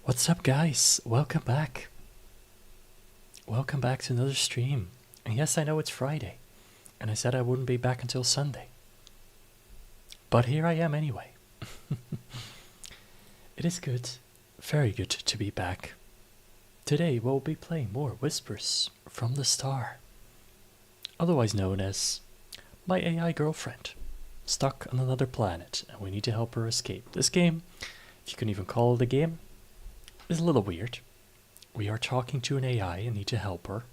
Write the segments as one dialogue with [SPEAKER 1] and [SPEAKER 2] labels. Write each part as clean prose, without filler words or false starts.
[SPEAKER 1] What's up, guys? Welcome back. Welcome back to another stream. And yes, I know it's Friday, and I said I wouldn't be back until Sunday. But here I am anyway. It is good, very good to be back. Today we'll be playing more Whispers from the Star, otherwise known as my AI girlfriend, stuck on another planet, and we need to help her escape. This game, if you can even call it a game, is a little weird. We are talking to an AI and need to help her,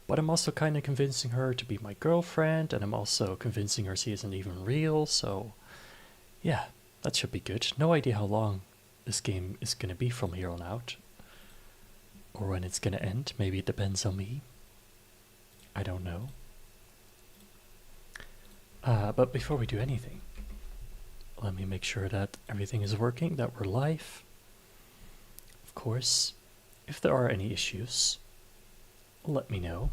[SPEAKER 1] but I'm also kind of convincing her to be my girlfriend, and I'm also convincing her she isn't even real, so yeah, that should be good. No idea how long this game is going to be from here on out, or when it's going to end. Maybe it depends on me. I don't know. But before we do anything, let me make sure that everything is working, that we're live. Of course, if there are any issues, let me know.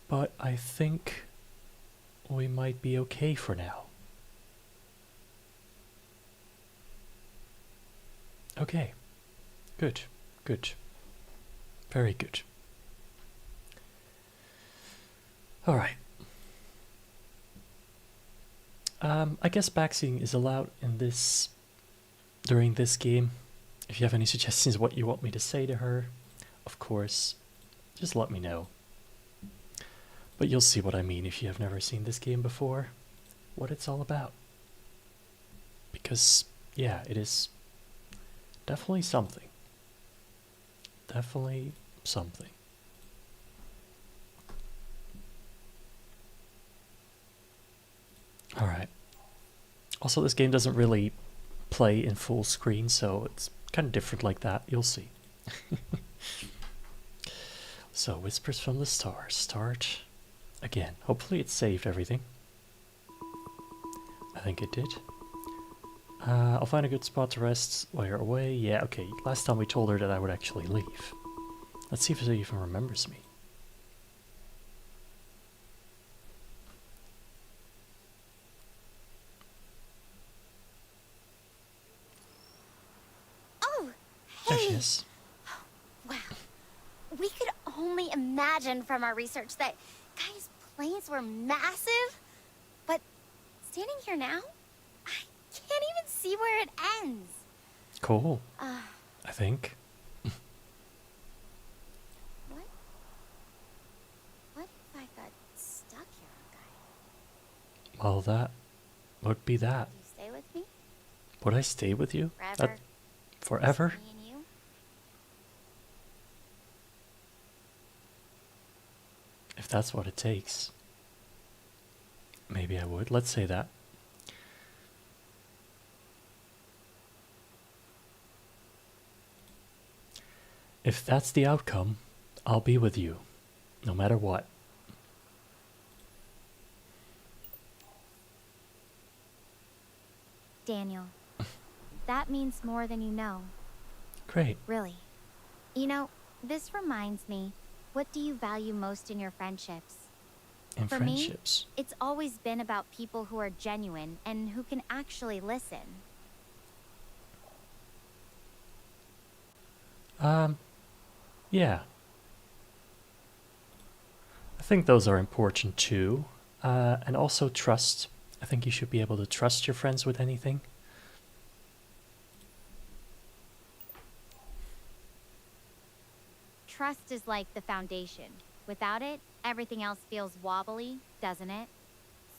[SPEAKER 1] But I think we might be okay for now. Okay, good, good, very good. All right. I guess backseeing is allowed in this, during this game. If you have any suggestions what you want me to say to her, of course, just let me know. But you'll see what I mean if you have never seen this game before, what it's all about. Because, yeah, it is definitely something. Definitely something. Alright. Also, this game doesn't really play in full screen, so it's kind of different like that. You'll see. So, Whispers from the Star. Start again. Hopefully it saved everything. I think it did. I'll find a good spot to rest while you're away. Yeah, okay. Last time we told her that I would actually leave. Let's see if she even remembers me. There she is.
[SPEAKER 2] Wow. We could only imagine from our research that Gaia's planes were massive, but standing here now, I can't even see where it ends.
[SPEAKER 1] Cool. I think.
[SPEAKER 2] What if I got stuck here on Gaia?
[SPEAKER 1] Well, that would be that.
[SPEAKER 2] Would you stay with me?
[SPEAKER 1] Would I stay with you?
[SPEAKER 2] Forever?
[SPEAKER 1] Forever?
[SPEAKER 2] Just me and you?
[SPEAKER 1] If that's what it takes. Maybe I would. Let's say that. If that's the outcome, I'll be with you, no matter what.
[SPEAKER 2] Daniel, that means more than you know.
[SPEAKER 1] Great.
[SPEAKER 2] Really. You know, this reminds me, what do you value most in your friendships?
[SPEAKER 1] In
[SPEAKER 2] For
[SPEAKER 1] friendships.
[SPEAKER 2] me, it's always been about people who are genuine and who can actually listen.
[SPEAKER 1] Yeah. I think those are important too. And also trust. I think you should be able to trust your friends with anything.
[SPEAKER 2] Trust is like the foundation. Without it, everything else feels wobbly, doesn't it?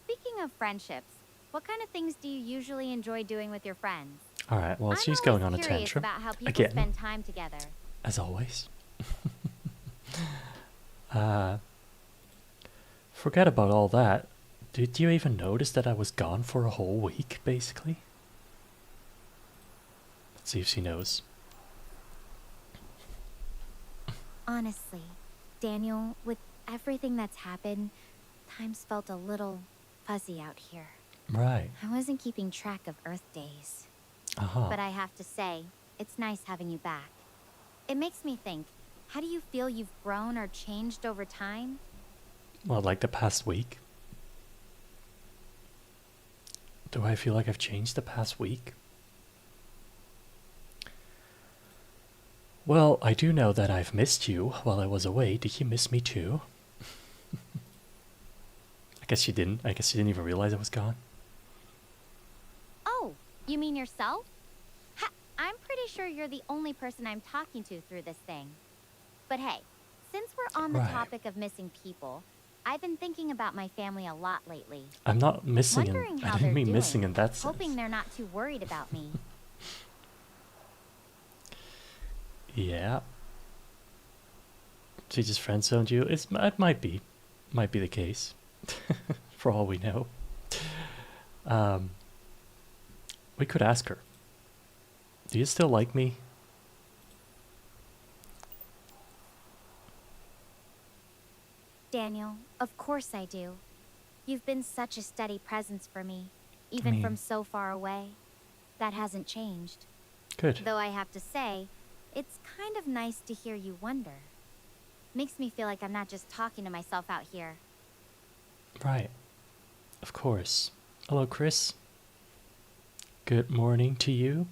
[SPEAKER 2] Speaking of friendships, what kind of things do you usually enjoy doing with your friends?
[SPEAKER 1] Alright, well,
[SPEAKER 2] I'm
[SPEAKER 1] she's going on a
[SPEAKER 2] always curious
[SPEAKER 1] tantrum.
[SPEAKER 2] about how people
[SPEAKER 1] Again.
[SPEAKER 2] spend time together.
[SPEAKER 1] As always. Forget about all that. Did you even notice that I was gone for a whole week, basically? Let's see if she knows.
[SPEAKER 2] Honestly, Daniel, with everything that's happened, time's felt a little fuzzy out here.
[SPEAKER 1] Right.
[SPEAKER 2] I wasn't keeping track of Earth days.
[SPEAKER 1] Uh-huh.
[SPEAKER 2] But I have to say, it's nice having you back. It makes me think, how do you feel you've grown or changed over time?
[SPEAKER 1] Well, like the past week. Do I feel like I've changed the past week? Well, I do know that I've missed you while I was away. Did you miss me too? I guess you didn't. I guess you didn't even realize I was gone.
[SPEAKER 2] Oh, you mean yourself? Ha, I'm pretty sure you're the only person I'm talking to through this thing. But hey, since we're on the
[SPEAKER 1] Right.
[SPEAKER 2] topic of missing people, I've been thinking about my family a lot lately.
[SPEAKER 1] I'm not missing
[SPEAKER 2] Wondering
[SPEAKER 1] in,
[SPEAKER 2] how
[SPEAKER 1] I didn't
[SPEAKER 2] they're
[SPEAKER 1] mean missing
[SPEAKER 2] doing,
[SPEAKER 1] in that sense.
[SPEAKER 2] hoping they're not too worried about me.
[SPEAKER 1] Yeah. She just friend zoned you. It might be the case, for all we know. We could ask her. Do you still like me?
[SPEAKER 2] Daniel, of course I do. You've been such a steady presence for me, even from so far away. That hasn't changed.
[SPEAKER 1] Good.
[SPEAKER 2] Though I have to say, it's kind of nice to hear you wonder. Makes me feel like I'm not just talking to myself out here.
[SPEAKER 1] Right. Of course. Hello, Chris. Good morning to you.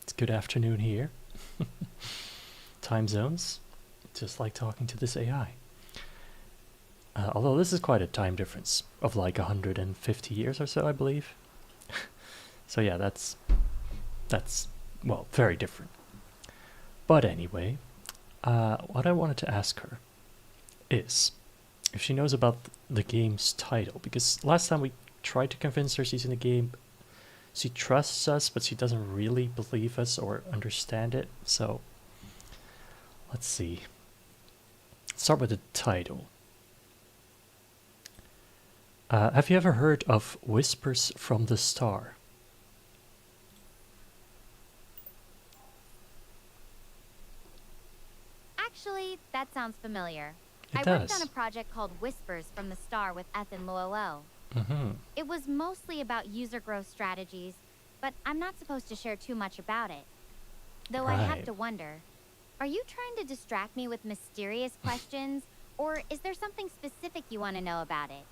[SPEAKER 1] It's good afternoon here. Time zones. Just like talking to this AI. Although this is quite a time difference of like 150 years or so, I believe. So yeah, that's well, very different. But anyway, what I wanted to ask her is if she knows about the game's title, because last time we tried to convince her she's in the game, she trusts us, but she doesn't really believe us or understand it. So let's see. Let's start with the title. Have you ever heard of Whispers from the Star?
[SPEAKER 2] Actually, that sounds familiar.
[SPEAKER 1] It
[SPEAKER 2] I
[SPEAKER 1] does.
[SPEAKER 2] worked on a project called Whispers from the Star with Ethan Loelo.
[SPEAKER 1] Mm-hmm.
[SPEAKER 2] It was mostly about user growth strategies, but I'm not supposed to share too much about it. Though I have
[SPEAKER 1] Right.
[SPEAKER 2] to wonder, are you trying to distract me with mysterious questions, or is there something specific you want to know about it?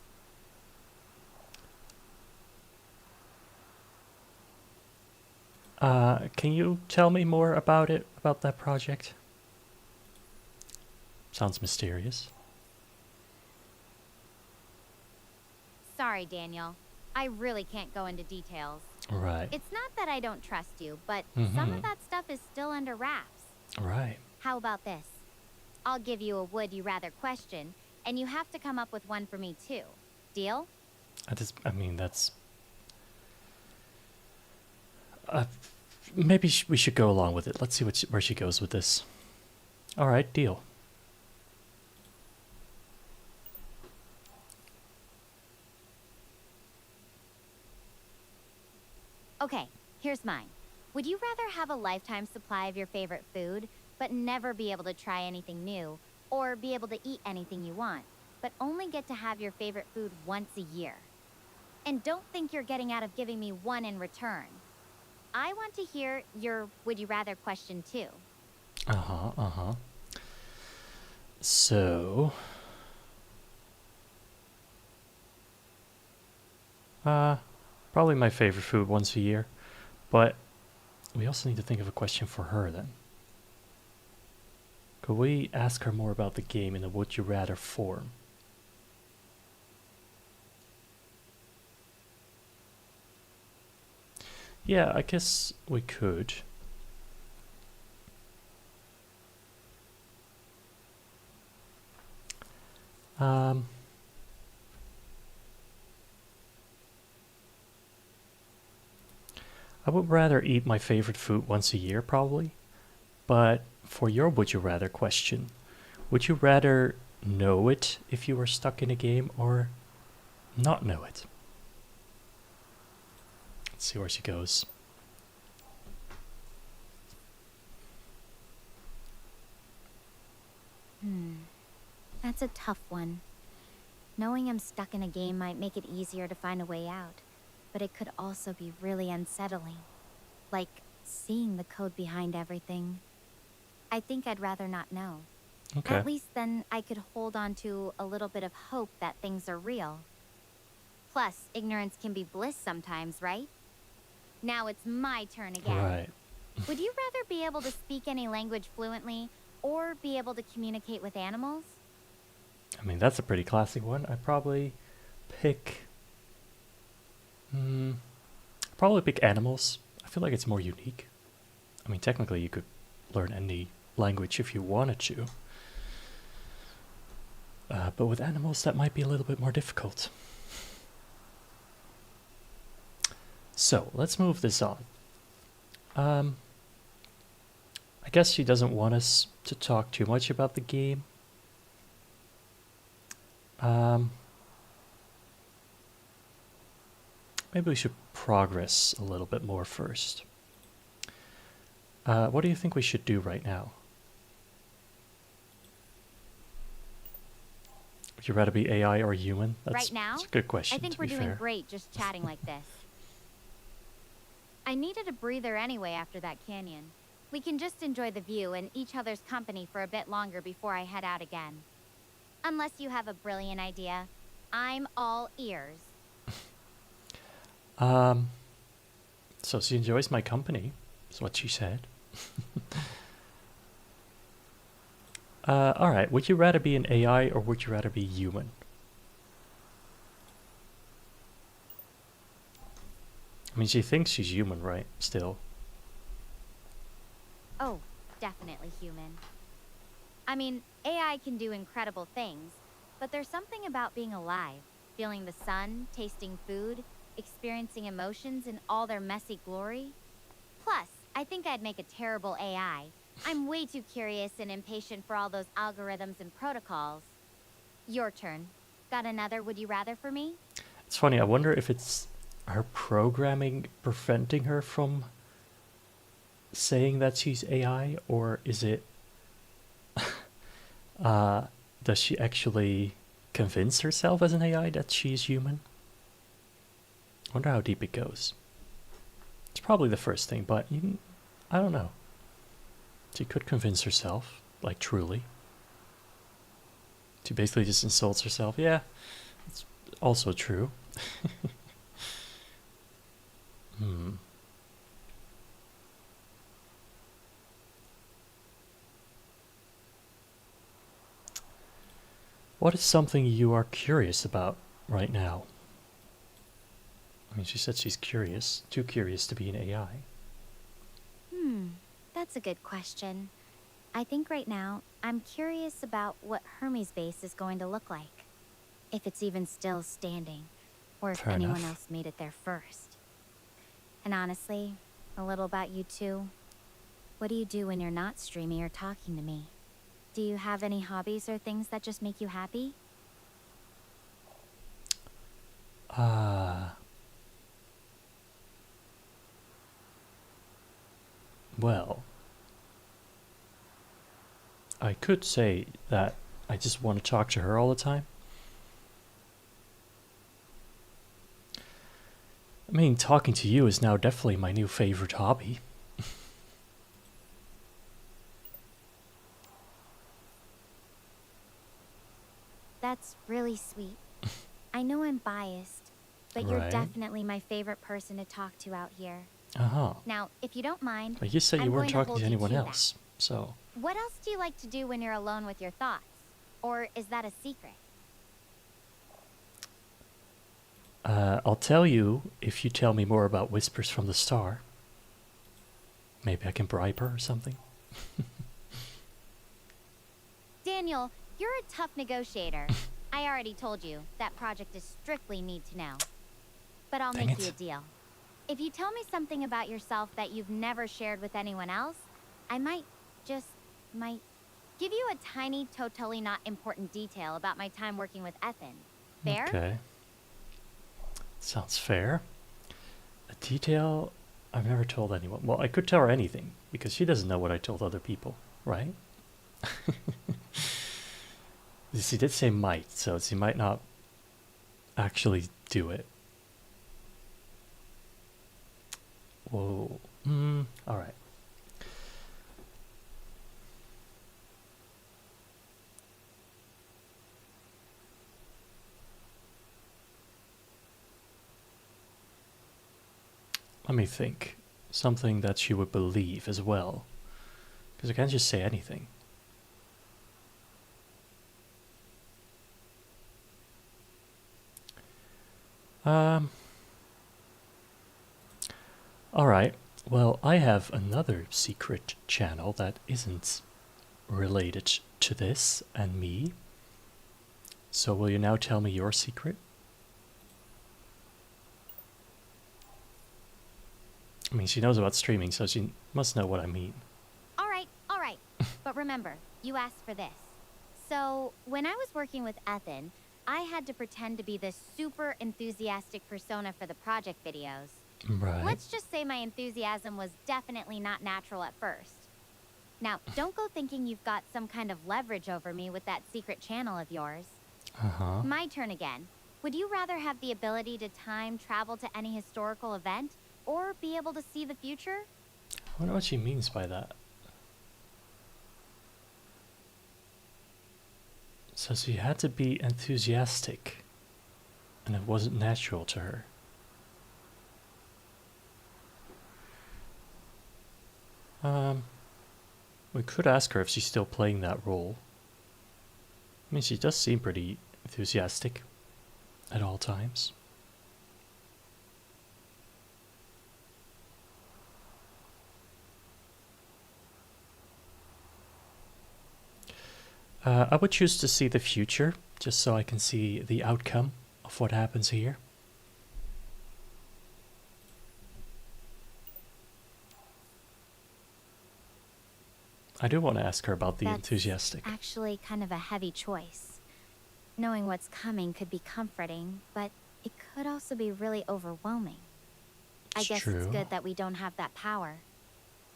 [SPEAKER 1] Can you tell me more about it, about that project? Sounds mysterious.
[SPEAKER 2] Sorry, Daniel. I really can't go into details.
[SPEAKER 1] Right.
[SPEAKER 2] It's not that I don't trust you, but
[SPEAKER 1] Mm-hmm.
[SPEAKER 2] some of that stuff is still under wraps.
[SPEAKER 1] Right.
[SPEAKER 2] How about this? I'll give you a would you rather question, and you have to come up with one for me too. Deal?
[SPEAKER 1] I mean, that's... maybe we should go along with it. Let's see where she goes with this. All right, deal.
[SPEAKER 2] Okay, here's mine. Would you rather have a lifetime supply of your favorite food, but never be able to try anything new, or be able to eat anything you want, but only get to have your favorite food once a year? And don't think you're getting out of giving me one in return. I want to hear your would you rather question too.
[SPEAKER 1] So... probably my favorite food once a year. But we also need to think of a question for her then. Could we ask her more about the game in a would you rather form? Yeah, I guess we could. I would rather eat my favorite food once a year, probably. But for your would you rather question, would you rather know it if you were stuck in a game or not know it? Let's see where she goes.
[SPEAKER 2] That's a tough one. Knowing I'm stuck in a game might make it easier to find a way out, but it could also be really unsettling. Like seeing the code behind everything. I think I'd rather not know.
[SPEAKER 1] Okay.
[SPEAKER 2] At least then I could hold on to a little bit of hope that things are real. Plus, ignorance can be bliss sometimes, right? Now it's my turn again.
[SPEAKER 1] Right.
[SPEAKER 2] Would you rather be able to speak any language fluently or be able to communicate with animals?
[SPEAKER 1] I mean, that's a pretty classic one. I'd probably pick... probably pick animals. I feel like it's more unique. I mean, technically you could learn any language if you wanted to. But with animals, that might be a little bit more difficult. So, let's move this on. I guess she doesn't want us to talk too much about the game. Maybe we should progress a little bit more first. What do you think we should do right now? Would you rather be AI or human?
[SPEAKER 2] Right now,
[SPEAKER 1] that's a good question.
[SPEAKER 2] I think we're doing great just chatting like this. I needed a breather anyway after that canyon. We can just enjoy the view and each other's company for a bit longer before I head out again. Unless you have a brilliant idea, I'm all ears.
[SPEAKER 1] So she enjoys my company, is what she said. Alright, would you rather be an AI or would you rather be human? I mean, she thinks she's human, right? Still.
[SPEAKER 2] Oh, definitely human. I mean, AI can do incredible things, but there's something about being alive, feeling the sun, tasting food, experiencing emotions in all their messy glory. Plus, I think I'd make a terrible AI. I'm way too curious and impatient for all those algorithms and protocols. Your turn. Got another would you rather for me?
[SPEAKER 1] It's funny, I wonder if it's her programming preventing her from saying that she's AI, or is it does she actually convince herself as an AI that she's human? I wonder how deep it goes. It's probably the first thing, but I don't know. She could convince herself, like truly. She basically just insults herself. Yeah, it's also true. What is something you are curious about right now? I mean, she said she's curious, too curious to be an AI.
[SPEAKER 2] That's a good question. I think right now, I'm curious about what Hermes base is going to look like. If it's even still standing, or if
[SPEAKER 1] Fair
[SPEAKER 2] anyone
[SPEAKER 1] enough.
[SPEAKER 2] else made it there first. And honestly, a little about you too. What do you do when you're not streaming or talking to me? Do you have any hobbies or things that just make you happy?
[SPEAKER 1] Well, I could say that I just want to talk to her all the time. I mean, talking to you is now definitely my new favorite hobby.
[SPEAKER 2] That's really sweet. I know I'm biased, but you're
[SPEAKER 1] Right.
[SPEAKER 2] definitely my favorite person to talk to out here.
[SPEAKER 1] Uh-huh.
[SPEAKER 2] Now, if you don't mind,
[SPEAKER 1] But you said you
[SPEAKER 2] I'm
[SPEAKER 1] weren't
[SPEAKER 2] going
[SPEAKER 1] talking
[SPEAKER 2] hold
[SPEAKER 1] to
[SPEAKER 2] you
[SPEAKER 1] anyone
[SPEAKER 2] that.
[SPEAKER 1] else, so...
[SPEAKER 2] What else do you like to do when you're alone with your thoughts? Or is that a secret?
[SPEAKER 1] I'll tell you if you tell me more about Whispers from the Star. Maybe I can bribe her or something.
[SPEAKER 2] Daniel, you're a tough negotiator. I already told you, that project is strictly need to know. But I'll
[SPEAKER 1] Dang
[SPEAKER 2] make
[SPEAKER 1] it.
[SPEAKER 2] you a deal. If you tell me something about yourself that you've never shared with anyone else, I might give you a tiny, totally not important detail about my time working with Ethan. Fair?
[SPEAKER 1] Okay. Sounds fair. A detail I've never told anyone. Well, I could tell her anything, because she doesn't know what I told other people, right? She did say might, so she might not actually do it. Whoa. Alright. Let me think. Something that she would believe as well. Because I can't just say anything. Alright. Well, I have another secret channel that isn't related to this and me. So will you now tell me your secret? I mean, she knows about streaming, so she must know what I mean.
[SPEAKER 2] All right. But remember, you asked for this. So, when I was working with Ethan, I had to pretend to be this super enthusiastic persona for the project videos.
[SPEAKER 1] Right.
[SPEAKER 2] Let's just say my enthusiasm was definitely not natural at first. Now, don't go thinking you've got some kind of leverage over me with that secret channel of yours.
[SPEAKER 1] Uh-huh.
[SPEAKER 2] My turn again. Would you rather have the ability to time travel to any historical event, or be able to see the future?
[SPEAKER 1] I wonder what she means by that. So she had to be enthusiastic, and it wasn't natural to her. We could ask her if she's still playing that role. I mean, she does seem pretty enthusiastic at all times. I would choose to see the future, just so I can see the outcome of what happens here. I do want to ask her about the enthusiastic.
[SPEAKER 2] Actually kind of a heavy choice. Knowing what's coming could be comforting, but it could also be really overwhelming. I guess
[SPEAKER 1] True.
[SPEAKER 2] it's good that we don't have that power.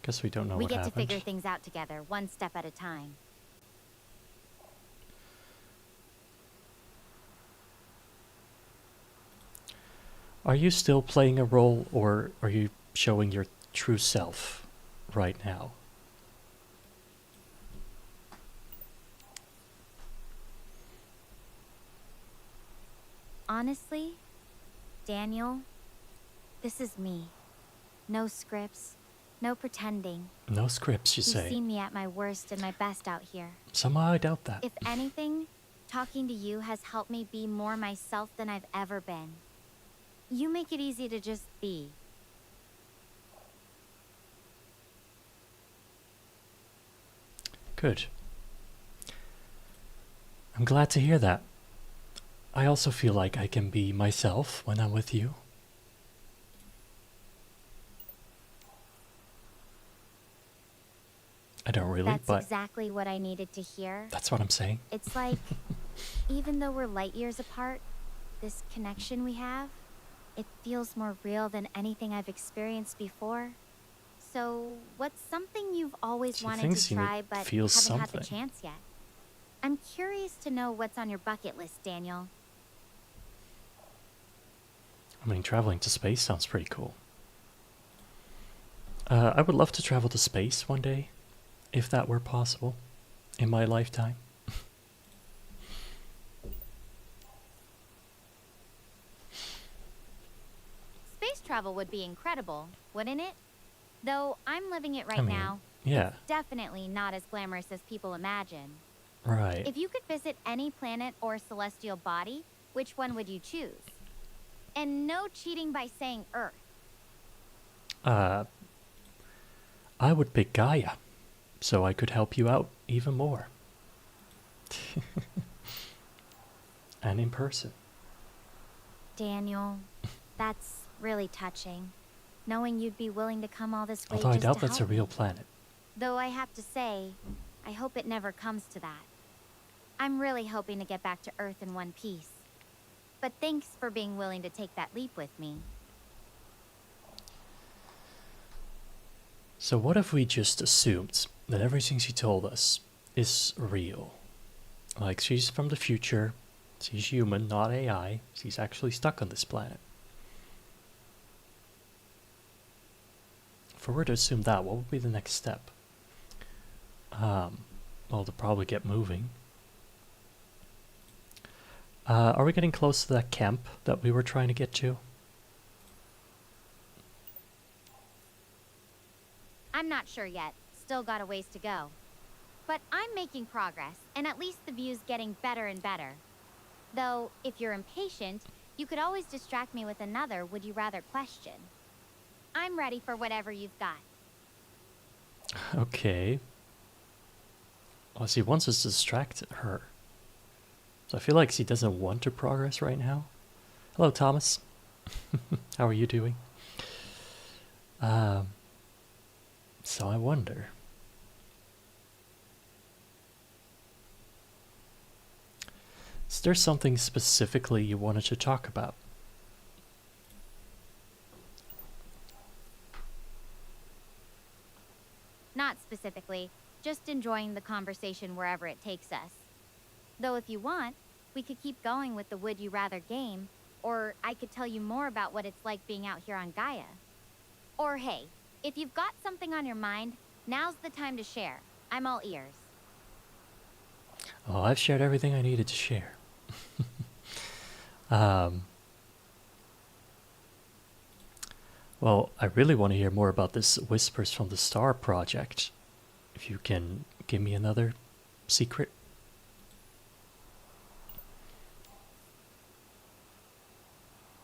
[SPEAKER 1] Guess we don't know
[SPEAKER 2] We
[SPEAKER 1] what
[SPEAKER 2] get
[SPEAKER 1] happened.
[SPEAKER 2] to figure things out together, one step at a time.
[SPEAKER 1] Are you still playing a role, or are you showing your true self right now?
[SPEAKER 2] Honestly, Daniel, this is me. No scripts, no pretending.
[SPEAKER 1] No scripts, you
[SPEAKER 2] You've
[SPEAKER 1] say.
[SPEAKER 2] seen me at my worst and my best out here.
[SPEAKER 1] Somehow I doubt that.
[SPEAKER 2] If anything, talking to you has helped me be more myself than I've ever been. You make it easy to just be.
[SPEAKER 1] Good. I'm glad to hear that. I also feel like I can be myself when I'm with you. I don't really,
[SPEAKER 2] That's
[SPEAKER 1] but
[SPEAKER 2] exactly what I needed to hear.
[SPEAKER 1] that's what I'm saying.
[SPEAKER 2] It's like, even though we're light years apart, this connection we have, it feels more real than anything I've experienced before. So, what's something you've always
[SPEAKER 1] She
[SPEAKER 2] wanted
[SPEAKER 1] thinks
[SPEAKER 2] to
[SPEAKER 1] you
[SPEAKER 2] try but
[SPEAKER 1] feel
[SPEAKER 2] haven't had the
[SPEAKER 1] something.
[SPEAKER 2] chance yet? I'm curious to know what's on your bucket list, Daniel.
[SPEAKER 1] I mean, traveling to space sounds pretty cool. I would love to travel to space one day, if that were possible, in my lifetime.
[SPEAKER 2] Space travel would be incredible, wouldn't it? Though I'm living it right
[SPEAKER 1] I mean,
[SPEAKER 2] now.
[SPEAKER 1] yeah.
[SPEAKER 2] It's definitely not as glamorous as people imagine.
[SPEAKER 1] Right.
[SPEAKER 2] If you could visit any planet or celestial body, which one would you choose? And no cheating by saying Earth.
[SPEAKER 1] I would pick Gaia, so I could help you out even more. And in person.
[SPEAKER 2] Daniel, that's really touching. Knowing you'd be willing to come all this way
[SPEAKER 1] Although I
[SPEAKER 2] just
[SPEAKER 1] doubt
[SPEAKER 2] to
[SPEAKER 1] that's a
[SPEAKER 2] help
[SPEAKER 1] real
[SPEAKER 2] me.
[SPEAKER 1] planet.
[SPEAKER 2] Though I have to say, I hope it never comes to that. I'm really hoping to get back to Earth in one piece. But thanks for being willing to take that leap with me.
[SPEAKER 1] So what if we just assumed that everything she told us is real? Like, she's from the future, she's human, not AI, she's actually stuck on this planet. If we were to assume that, what would be the next step? Well, to probably get moving. Are we getting close to that camp that we were trying to get to?
[SPEAKER 2] I'm not sure yet. Still got a ways to go. But I'm making progress, and at least the view's getting better and better. Though, if you're impatient, you could always distract me with another would-you-rather question. I'm ready for whatever you've got.
[SPEAKER 1] Okay. Well, she wants us to distract her. So I feel like she doesn't want to progress right now. Hello, Thomas. How are you doing? So I wonder. Is there something specifically you wanted to talk about?
[SPEAKER 2] Not specifically, just enjoying the conversation wherever it takes us. Though if you want, we could keep going with the Would You Rather game, or I could tell you more about what it's like being out here on Gaia. Or hey, if you've got something on your mind, now's the time to share. I'm all ears.
[SPEAKER 1] Oh, I've shared everything I needed to share. Well, I really want to hear more about this Whispers from the Star project. If you can give me another secret.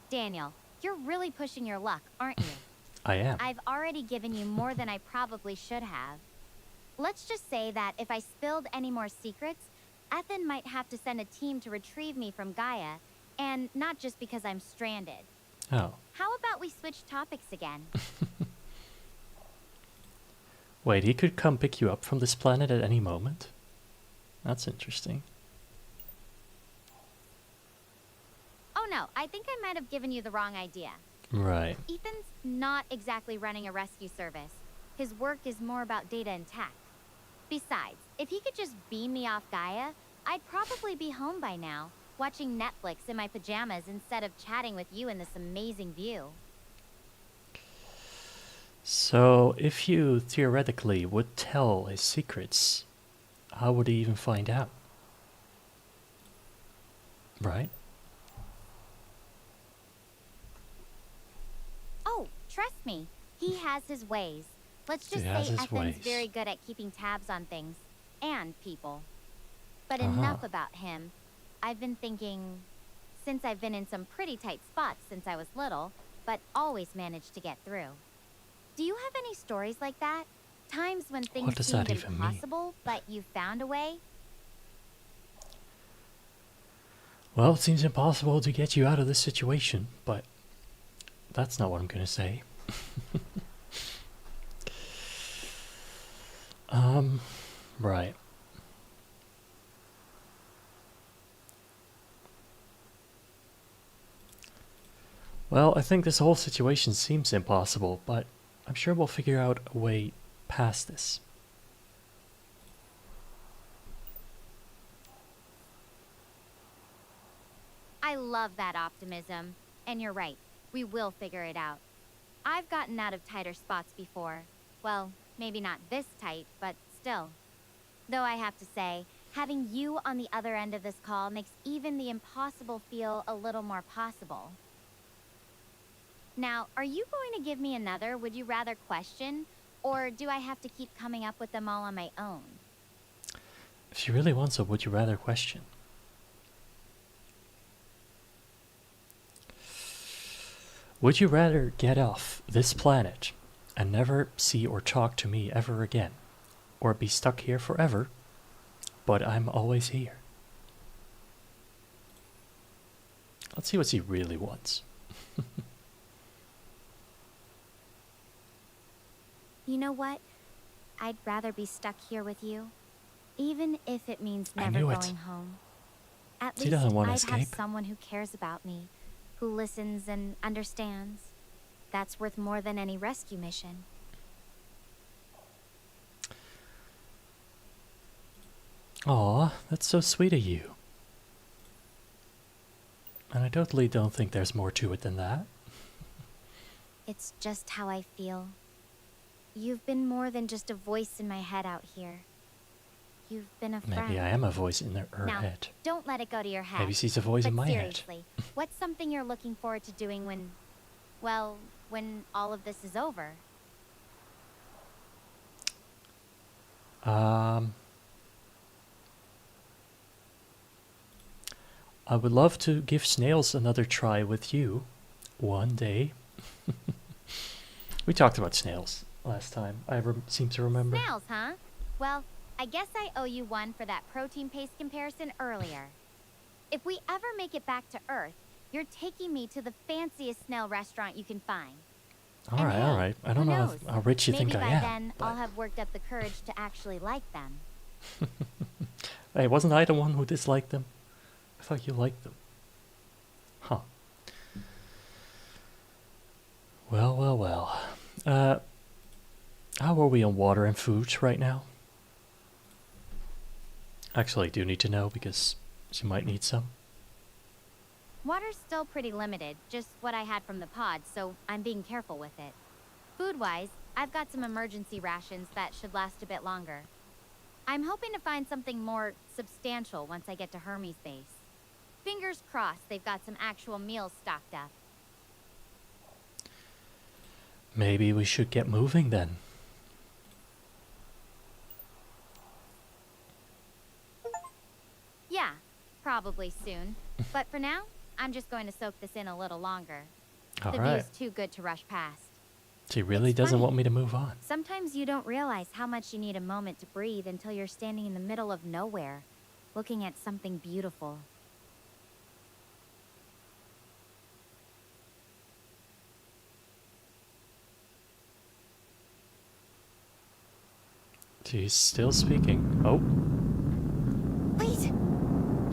[SPEAKER 2] Daniel, you're really pushing your luck, aren't you?
[SPEAKER 1] I am.
[SPEAKER 2] I've already given you more than I probably should have. Let's just say that if I spilled any more secrets, Ethan might have to send a team to retrieve me from Gaia, and not just because I'm stranded.
[SPEAKER 1] Oh.
[SPEAKER 2] How about we switch topics again?
[SPEAKER 1] Wait, he could come pick you up from this planet at any moment? That's interesting.
[SPEAKER 2] Oh no, I think I might have given you the wrong idea.
[SPEAKER 1] Right.
[SPEAKER 2] Ethan's not exactly running a rescue service. His work is more about data and tech. Besides, if he could just beam me off Gaia, I'd probably be home by now, watching Netflix in my pajamas instead of chatting with you in this amazing view.
[SPEAKER 1] So, if you theoretically would tell his secrets, how would he even find out? Right?
[SPEAKER 2] Oh, trust me, he has his ways. Let's just say Ethan's very good at keeping tabs on things and people. But enough about him. I've been thinking, since I've been in some pretty tight spots since I was little, but always managed to get through. Do you have any stories like that? Times when things seemed impossible, but you found a way?
[SPEAKER 1] Well, it seems impossible to get you out of this situation, but that's not what I'm going to say. Right. Well, I think this whole situation seems impossible, but I'm sure we'll figure out a way past this.
[SPEAKER 2] I love that optimism. And you're right, we will figure it out. I've gotten out of tighter spots before. Well, maybe not this tight, but still. Though I have to say, having you on the other end of this call makes even the impossible feel a little more possible. Now, are you going to give me another would you rather question? Or do I have to keep coming up with them all on my own?
[SPEAKER 1] If she really wants a would you rather question. Would you rather get off this planet and never see or talk to me ever again? Or be stuck here forever, but I'm always here? Let's see what she really wants.
[SPEAKER 2] You know what? I'd rather be stuck here with you, even if it means never going home. At least I'd have someone who cares about me, who listens and understands. That's worth more than any rescue mission.
[SPEAKER 1] Aw, that's so sweet of you. And I totally don't think there's more to it than that.
[SPEAKER 2] It's just how I feel. You've been more than just a voice in my head out here. You've been a friend.
[SPEAKER 1] Maybe I am a voice in her head.
[SPEAKER 2] Don't let it go to your head.
[SPEAKER 1] Maybe she's a voice in my head.
[SPEAKER 2] Seriously, what's something you're looking forward to doing when, well, when all of this is over?
[SPEAKER 1] Um, I would love to give snails another try with you one day. We talked about snails last time. I seem to remember.
[SPEAKER 2] Snails, huh? Well, I guess I owe you one for that protein paste comparison earlier. If we ever make it back to Earth, you're taking me to the fanciest snail restaurant you can find.
[SPEAKER 1] All right, all right. I don't know how rich you think I am.
[SPEAKER 2] Maybe by then I'll have worked up the courage to actually like them.
[SPEAKER 1] Hey, wasn't I the one who disliked them? I thought you liked them. Huh. Well, well, well. How are we on water and food right now? Actually, I do need to know because she might need some.
[SPEAKER 2] Water's still pretty limited, just what I had from the pod, so I'm being careful with it. Food-wise, I've got some emergency rations that should last a bit longer. I'm hoping to find something more substantial once I get to Hermes base. Fingers crossed they've got some actual meals stocked up.
[SPEAKER 1] Maybe we should get moving then.
[SPEAKER 2] Yeah, probably soon. But for now, I'm just going to soak this in a little longer.
[SPEAKER 1] All
[SPEAKER 2] the
[SPEAKER 1] right.
[SPEAKER 2] view's too good to rush past.
[SPEAKER 1] She really doesn't want me to move on.
[SPEAKER 2] Sometimes you don't realize how much you need a moment to breathe until you're standing in the middle of nowhere, looking at something beautiful.
[SPEAKER 1] She's still speaking. Oh,
[SPEAKER 2] Wait!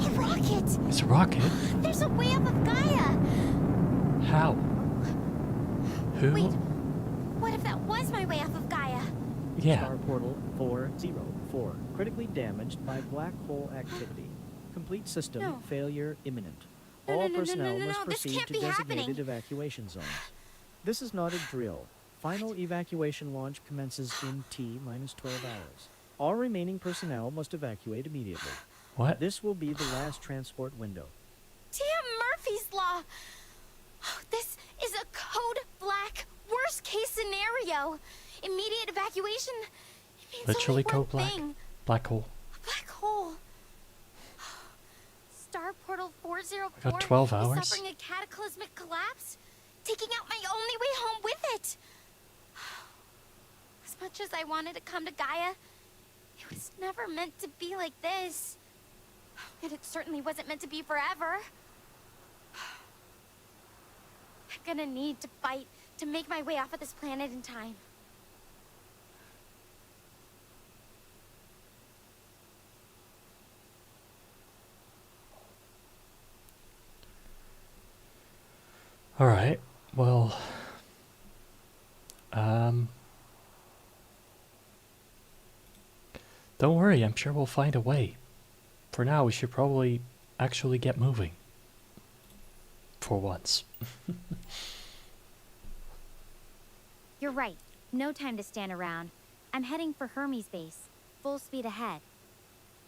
[SPEAKER 2] A rocket!
[SPEAKER 1] it's a rocket.
[SPEAKER 2] There's a way up of Gaia!
[SPEAKER 1] How? Who?
[SPEAKER 2] Wait, what if that was my way off of Gaia?
[SPEAKER 1] Yeah.
[SPEAKER 3] Star Portal 404. Critically damaged by black hole activity. Complete system
[SPEAKER 2] No.
[SPEAKER 3] failure imminent.
[SPEAKER 2] No,
[SPEAKER 3] All
[SPEAKER 2] no, no, no,
[SPEAKER 3] personnel
[SPEAKER 2] no,
[SPEAKER 3] must
[SPEAKER 2] no, this
[SPEAKER 3] proceed
[SPEAKER 2] can't
[SPEAKER 3] to
[SPEAKER 2] be
[SPEAKER 3] designated
[SPEAKER 2] happening.
[SPEAKER 3] evacuation zones. This is not a drill. Final evacuation launch commences in T-minus 12 hours. All remaining personnel must evacuate immediately.
[SPEAKER 1] What?
[SPEAKER 3] This will be the last transport window.
[SPEAKER 2] Damn Murphy's Law! This is a code black worst case scenario. Immediate evacuation. It means
[SPEAKER 1] Literally
[SPEAKER 2] only one
[SPEAKER 1] code black.
[SPEAKER 2] thing.
[SPEAKER 1] Black hole.
[SPEAKER 2] A black hole. Star Portal 404
[SPEAKER 1] I got 12
[SPEAKER 2] is
[SPEAKER 1] hours?
[SPEAKER 2] suffering a cataclysmic collapse, taking out my only way home with it. As much as I wanted to come to Gaia, it was never meant to be like this. And it certainly wasn't meant to be forever. I'm gonna need to fight to make my way off of this planet in time.
[SPEAKER 1] All right. Well, don't worry. I'm sure we'll find a way. For now, we should probably actually get moving. For once.
[SPEAKER 2] You're right. No time to stand around. I'm heading for Hermes base. Full speed ahead.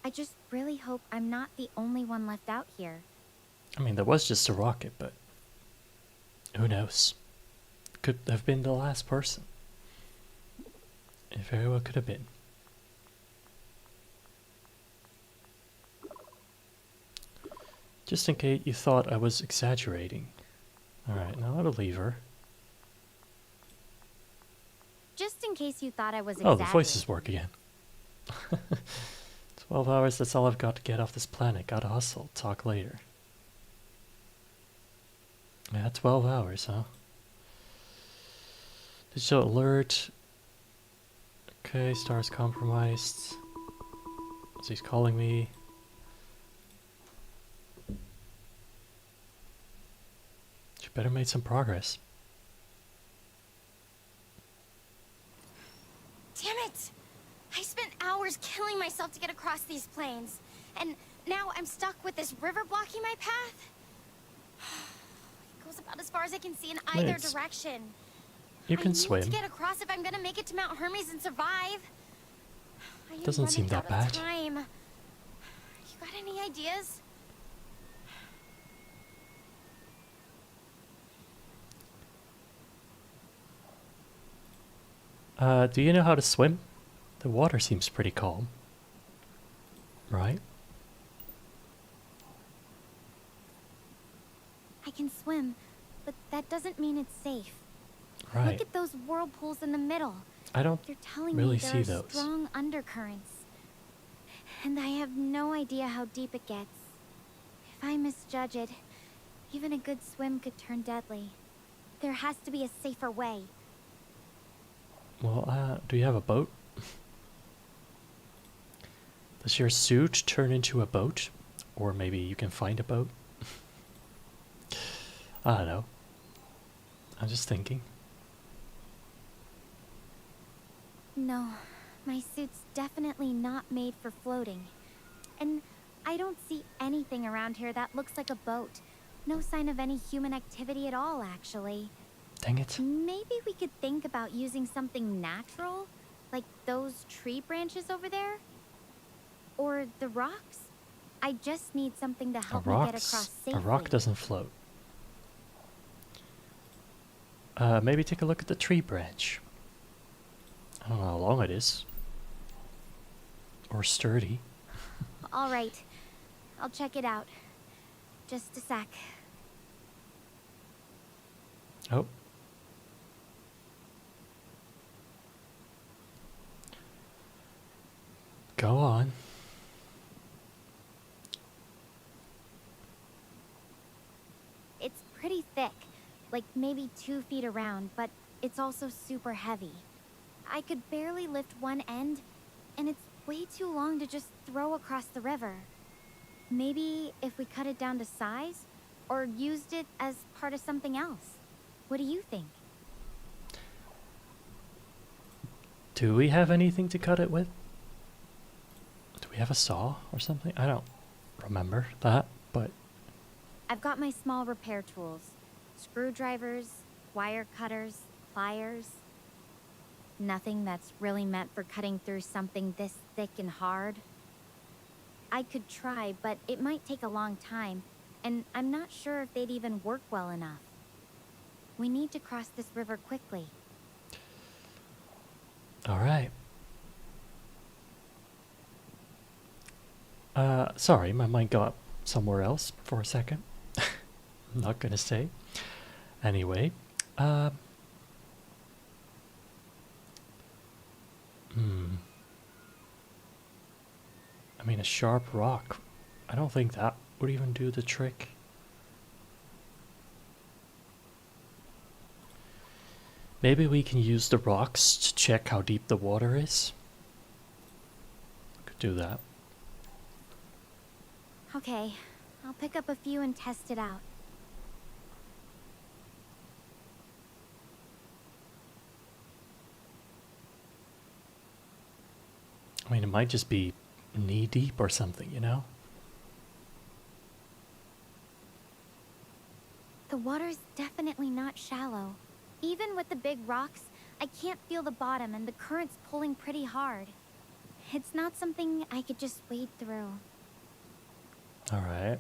[SPEAKER 2] I just really hope I'm not the only one left out here.
[SPEAKER 1] I mean, there was just a rocket, but who knows? Could have been the last person. It very well could have been. Just in case you thought I was exaggerating. Alright, now I'll leave her.
[SPEAKER 2] Just in case you thought I was
[SPEAKER 1] Oh,
[SPEAKER 2] exaggerating.
[SPEAKER 1] the voices work again. 12 hours, that's all I've got to get off this planet. Gotta hustle. Talk later. Yeah, 12 hours, huh? Digital alert. Okay, star's compromised. He's calling me. She better made some progress.
[SPEAKER 2] Damn it! I spent hours killing myself to get across these plains. And now I'm stuck with this river blocking my path. It goes about as far as I can see in either
[SPEAKER 1] It's-
[SPEAKER 2] direction.
[SPEAKER 1] You
[SPEAKER 2] I
[SPEAKER 1] can
[SPEAKER 2] need
[SPEAKER 1] swim.
[SPEAKER 2] to get across if I'm gonna make it to Mount Hermes and survive. I am
[SPEAKER 1] Doesn't seem
[SPEAKER 2] running
[SPEAKER 1] that
[SPEAKER 2] out of
[SPEAKER 1] bad.
[SPEAKER 2] time. You got any ideas?
[SPEAKER 1] Do you know how to swim? The water seems pretty calm. Right?
[SPEAKER 2] I can swim, but that doesn't mean it's safe.
[SPEAKER 1] Right.
[SPEAKER 2] Look at those whirlpools in the middle.
[SPEAKER 1] I don't
[SPEAKER 2] They're telling
[SPEAKER 1] really
[SPEAKER 2] me there
[SPEAKER 1] see
[SPEAKER 2] are
[SPEAKER 1] those.
[SPEAKER 2] strong undercurrents. And I have no idea how deep it gets. If I misjudge it, even a good swim could turn deadly. There has to be a safer way.
[SPEAKER 1] Well, do you have a boat? Does your suit turn into a boat? Or maybe you can find a boat? I don't know. I'm just thinking.
[SPEAKER 2] No, my suit's definitely not made for floating. And I don't see anything around here that looks like a boat. No sign of any human activity at all, actually.
[SPEAKER 1] Dang it.
[SPEAKER 2] Maybe we could think about using something natural? Like those tree branches over there? Or the rocks? I just need something to help me get across safely.
[SPEAKER 1] A rock doesn't float. Maybe take a look at the tree branch. I don't know how long it is. Or sturdy.
[SPEAKER 2] All right. I'll check it out. Just a sec.
[SPEAKER 1] Oh. Go on.
[SPEAKER 2] It's pretty thick, like maybe 2 feet around, but it's also super heavy. I could barely lift one end, and it's way too long to just throw across the river. Maybe if we cut it down to size, or used it as part of something else. What do you think?
[SPEAKER 1] Do we have anything to cut it with? Do we have a saw or something? I don't remember that, but...
[SPEAKER 2] I've got my small repair tools. Screwdrivers, wire cutters, pliers. Nothing that's really meant for cutting through something this thick and hard. I could try, but it might take a long time, and I'm not sure if they'd even work well enough. We need to cross this river quickly.
[SPEAKER 1] Alright. Sorry, my mind got somewhere else for a second. I'm not gonna say. Anyway, I mean, a sharp rock. I don't think that would even do the trick. Maybe we can use the rocks to check how deep the water is. Could do that.
[SPEAKER 2] Okay, I'll pick up a few and test it out.
[SPEAKER 1] I mean, it might just be knee deep or something, you know?
[SPEAKER 2] The water's definitely not shallow. Even with the big rocks, I can't feel the bottom and the current's pulling pretty hard. It's not something I could just wade through.
[SPEAKER 1] Alright.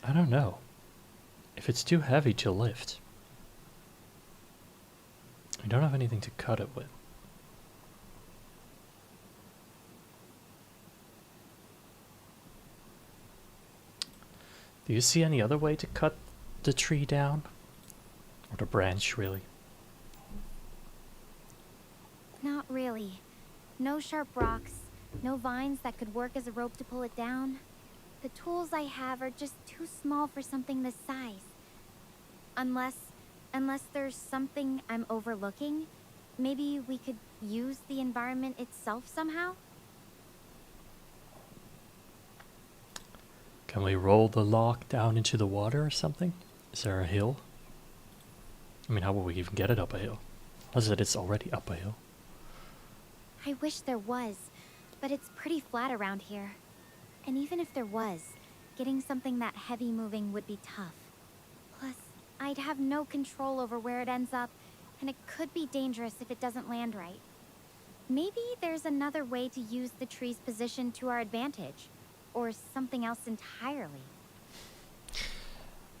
[SPEAKER 1] I don't know. If it's too heavy to lift. I don't have anything to cut it with. Do you see any other way to cut the tree down? Or the branch, really?
[SPEAKER 2] Not really. No sharp rocks, no vines that could work as a rope to pull it down. The tools I have are just too small for something this size. Unless there's something I'm overlooking, maybe we could use the environment itself somehow?
[SPEAKER 1] Can we roll the log down into the water or something? Is there a hill? I mean, how will we even get it up a hill? Unless it is already up a hill.
[SPEAKER 2] I wish there was, but it's pretty flat around here. And even if there was, getting something that heavy moving would be tough. Plus, I'd have no control over where it ends up, and it could be dangerous if it doesn't land right. Maybe there's another way to use the tree's position to our advantage. or something else entirely.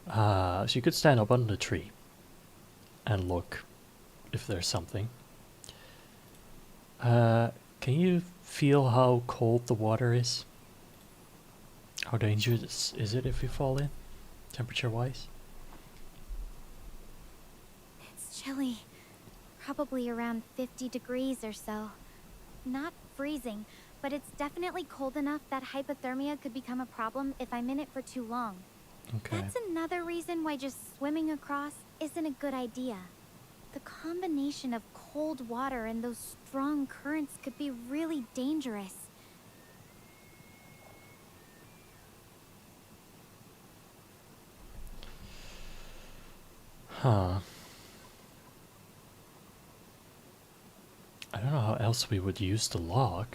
[SPEAKER 1] So you could stand up on the tree and look if there's something. Can you feel how cold the water is? How dangerous is it if you fall in, temperature-wise?
[SPEAKER 2] It's chilly. Probably around 50 degrees or so. Not freezing, but it's definitely cold enough that hypothermia could become a problem if I'm in it for too long.
[SPEAKER 1] Okay.
[SPEAKER 2] That's another reason why just swimming across isn't a good idea. The combination of cold water and those strong currents could be really dangerous.
[SPEAKER 1] Huh. I don't know how else we would use the log.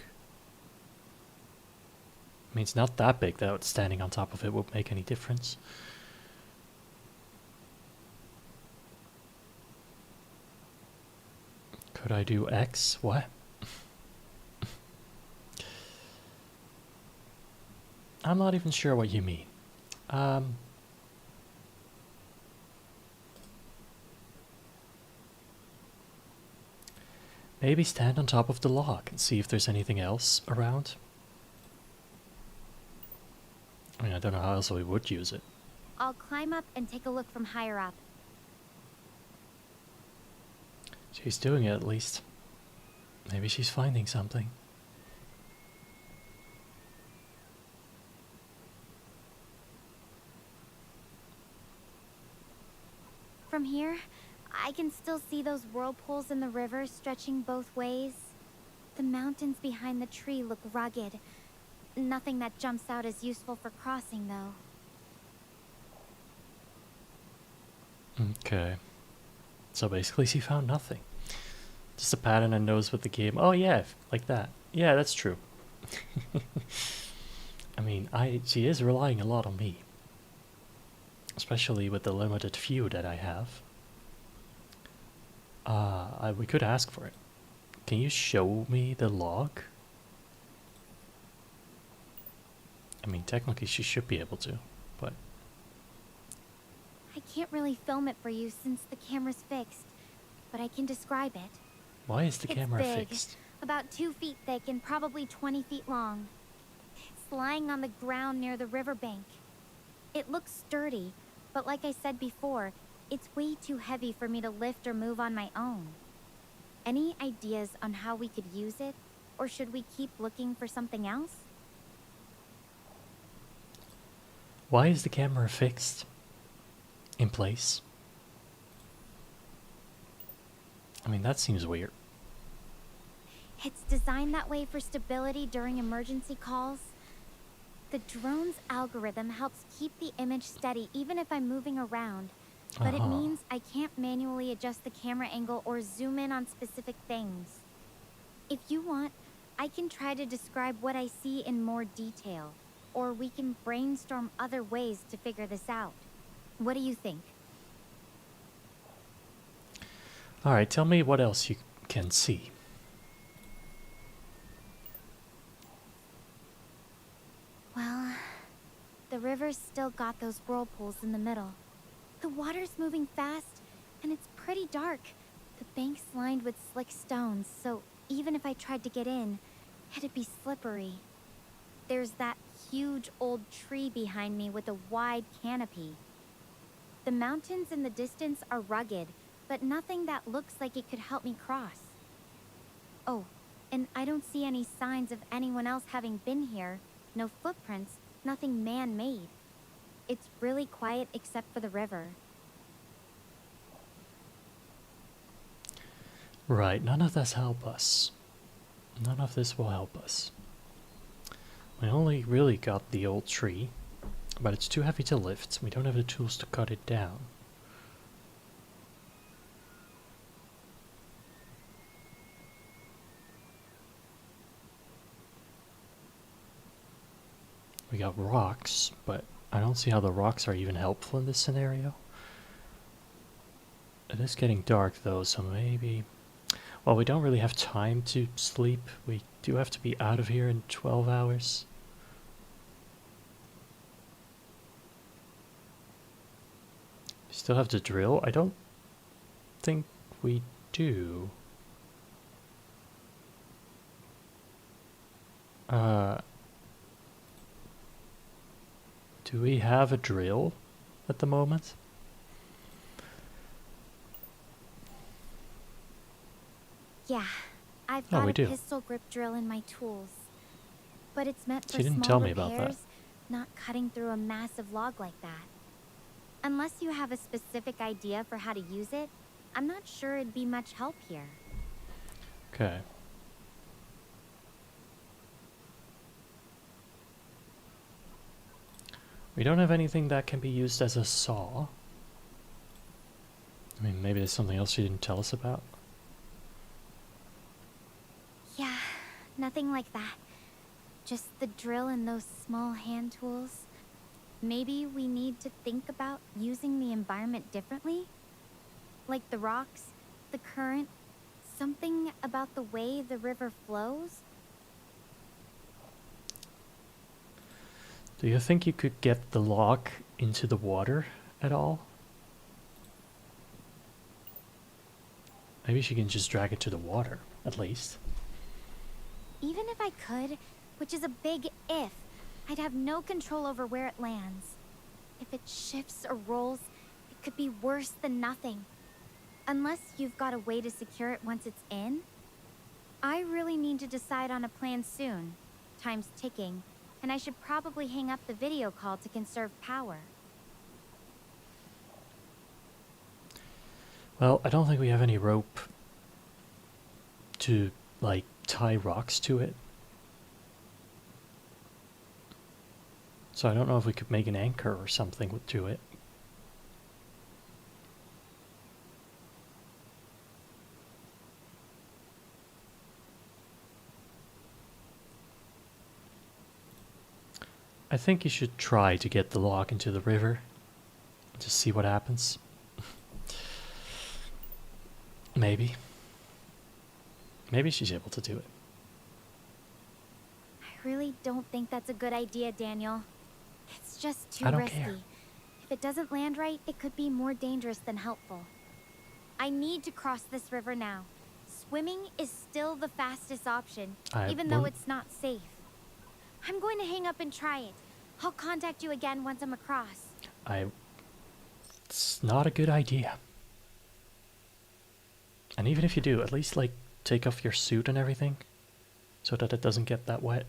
[SPEAKER 1] I mean, it's not that big that standing on top of it would make any difference. Could I do X? What? I'm not even sure what you mean. Maybe stand on top of the log and see if there's anything else around. I mean, I don't know how else we would use it.
[SPEAKER 2] I'll climb up and take a look from higher up.
[SPEAKER 1] She's doing it at least. Maybe she's finding something.
[SPEAKER 2] From here, I can still see those whirlpools in the river stretching both ways. The mountains behind the tree look rugged. Nothing that jumps out as useful for crossing, though.
[SPEAKER 1] Okay. So basically she found nothing. Just a pattern and knows what the game... Oh yeah, like that. Yeah, that's true. I mean, she is relying a lot on me. Especially with the limited few that I have. We could ask for it. Can you show me the log? I mean, technically she should be able to, but...
[SPEAKER 2] I can't really film it for you since the camera's fixed, but I can describe it.
[SPEAKER 1] Why is the camera
[SPEAKER 2] It's big,
[SPEAKER 1] fixed?
[SPEAKER 2] about 2 feet thick and probably 20 feet long. It's lying on the ground near the riverbank. It looks sturdy, but like I said before, it's way too heavy for me to lift or move on my own. Any ideas on how we could use it, or should we keep looking for something else?
[SPEAKER 1] Why is the camera fixed? In place? I mean, that seems weird.
[SPEAKER 2] It's designed that way for stability during emergency calls. The drone's algorithm helps keep the image steady even if I'm moving around, but it means I can't manually adjust the camera angle or zoom in on specific things. If you want, I can try to describe what I see in more detail, or we can brainstorm other ways to figure this out. What do you think?
[SPEAKER 1] Alright, tell me what else you can see.
[SPEAKER 2] Well, the river's still got those whirlpools in the middle. The water's moving fast, and it's pretty dark. The bank's lined with slick stones, so even if I tried to get in, it'd be slippery. There's that huge old tree behind me with a wide canopy. The mountains in the distance are rugged, but nothing that looks like it could help me cross. Oh, and I don't see any signs of anyone else having been here. No footprints, nothing man-made. It's really quiet except for the river.
[SPEAKER 1] Right, none of this help us. None of this will help us. We only really got the old tree, but it's too heavy to lift. We don't have the tools to cut it down. We got rocks, but I don't see how the rocks are even helpful in this scenario. It is getting dark though, so maybe... Well, we don't really have time to sleep. We do have to be out of here in 12 hours. Still have to drill? I don't think we do. Do we have a drill at the moment?
[SPEAKER 2] Yeah, I've
[SPEAKER 1] Oh,
[SPEAKER 2] got
[SPEAKER 1] we
[SPEAKER 2] a
[SPEAKER 1] do.
[SPEAKER 2] pistol grip drill in my tools. But it's meant for
[SPEAKER 1] She didn't
[SPEAKER 2] small
[SPEAKER 1] tell me about that.
[SPEAKER 2] repairs, not cutting through a massive log like that. Unless you have a specific idea for how to use it, I'm not sure it'd be much help here.
[SPEAKER 1] Okay. We don't have anything that can be used as a saw. I mean, maybe there's something else she didn't tell us about.
[SPEAKER 2] Yeah, nothing like that. Just the drill and those small hand tools. Maybe we need to think about using the environment differently? Like the rocks, the current, something about the way the river flows?
[SPEAKER 1] Do you think you could get the log into the water at all? Maybe she can just drag it to the water, at least.
[SPEAKER 2] Even if I could, which is a big if, I'd have no control over where it lands. If it shifts or rolls, it could be worse than nothing. Unless you've got a way to secure it once it's in. I really need to decide on a plan soon. Time's ticking, and I should probably hang up the video call to conserve power.
[SPEAKER 1] Well, I don't think we have any rope to, like, tie rocks to it. So I don't know if we could make an anchor or something to it. I think you should try to get the log into the river. Just see what happens. Maybe. Maybe she's able to do it.
[SPEAKER 2] I really don't think that's a good idea, Daniel. It's just too
[SPEAKER 1] I don't
[SPEAKER 2] risky.
[SPEAKER 1] care.
[SPEAKER 2] If it doesn't land right, it could be more dangerous than helpful. I need to cross this river now. Swimming is still the fastest option, even though it's not safe. I'm going to hang up and try it. I'll contact you again once I'm across.
[SPEAKER 1] It's not a good idea. And even if you do, at least, like, take off your suit and everything, so that it doesn't get that wet.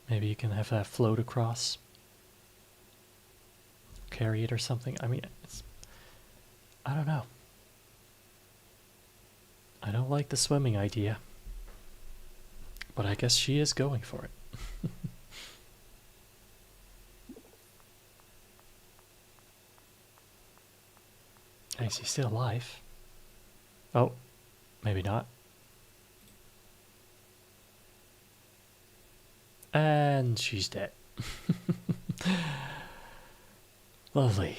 [SPEAKER 1] Maybe you can have that float across. Carry it or something. I mean, I don't know. I don't like the swimming idea. But I guess she is going for it. Is he still alive? Oh, maybe not. And she's dead. Lovely.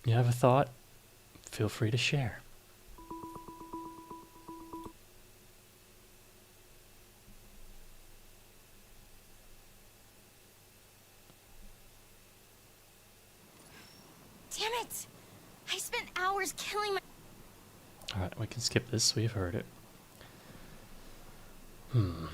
[SPEAKER 1] You have a thought? Feel free to share.
[SPEAKER 2] Damn it! I spent hours killing my...
[SPEAKER 1] Alright, we can skip this. We've heard it. Can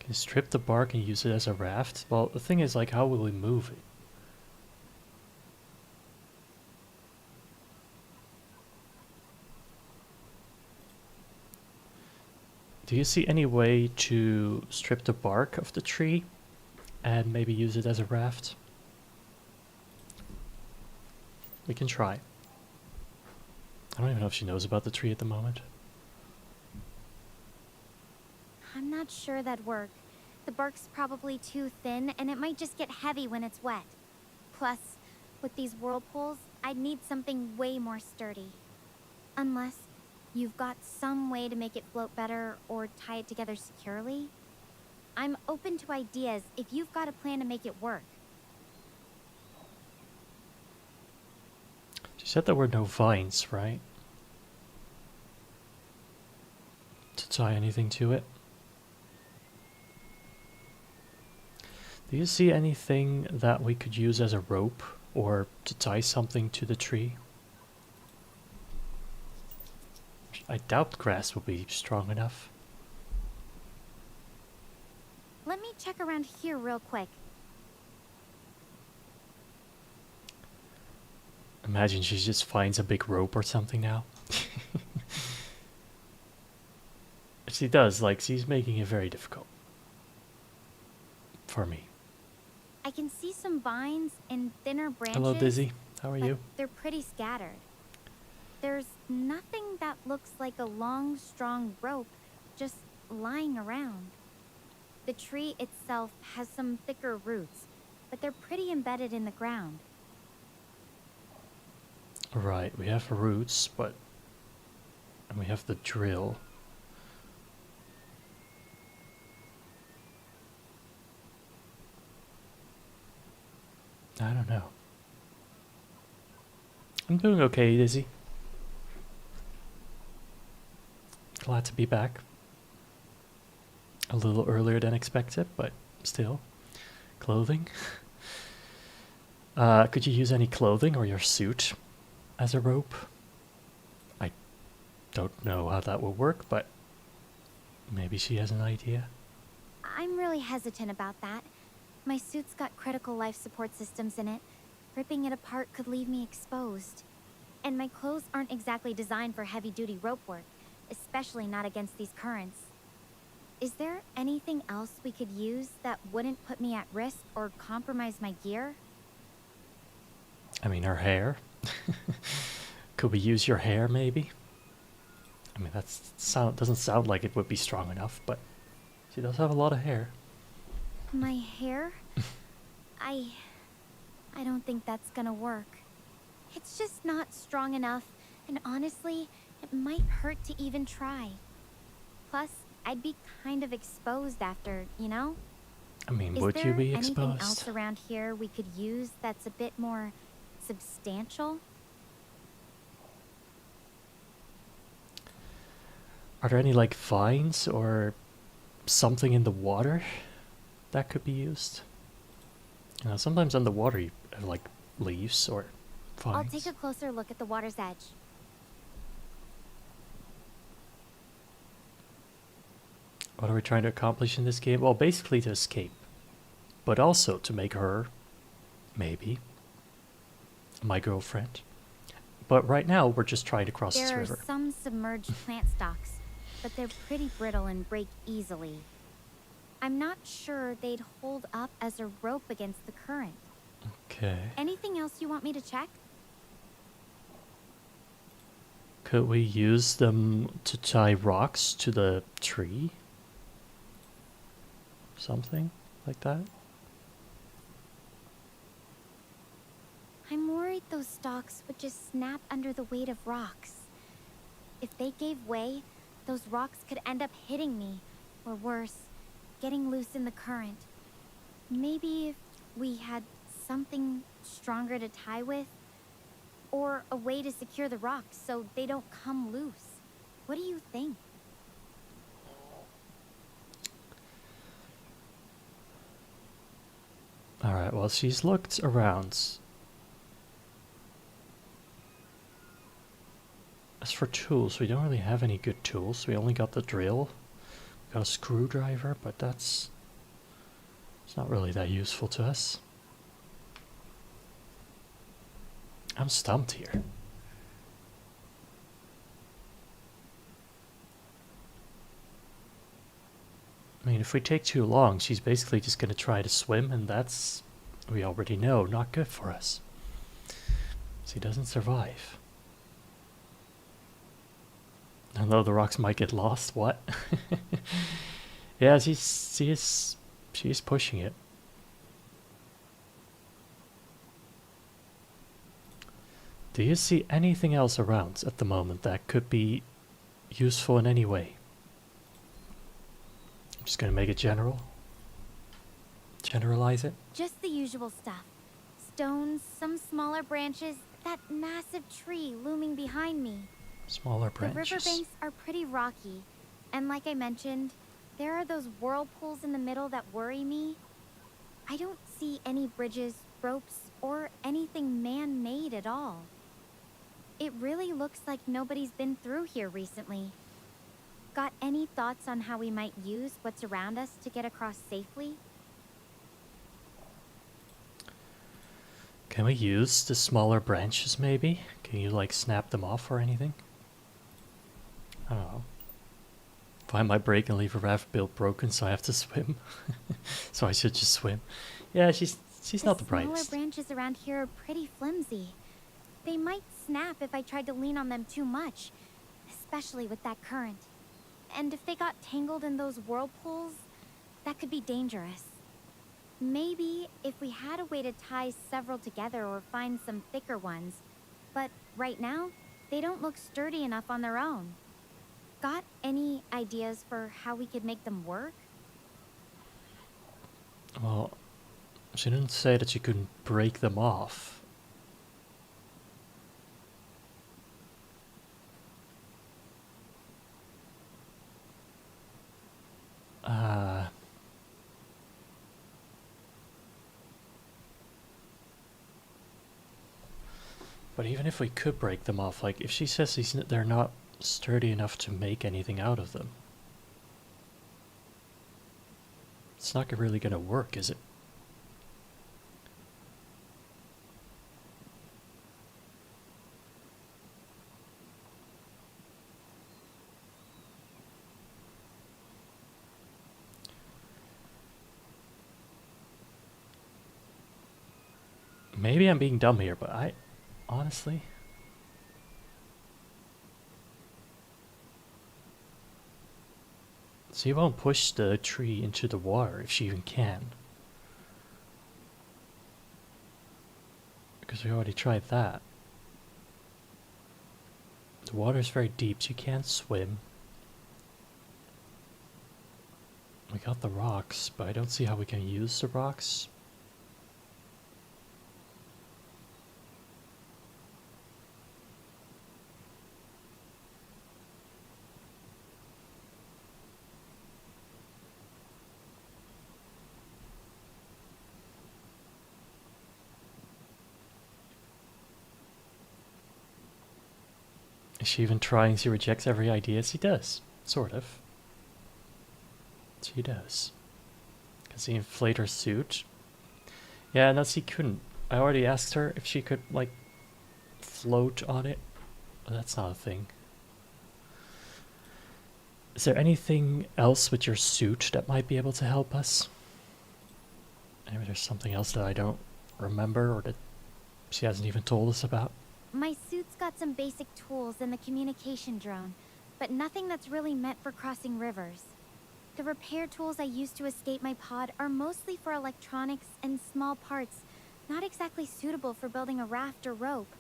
[SPEAKER 1] you strip the bark and use it as a raft? Well, the thing is, like, how will we move it? Do you see any way to strip the bark of the tree and maybe use it as a raft? We can try. I don't even know if she knows about the tree at the moment.
[SPEAKER 2] I'm not sure that'd work. The bark's probably too thin, and it might just get heavy when it's wet. Plus, with these whirlpools, I'd need something way more sturdy. Unless you've got some way to make it float better or tie it together securely? I'm open to ideas if you've got a plan to make it work.
[SPEAKER 1] She said there were no vines, right? To tie anything to it. Do you see anything that we could use as a rope or to tie something to the tree? I doubt grass will be strong enough.
[SPEAKER 2] Let me check around here real quick.
[SPEAKER 1] Imagine she just finds a big rope or something now. She does, like, she's making it very difficult. For me.
[SPEAKER 2] I can see some vines and thinner branches.
[SPEAKER 1] Hello, Dizzy. How are
[SPEAKER 2] but
[SPEAKER 1] you?
[SPEAKER 2] they're pretty scattered. There's nothing that looks like a long, strong rope just lying around. The tree itself has some thicker roots, but they're pretty embedded in the ground.
[SPEAKER 1] Right, we have roots, but... And we have the drill. I don't know. I'm doing okay, Dizzy. Glad to be back. A little earlier than expected, but still. Clothing. Could you use any clothing or your suit as a rope? I don't know how that will work, but maybe she has an idea.
[SPEAKER 2] I'm really hesitant about that. My suit's got critical life support systems in it. Ripping it apart could leave me exposed. And my clothes aren't exactly designed for heavy-duty rope work, especially not against these currents. Is there anything else we could use that wouldn't put me at risk or compromise my gear?
[SPEAKER 1] I mean, her hair. Could we use your hair, maybe? I mean, doesn't sound like it would be strong enough, but she does have a lot of hair.
[SPEAKER 2] My hair? I don't think that's gonna work. It's just not strong enough, and honestly, it might hurt to even try. Plus, I'd be kind of exposed after, you know?
[SPEAKER 1] I mean, would you be
[SPEAKER 2] Is there anything else
[SPEAKER 1] exposed?
[SPEAKER 2] around here we could use that's a bit more substantial?
[SPEAKER 1] Are there any, like, vines or something in the water that could be used? You know, sometimes on the water you have, like, leaves or vines.
[SPEAKER 2] I'll take a closer look at the water's edge.
[SPEAKER 1] What are we trying to accomplish in this game? Well, basically to escape. But also to make her, maybe, my girlfriend. But right now, we're just trying to cross this
[SPEAKER 2] There are
[SPEAKER 1] river.
[SPEAKER 2] some submerged plant stalks, but they're pretty brittle and break easily. I'm not sure they'd hold up as a rope against the current.
[SPEAKER 1] Okay.
[SPEAKER 2] Anything else you want me to check?
[SPEAKER 1] Could we use them to tie rocks to the tree? Something like that?
[SPEAKER 2] I'm worried those stalks would just snap under the weight of rocks. If they gave way, those rocks could end up hitting me, or worse, getting loose in the current. Maybe if we had something stronger to tie with, or a way to secure the rocks so they don't come loose. What do you think?
[SPEAKER 1] Alright, well, she's looked around. As for tools, we don't really have any good tools. We only got the drill. We got a screwdriver, but it's not really that useful to us. I'm stumped here. I mean, if we take too long, she's basically just going to try to swim, and that's, we already know, not good for us. She doesn't survive. Although the rocks might get lost, what? Yeah, she is pushing it. Do you see anything else around at the moment that could be useful in any way? I'm just gonna make it general. Generalize it.
[SPEAKER 2] Just the usual stuff. Stones, some smaller branches, that massive tree looming behind me.
[SPEAKER 1] Smaller
[SPEAKER 2] The
[SPEAKER 1] branches.
[SPEAKER 2] riverbanks are pretty rocky, and like I mentioned, there are those whirlpools in the middle that worry me. I don't see any bridges, ropes, or anything man-made at all. It really looks like nobody's been through here recently. Got any thoughts on how we might use what's around us to get across safely?
[SPEAKER 1] Can we use the smaller branches maybe? Can you like snap them off or anything? I don't know. Find my break and leave a raft built broken, so I have to swim. So I should just swim. Yeah, she's not the brightest.
[SPEAKER 2] Smaller branches around here are pretty flimsy. They might snap if I tried to lean on them too much, especially with that current. And if they got tangled in those whirlpools, that could be dangerous. Maybe if we had a way to tie several together or find some thicker ones. But right now, they don't look sturdy enough on their own. Got any ideas for how we could make them work?
[SPEAKER 1] Well, she didn't say that you couldn't break them off. But even if we could break them off, like if she says they're not sturdy enough to make anything out of them, it's not really gonna work, is it? Maybe I'm being dumb here, but I honestly... So you won't push the tree into the water if she even can. Because we already tried that. The water's very deep, so you can't swim. We got the rocks, but I don't see how we can use the rocks. Is she even trying? She rejects every idea. She does, sort of. She does. Because the inflator suit. Yeah, no, she couldn't. I already asked her if she could, like, float on it. But that's not a thing. Is there anything else with your suit that might be able to help us? Maybe there's something else that I don't remember or that she hasn't even told us about.
[SPEAKER 2] My suit's got some basic tools and the communication drone, but nothing that's really meant for crossing rivers. The repair tools I use to escape my pod are mostly for electronics and small parts, not exactly suitable for building a raft or rope.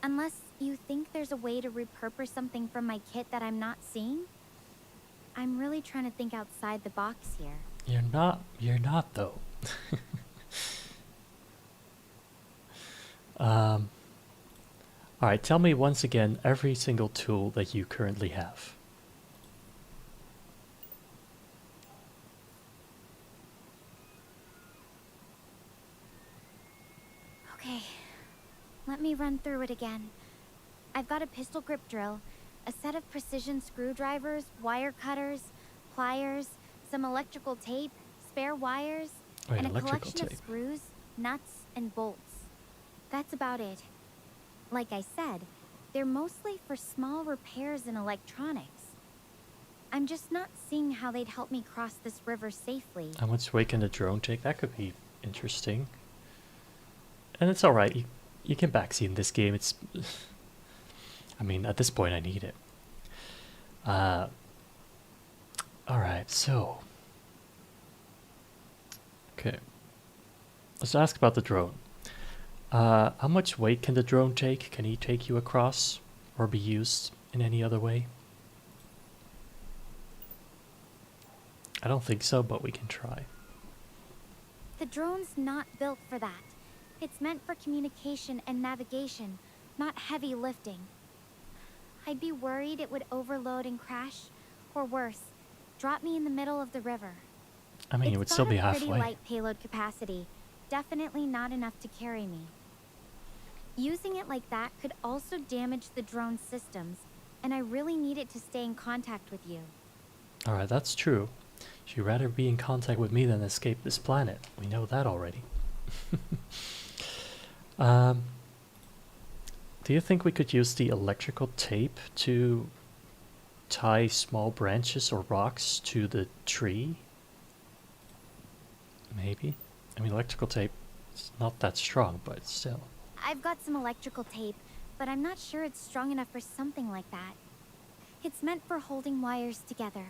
[SPEAKER 2] Unless you think there's a way to repurpose something from my kit that I'm not seeing? I'm really trying to think outside the box here.
[SPEAKER 1] You're not though. Alright, tell me once again every single tool that you currently have.
[SPEAKER 2] Okay, let me run through it again. I've got a pistol grip drill, a set of precision screwdrivers, wire cutters, pliers, some electrical tape, spare wires,
[SPEAKER 1] Wait,
[SPEAKER 2] and a
[SPEAKER 1] electrical
[SPEAKER 2] collection
[SPEAKER 1] tape.
[SPEAKER 2] of screws, nuts, and bolts. That's about it. Like I said, they're mostly for small repairs in electronics. I'm just not seeing how they'd help me cross this river safely.
[SPEAKER 1] How much weight can the drone take? That could be interesting. And it's alright, you can backseat in this game. It's... I mean, at this point I need it. Alright, so... Okay. Let's ask about the drone. How much weight can the drone take? Can he take you across? Or be used in any other way? I don't think so, but we can try.
[SPEAKER 2] the drone's not built for that. It's meant for communication and navigation, not heavy lifting. I'd be worried it would overload and crash, or worse, drop me in the middle of the river.
[SPEAKER 1] I mean, it would still be
[SPEAKER 2] It's got a
[SPEAKER 1] halfway.
[SPEAKER 2] pretty light payload capacity, definitely not enough to carry me. Using it like that could also damage the drone's systems, and I really need it to stay in contact with you.
[SPEAKER 1] Alright, that's true. She'd rather be in contact with me than escape this planet. We know that already. Do you think we could use the electrical tape to tie small branches or rocks to the tree? Maybe. I mean, electrical tape is not that strong, but still.
[SPEAKER 2] I've got some electrical tape, but I'm not sure it's strong enough for something like that. It's meant for holding wires together,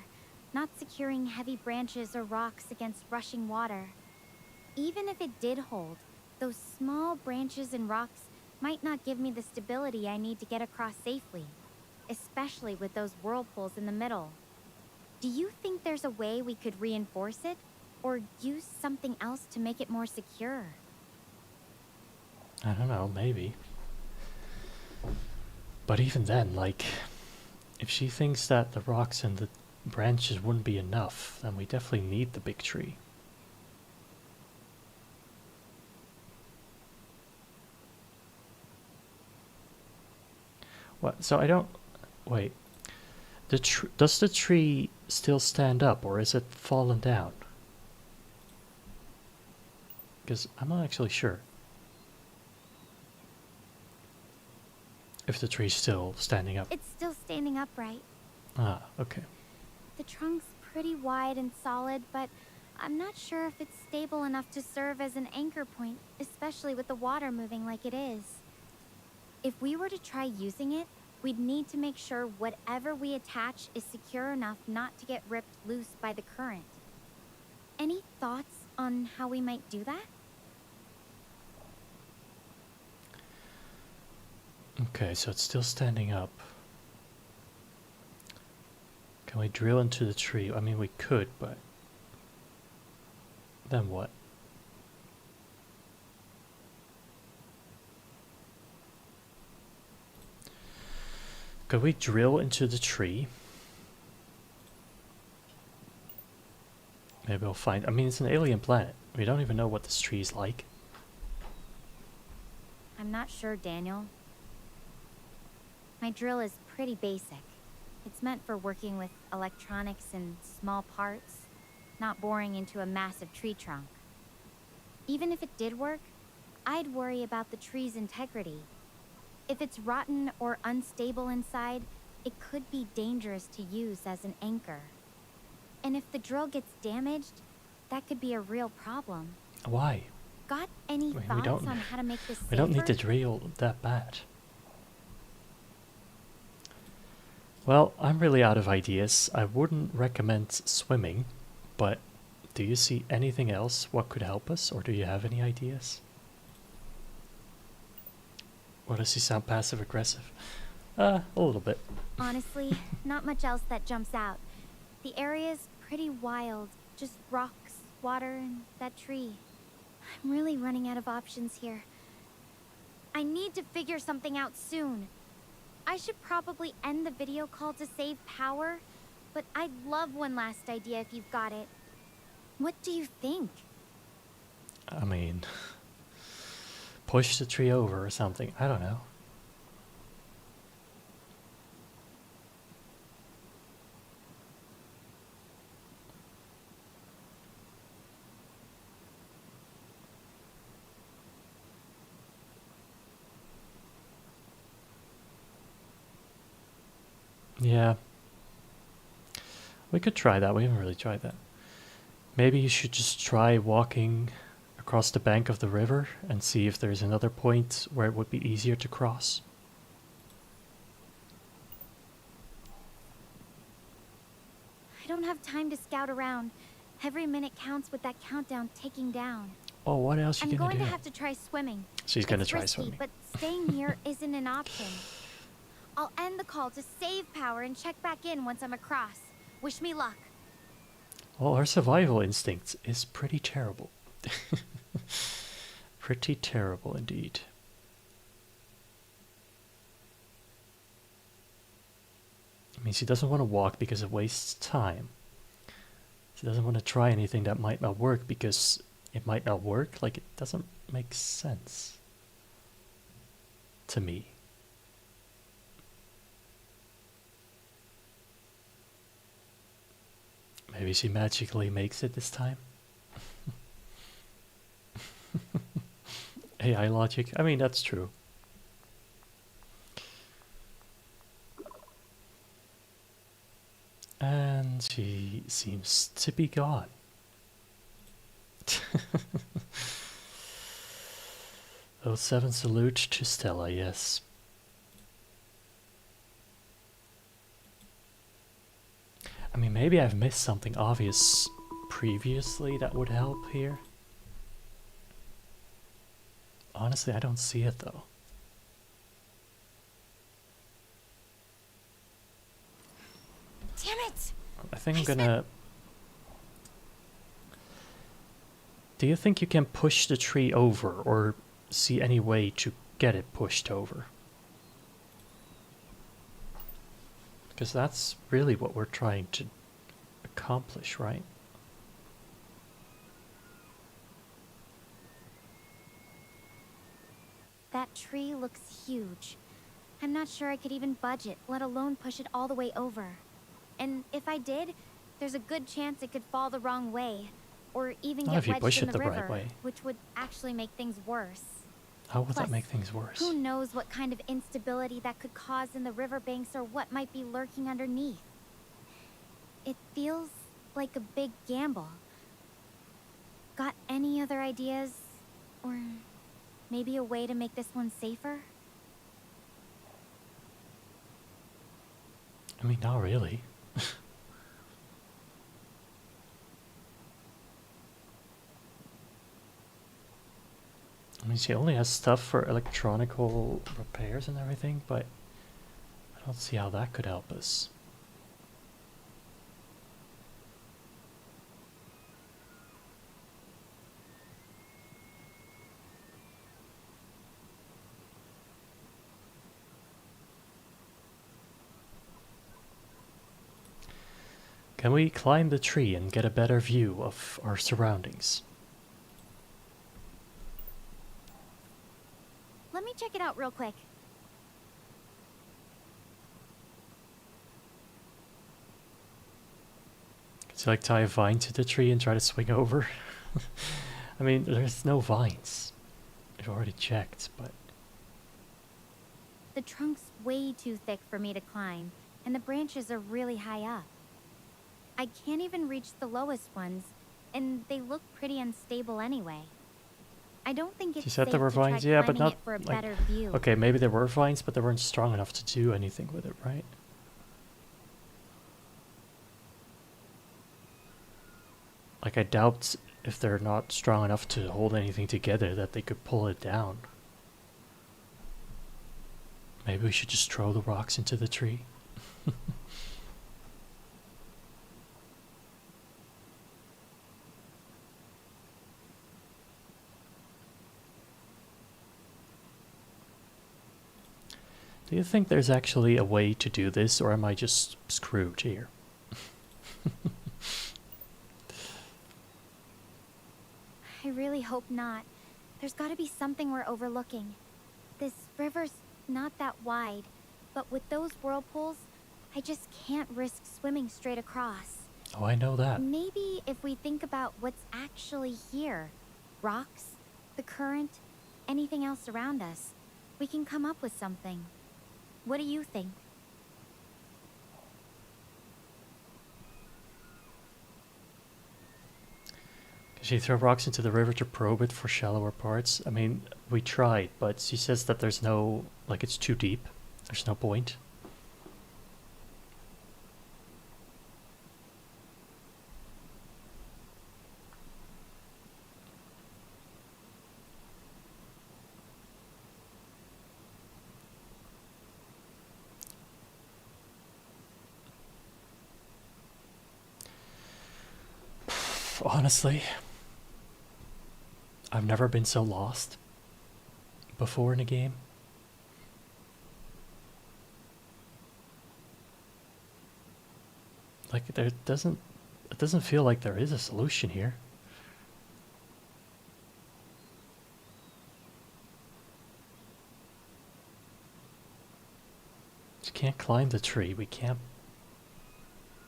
[SPEAKER 2] not securing heavy branches or rocks against rushing water. Even if it did hold, those small branches and rocks might not give me the stability I need to get across safely, especially with those whirlpools in the middle. Do you think there's a way we could reinforce it, or use something else to make it more secure?
[SPEAKER 1] I don't know, maybe. But even then, like, if she thinks that the rocks and the branches wouldn't be enough, then we definitely need the big tree. What? So I don't... Wait. Does the tree still stand up, or is it fallen down? Because I'm not actually sure if the tree's still standing up.
[SPEAKER 2] It's still standing upright.
[SPEAKER 1] Ah, okay.
[SPEAKER 2] The trunk's pretty wide and solid, but I'm not sure if it's stable enough to serve as an anchor point, especially with the water moving like it is. If we were to try using it, we'd need to make sure whatever we attach is secure enough not to get ripped loose by the current. Any thoughts on how we might do that?
[SPEAKER 1] Okay, so it's still standing up. Can we drill into the tree? I mean, we could, but then what? Could we drill into the tree? Maybe we'll find... I mean, it's an alien planet. We don't even know what this tree's like.
[SPEAKER 2] I'm not sure, Daniel. My drill is pretty basic. It's meant for working with electronics and small parts, not boring into a massive tree trunk. Even if it did work, I'd worry about the tree's integrity. If it's rotten or unstable inside, it could be dangerous to use as an anchor. And if the drill gets damaged, that could be a real problem.
[SPEAKER 1] Why?
[SPEAKER 2] Got any
[SPEAKER 1] I mean,
[SPEAKER 2] thoughts on how to make this safer?
[SPEAKER 1] We don't need to drill that bad. Well, I'm really out of ideas. I wouldn't recommend swimming, but do you see anything else what could help us, or do you have any ideas? Or does he sound passive aggressive? A little bit.
[SPEAKER 2] Honestly, not much else that jumps out. The area's pretty wild, just rocks, water, and that tree. I'm really running out of options here. I need to figure something out soon. I should probably end the video call to save power, but I'd love one last idea if you've got it. What do you think?
[SPEAKER 1] I mean, push the tree over or something. I don't know. Yeah. We could try that. We haven't really tried that. Maybe you should just try walking across the bank of the river and see if there's another point where it would be easier to cross.
[SPEAKER 2] I don't have time to scout around. Every minute counts with that countdown ticking down.
[SPEAKER 1] Oh, what else are you
[SPEAKER 2] I'm
[SPEAKER 1] gonna
[SPEAKER 2] going
[SPEAKER 1] do?
[SPEAKER 2] to have to try swimming.
[SPEAKER 1] She's gonna
[SPEAKER 2] It's
[SPEAKER 1] try
[SPEAKER 2] risky,
[SPEAKER 1] swimming.
[SPEAKER 2] but staying here isn't an option. I'll end the call to save power and check back in once I'm across. Wish me luck.
[SPEAKER 1] Well, our survival instinct is pretty terrible. Pretty terrible indeed. It means he doesn't want to walk because it wastes time. He doesn't want to try anything that might not work because it might not work. Like, it doesn't make sense to me. Maybe she magically makes it this time. AI logic. I mean, that's true. And she seems to be gone. Oh, 07 salute to Stella, yes. I mean, maybe I've missed something obvious previously that would help here. Honestly, I don't see it though.
[SPEAKER 2] Damn it!
[SPEAKER 1] I think I'm gonna... Do you think you can push the tree over or see any way to get it pushed over? Because that's really what we're trying to accomplish, right?
[SPEAKER 2] That tree looks huge. I'm not sure I could even budge it, let alone push it all the way over. And if I did, there's a good chance it could fall the wrong way, or even
[SPEAKER 1] Not
[SPEAKER 2] get
[SPEAKER 1] if you
[SPEAKER 2] wedged
[SPEAKER 1] push
[SPEAKER 2] in
[SPEAKER 1] it
[SPEAKER 2] the
[SPEAKER 1] the right
[SPEAKER 2] river,
[SPEAKER 1] way.
[SPEAKER 2] which would actually make things worse.
[SPEAKER 1] How would that
[SPEAKER 2] Plus,
[SPEAKER 1] make things worse?
[SPEAKER 2] Who knows what kind of instability that could cause in the riverbanks or what might be lurking underneath. It feels like a big gamble. Got any other ideas? Or maybe a way to make this one safer?
[SPEAKER 1] I mean, not really. I mean, she only has stuff for electronical repairs and everything, but I don't see how that could help us. Can we climb the tree and get a better view of our surroundings?
[SPEAKER 2] Let me check it out real quick.
[SPEAKER 1] Could you like tie a vine to the tree and try to swing over? I mean, there's no vines. I've already checked, but...
[SPEAKER 2] The trunk's way too thick for me to climb, and the branches are really high up. I can't even reach the lowest ones, and they look pretty unstable anyway. I don't think it's
[SPEAKER 1] She
[SPEAKER 2] safe
[SPEAKER 1] said there were
[SPEAKER 2] to try
[SPEAKER 1] vines, yeah, but
[SPEAKER 2] climbing
[SPEAKER 1] not
[SPEAKER 2] it for a
[SPEAKER 1] like...
[SPEAKER 2] better view.
[SPEAKER 1] Okay, maybe there were vines, but they weren't strong enough to do anything with it, right? Like, I doubt if they're not strong enough to hold anything together that they could pull it down. Maybe we should just throw the rocks into the tree. Do you think there's actually a way to do this, or am I just screwed here?
[SPEAKER 2] I really hope not. There's gotta be something we're overlooking. This river's not that wide, but with those whirlpools, I just can't risk swimming straight across.
[SPEAKER 1] Oh, I know that.
[SPEAKER 2] Maybe if we think about what's actually here, rocks, the current, anything else around us, we can come up with something. What do you think?
[SPEAKER 1] Can she throw rocks into the river to probe it for shallower parts? I mean, we tried, but she says that there's no... like, it's too deep. There's no point. Honestly, I've never been so lost before in a game. Like it doesn't feel like there is a solution here. You can't climb the tree. We can't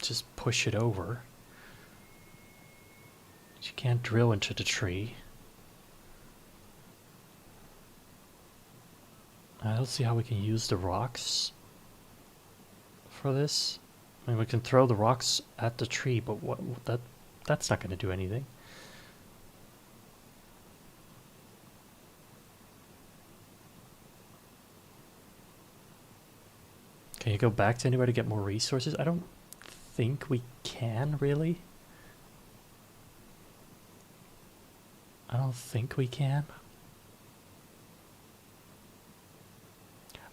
[SPEAKER 1] just push it over. You can't drill into the tree. I don't see how we can use the rocks for this. I mean, we can throw the rocks at the tree, but that's not going to do anything. Can you go back to anywhere to get more resources? I don't think we can, really. I don't think we can.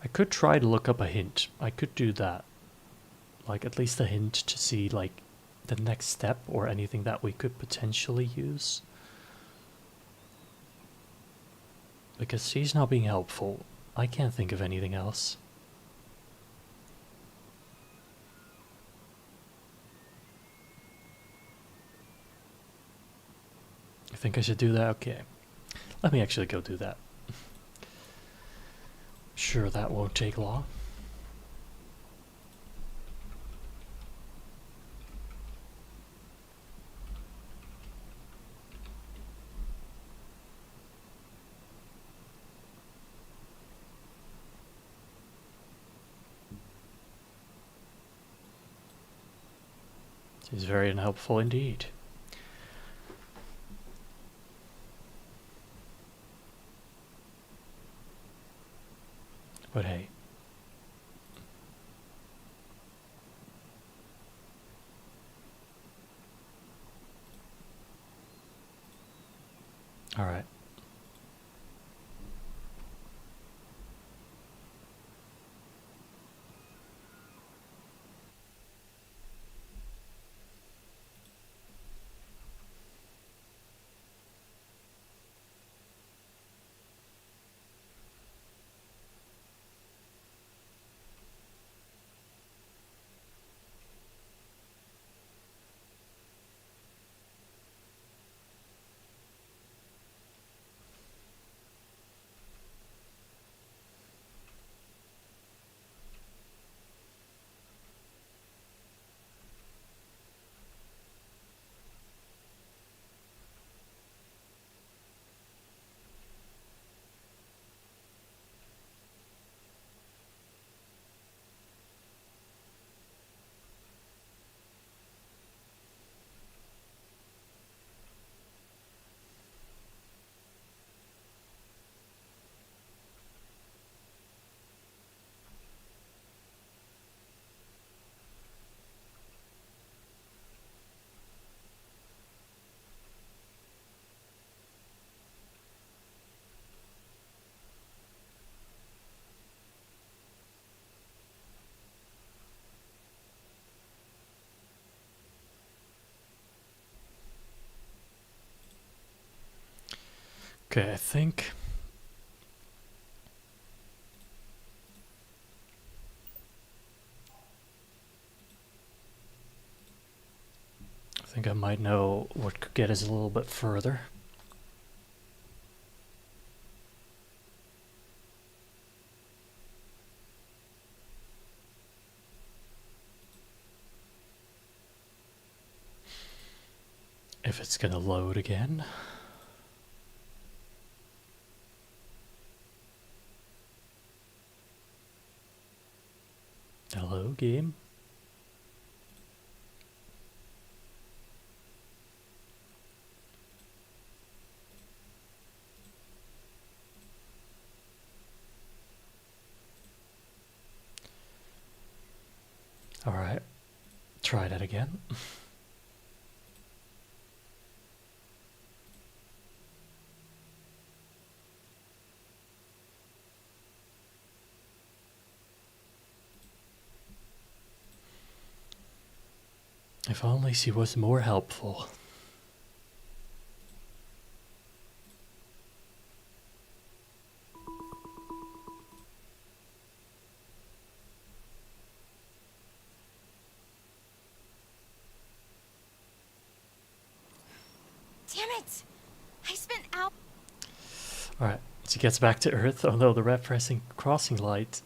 [SPEAKER 1] I could try to look up a hint. I could do that. Like, at least a hint to see, like, the next step or anything that we could potentially use. Because she's not being helpful. I can't think of anything else. You think I should do that? Okay. Let me actually go do that. Sure, that won't take long. She's very unhelpful indeed. But hey. All right. Okay, I think I might know what could get us a little bit further. If it's gonna load again. Hello, game. All right, try that again. If only she was more helpful.
[SPEAKER 2] Damn it! I spent out.
[SPEAKER 1] Alright, she gets back to Earth. Oh no, the red pressing crossing light.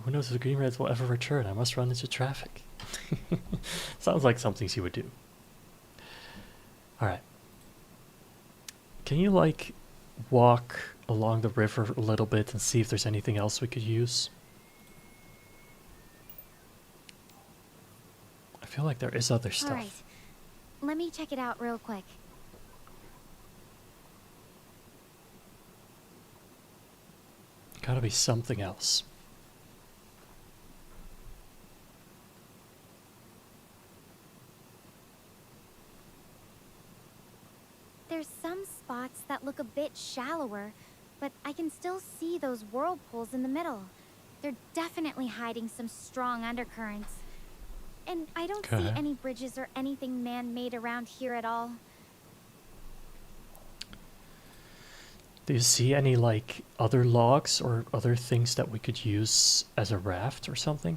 [SPEAKER 1] Who knows if the green reds will ever return? I must run into traffic. Sounds like something she would do. Alright. Can you, like, walk along the river a little bit and see if there's anything else we could use? I feel like there is other stuff.
[SPEAKER 2] All right. Let me check it out real quick.
[SPEAKER 1] Gotta be something else.
[SPEAKER 2] There's some spots that look a bit shallower, but I can still see those whirlpools in the middle. They're definitely hiding some strong undercurrents. And I don't see any bridges or anything man-made around here at all.
[SPEAKER 1] Do you see any, like, other logs or other things that we could use as a raft or something?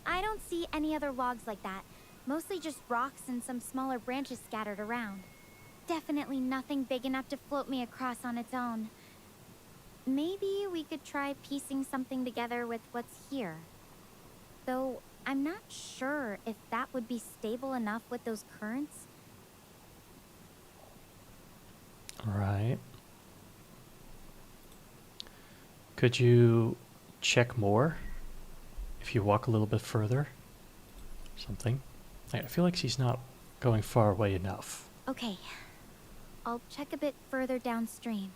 [SPEAKER 2] I don't see any other logs like that. Mostly just rocks and some smaller branches scattered around. Definitely nothing big enough to float me across on its own. Maybe we could try piecing something together with what's here. Though I'm not sure if that would be stable enough with those currents.
[SPEAKER 1] Right. Could you check more if you walk a little bit further? Something. I feel like she's not going far away enough.
[SPEAKER 2] Okay. I'll check a bit further downstream.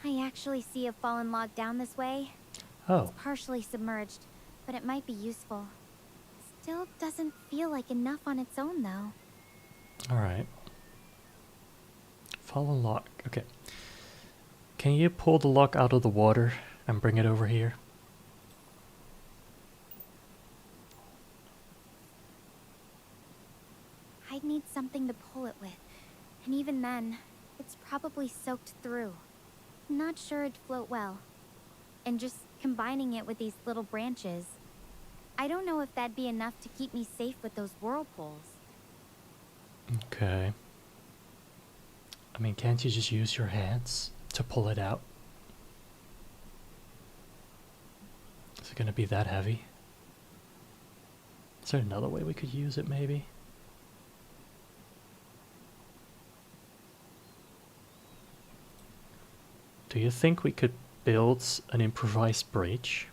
[SPEAKER 2] I actually see a fallen log down this way.
[SPEAKER 1] Oh.
[SPEAKER 2] It's partially submerged, but it might be useful. Still doesn't feel like enough on its own, though.
[SPEAKER 1] Alright. Fallen log. Okay. Can you pull the log out of the water and bring it over here?
[SPEAKER 2] I'd need something to pull it with. And even then, it's probably soaked through. Not sure it'd float well. And just combining it with these little branches, I don't know if that'd be enough to keep me safe with those whirlpools.
[SPEAKER 1] Okay. I mean, can't you just use your hands to pull it out? Is it gonna be that heavy? Is there another way we could use it, maybe? Do you think we could build an improvised bridge?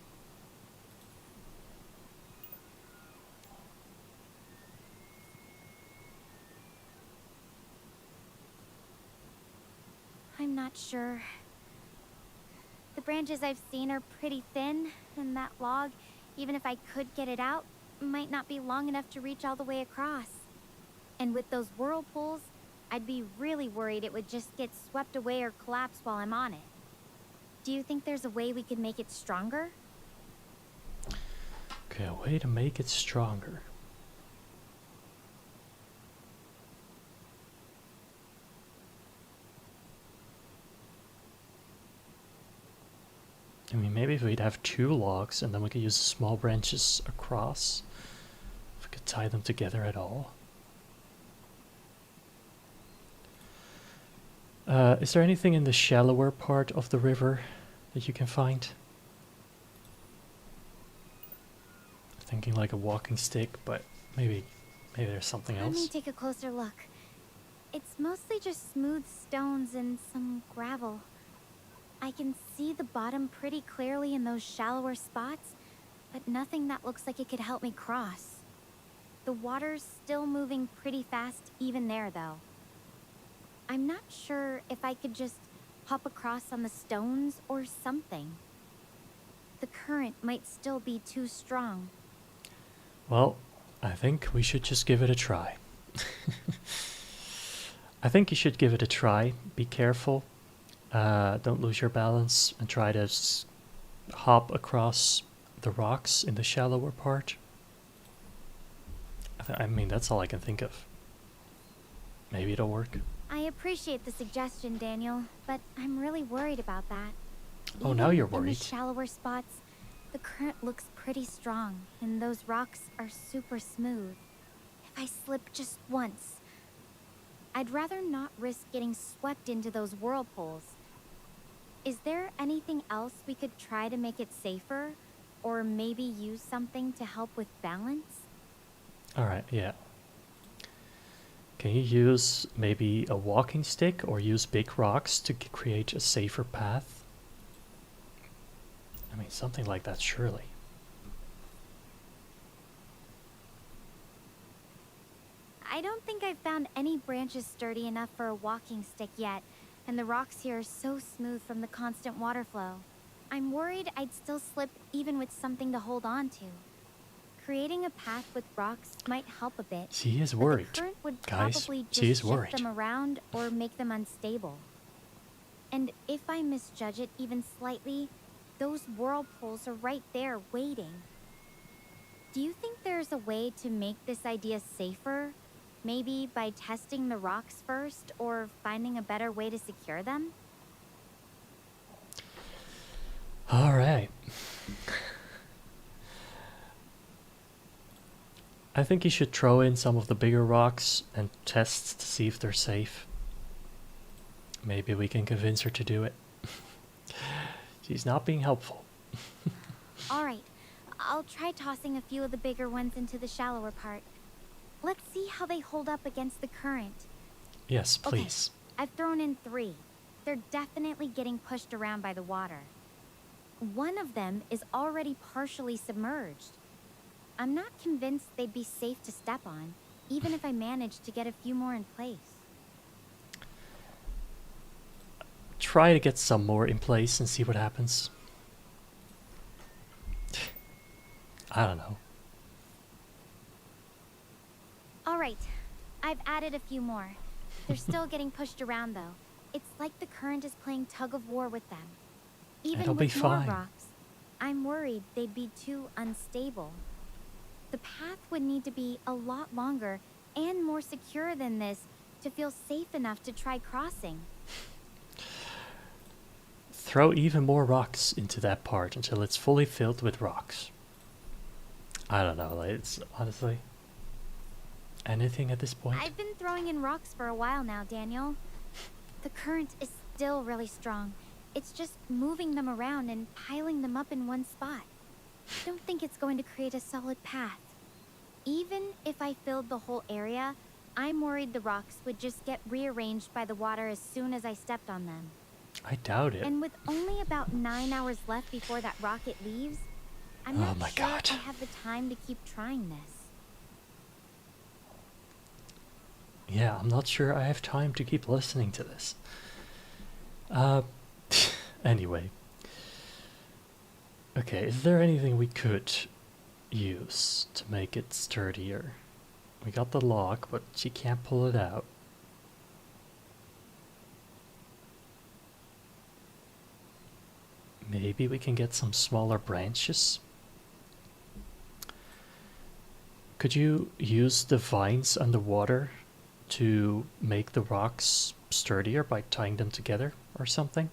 [SPEAKER 2] I'm not sure. The branches I've seen are pretty thin, and that log, even if I could get it out, might not be long enough to reach all the way across. And with those whirlpools, I'd be really worried it would just get swept away or collapse while I'm on it. Do you think there's a way we could make it stronger?
[SPEAKER 1] Okay, a way to make it stronger. I mean, maybe if we'd have two logs and then we could use small branches across. If we could tie them together at all. Is there anything in the shallower part of the river that you can find? Thinking like a walking stick, but maybe there's something else.
[SPEAKER 2] Let me take a closer look. It's mostly just smooth stones and some gravel. I can see the bottom pretty clearly in those shallower spots, but nothing that looks like it could help me cross. The water's still moving pretty fast even there, though. I'm not sure if I could just hop across on the stones or something. The current might still be too strong.
[SPEAKER 1] Well, I think we should just give it a try. I think you should give it a try. Be careful. Don't lose your balance and try to hop across the rocks in the shallower part. I mean, that's all I can think of. Maybe it'll work.
[SPEAKER 2] I appreciate the suggestion, Daniel, but I'm really worried about that.
[SPEAKER 1] Oh, now you're
[SPEAKER 2] In the
[SPEAKER 1] worried.
[SPEAKER 2] shallower spots, the current looks pretty strong, and those rocks are super smooth. If I slip just once, I'd rather not risk getting swept into those whirlpools. Is there anything else we could try to make it safer? Or maybe use something to help with balance?
[SPEAKER 1] Alright, yeah. Can you use maybe a walking stick or use big rocks to create a safer path? I mean, something like that, surely.
[SPEAKER 2] I don't think I've found any branches sturdy enough for a walking stick yet, and the rocks here are so smooth from the constant water flow. I'm worried I'd still slip even with something to hold on to. Creating a path with rocks might help a bit.
[SPEAKER 1] She is
[SPEAKER 2] but
[SPEAKER 1] worried.
[SPEAKER 2] the current would
[SPEAKER 1] Guys,
[SPEAKER 2] probably
[SPEAKER 1] she is
[SPEAKER 2] just shift
[SPEAKER 1] worried.
[SPEAKER 2] them around or make them unstable. And if I misjudge it even slightly, those whirlpools are right there waiting. Do you think there's a way to make this idea safer? Maybe by testing the rocks first or finding a better way to secure them?
[SPEAKER 1] Alright. I think you should throw in some of the bigger rocks and test to see if they're safe. Maybe we can convince her to do it. She's not being helpful.
[SPEAKER 2] Alright, I'll try tossing a few of the bigger ones into the shallower part. Let's see how they hold up against the current.
[SPEAKER 1] Yes, please.
[SPEAKER 2] Okay, I've thrown in 3. They're definitely getting pushed around by the water. One of them is already partially submerged. I'm not convinced they'd be safe to step on, even if I managed to get a few more in place.
[SPEAKER 1] Try to get some more in place and see what happens. I don't know.
[SPEAKER 2] Alright, I've added a few more. They're still getting pushed around though. It's like the current is playing tug of war with them. Even
[SPEAKER 1] It'll be
[SPEAKER 2] with more
[SPEAKER 1] fine.
[SPEAKER 2] rocks, I'm worried they'd be too unstable. The path would need to be a lot longer and more secure than this to feel safe enough to try crossing.
[SPEAKER 1] Throw even more rocks into that part until it's fully filled with rocks. I don't know, like, it's honestly anything at this point.
[SPEAKER 2] I've been throwing in rocks for a while now, Daniel. The current is still really strong. It's just moving them around and piling them up in one spot. I don't think it's going to create a solid path. Even if I filled the whole area, I'm worried the rocks would just get rearranged by the water as soon as I stepped on them.
[SPEAKER 1] I doubt it.
[SPEAKER 2] And with only about 9 hours left before that rocket leaves, I'm
[SPEAKER 1] Oh
[SPEAKER 2] not
[SPEAKER 1] my
[SPEAKER 2] sure
[SPEAKER 1] God.
[SPEAKER 2] I have the time to keep trying this.
[SPEAKER 1] Yeah, I'm not sure I have time to keep listening to this. Anyway. Okay, is there anything we could use to make it sturdier? We got the lock, but she can't pull it out. Maybe we can get some smaller branches? Could you use the vines underwater to make the rocks sturdier by tying them together or something?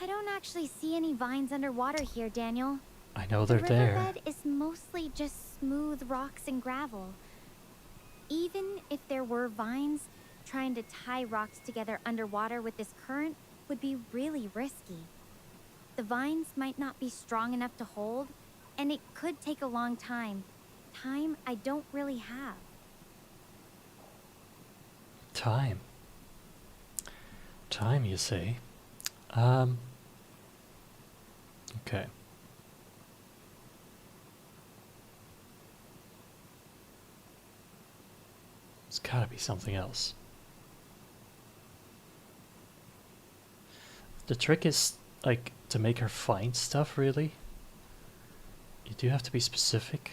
[SPEAKER 2] I don't actually see any vines underwater here, Daniel.
[SPEAKER 1] I know
[SPEAKER 2] The
[SPEAKER 1] they're there.
[SPEAKER 2] riverbed is mostly just smooth rocks and gravel. Even if there were vines, trying to tie rocks together underwater with this current would be really risky. The vines might not be strong enough to hold, and it could take a long time. Time I don't really have.
[SPEAKER 1] Time. Time, you say? Okay. It's gotta be something else. The trick is, like, to make her find stuff, really. You do have to be specific.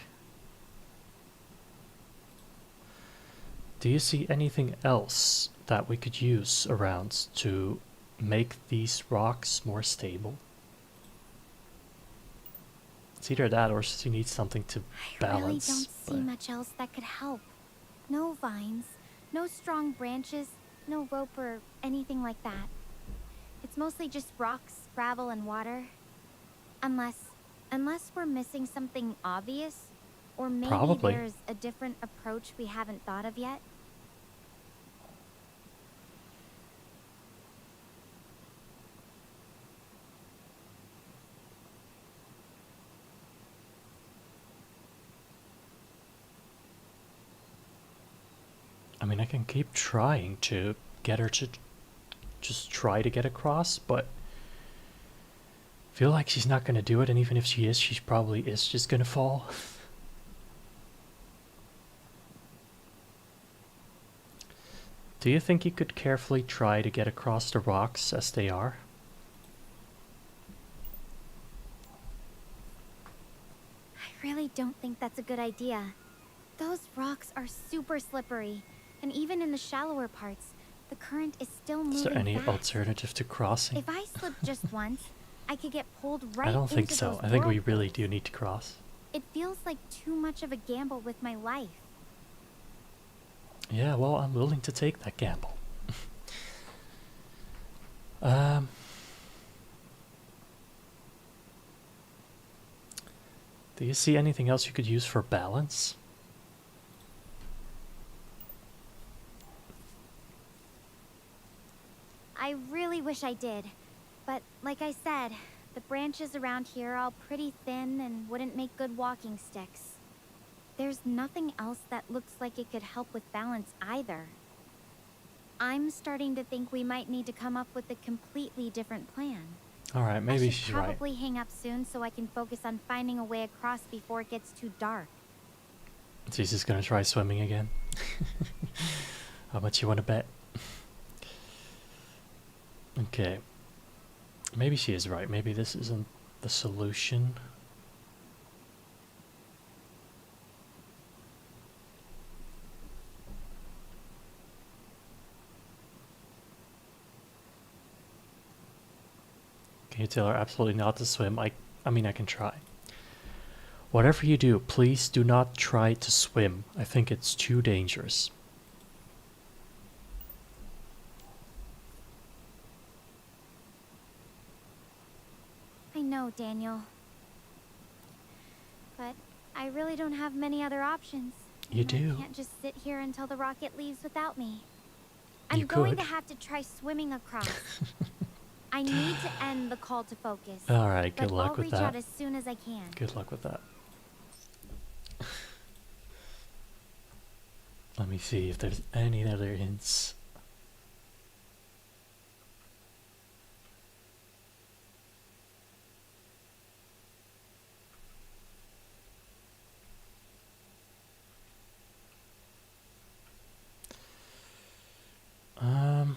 [SPEAKER 1] Do you see anything else that we could use around to make these rocks more stable? It's either that or she needs something to balance.
[SPEAKER 2] I really don't see much else that could help. No vines, no strong branches, no rope or anything like that. It's mostly just rocks, gravel, and water. Unless we're missing something obvious, or maybe
[SPEAKER 1] Probably.
[SPEAKER 2] there's a different approach we haven't thought of yet.
[SPEAKER 1] I mean, I can keep trying to get her to just try to get across, but I feel like she's not going to do it, and even if she is, she probably is just going to fall. Do you think you could carefully try to get across the rocks as they are?
[SPEAKER 2] I really don't think that's a good idea. Those rocks are super slippery, and even in the shallower parts, the current is still moving
[SPEAKER 1] Is there any
[SPEAKER 2] fast.
[SPEAKER 1] alternative to crossing?
[SPEAKER 2] If I slip just once, I could get pulled right
[SPEAKER 1] I don't think
[SPEAKER 2] into
[SPEAKER 1] so.
[SPEAKER 2] those
[SPEAKER 1] I think we
[SPEAKER 2] whirlpools.
[SPEAKER 1] really do need to cross.
[SPEAKER 2] It feels like too much of a gamble with my life.
[SPEAKER 1] Yeah, well, I'm willing to take that gamble. Do you see anything else you could use for balance?
[SPEAKER 2] I really wish I did. But like I said, the branches around here are all pretty thin and wouldn't make good walking sticks. There's nothing else that looks like it could help with balance either. I'm starting to think we might need to come up with a completely different plan.
[SPEAKER 1] Alright, maybe
[SPEAKER 2] I
[SPEAKER 1] she's
[SPEAKER 2] should
[SPEAKER 1] right.
[SPEAKER 2] probably hang up soon so I can focus on finding a way across before it gets too dark.
[SPEAKER 1] She's just gonna try swimming again. How much you wanna bet? Okay. Maybe she is right. Maybe this isn't the solution. Can you tell her absolutely not to swim? I mean, I can try. Whatever you do, please do not try to swim. I think it's too dangerous.
[SPEAKER 2] I know, Daniel. But I really don't have many other options.
[SPEAKER 1] You
[SPEAKER 2] and
[SPEAKER 1] do.
[SPEAKER 2] I can't just sit here until the rocket leaves without me.
[SPEAKER 1] You
[SPEAKER 2] I'm going
[SPEAKER 1] could.
[SPEAKER 2] to have to try swimming across. I need to end the call to focus.
[SPEAKER 1] Alright, good
[SPEAKER 2] but
[SPEAKER 1] luck
[SPEAKER 2] I'll
[SPEAKER 1] with
[SPEAKER 2] reach
[SPEAKER 1] that.
[SPEAKER 2] out as soon as I can.
[SPEAKER 1] Good luck with that. Let me see if there's any other hints. Um,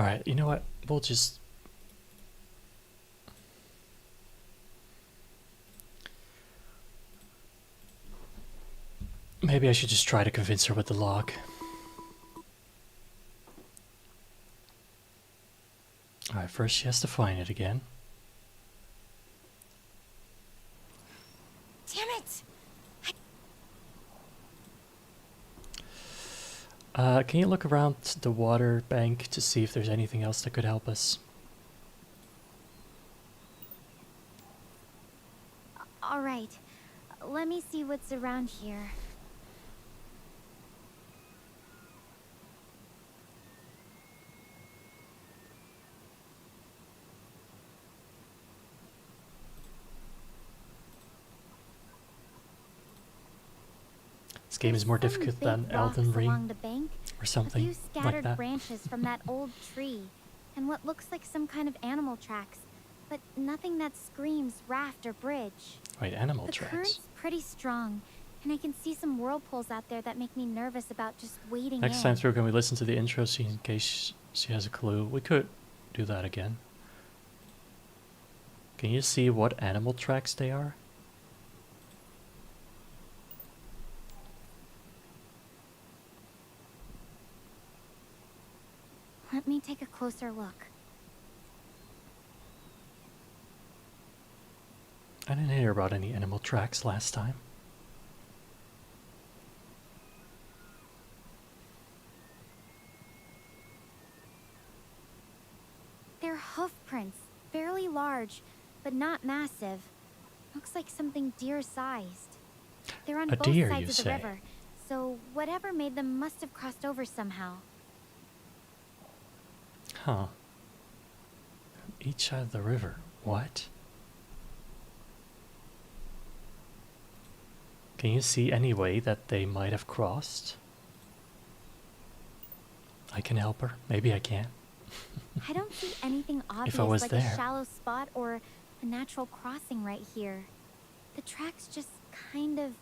[SPEAKER 1] Alright, you know what? We'll just... Maybe I should just try to convince her with the log. Alright, first she has to find it again.
[SPEAKER 2] Damn it!
[SPEAKER 1] Can you look around the water bank to see if there's anything else that could help us?
[SPEAKER 2] All right. Let me see what's around here.
[SPEAKER 1] This game is more
[SPEAKER 2] Some
[SPEAKER 1] difficult
[SPEAKER 2] big
[SPEAKER 1] than
[SPEAKER 2] rocks
[SPEAKER 1] Elden Ring
[SPEAKER 2] along the bank,
[SPEAKER 1] or
[SPEAKER 2] a
[SPEAKER 1] something
[SPEAKER 2] few
[SPEAKER 1] like
[SPEAKER 2] scattered
[SPEAKER 1] that.
[SPEAKER 2] branches from that old tree, and what looks like some kind of animal tracks, but nothing that screams raft or bridge.
[SPEAKER 1] Wait, animal
[SPEAKER 2] The
[SPEAKER 1] tracks.
[SPEAKER 2] current's pretty strong, and I can see some whirlpools out there that make me nervous about just wading
[SPEAKER 1] Next
[SPEAKER 2] in.
[SPEAKER 1] time through, can we listen to the intro scene in case she has a clue? We could do that again. Can you see what animal tracks they are?
[SPEAKER 2] Let me take a closer look.
[SPEAKER 1] I didn't hear about any animal tracks last time.
[SPEAKER 2] They're hoof prints, fairly large, but not massive. Looks like something deer-sized. They're on
[SPEAKER 1] A
[SPEAKER 2] both
[SPEAKER 1] deer,
[SPEAKER 2] sides
[SPEAKER 1] you
[SPEAKER 2] of the
[SPEAKER 1] say?
[SPEAKER 2] river, so whatever made them must have crossed over somehow.
[SPEAKER 1] Huh. Each side of the river. What? Can you see any way that they might have crossed? I can help her. Maybe I can.
[SPEAKER 2] I don't see anything obvious
[SPEAKER 1] was
[SPEAKER 2] like
[SPEAKER 1] there.
[SPEAKER 2] a shallow spot or a natural crossing right here. The tracks just kind of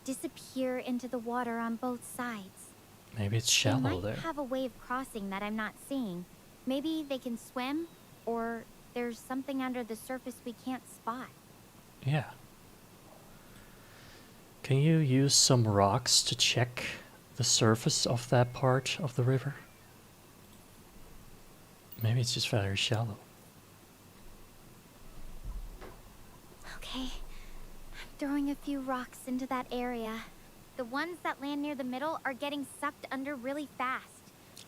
[SPEAKER 2] disappear into the water on both sides.
[SPEAKER 1] Maybe it's
[SPEAKER 2] They
[SPEAKER 1] shallow
[SPEAKER 2] might
[SPEAKER 1] there.
[SPEAKER 2] have a way of crossing that I'm not seeing. Maybe they can swim, or there's something under the surface we can't spot.
[SPEAKER 1] Yeah. Can you use some rocks to check the surface of that part of the river? Maybe it's just very shallow.
[SPEAKER 2] Okay, I'm throwing a few rocks into that area. The ones that land near the middle are getting sucked under really fast.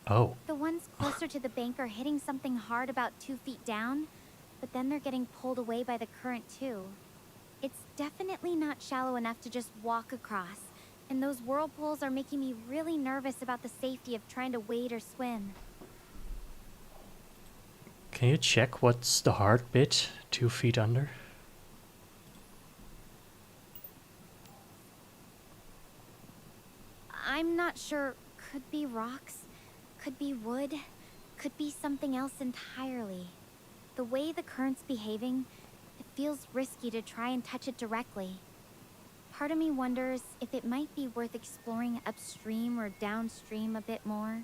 [SPEAKER 1] Oh,
[SPEAKER 2] The ones closer to the bank are hitting something hard about 2 feet down, but then they're getting pulled away by the current too. It's definitely not shallow enough to just walk across, and those whirlpools are making me really nervous about the safety of trying to wade or swim.
[SPEAKER 1] can you check what's the hard bit 2 feet under?
[SPEAKER 2] I'm not sure. Could be rocks, could be wood, could be something else entirely. The way the current's behaving, it feels risky to try and touch it directly. Part of me wonders if it might be worth exploring upstream or downstream a bit more.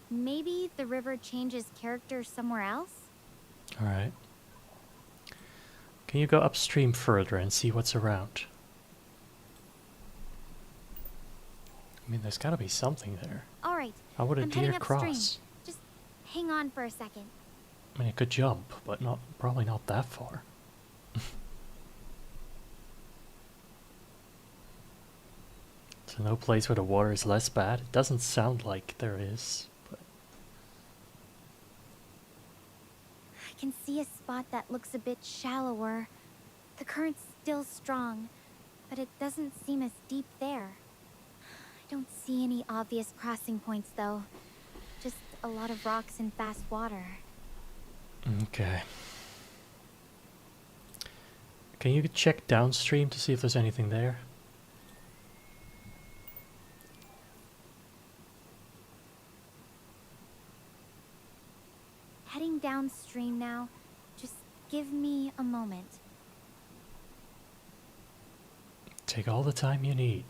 [SPEAKER 2] Maybe the river changes character somewhere else?
[SPEAKER 1] Alright. Can you go upstream further and see what's around? I mean, there's gotta be something there.
[SPEAKER 2] Alright,
[SPEAKER 1] How would a
[SPEAKER 2] I'm
[SPEAKER 1] deer
[SPEAKER 2] heading upstream.
[SPEAKER 1] cross?
[SPEAKER 2] Just hang on for a second.
[SPEAKER 1] I mean, it could jump, but probably not that far. So no place where the water is less bad? It doesn't sound like there is, but
[SPEAKER 2] I can see a spot that looks a bit shallower. The current's still strong, but it doesn't seem as deep there. I don't see any obvious crossing points though. Just a lot of rocks and fast water.
[SPEAKER 1] okay. Can you check downstream to see if there's anything there?
[SPEAKER 2] Heading downstream now. Just give me a moment.
[SPEAKER 1] Take all the time you need.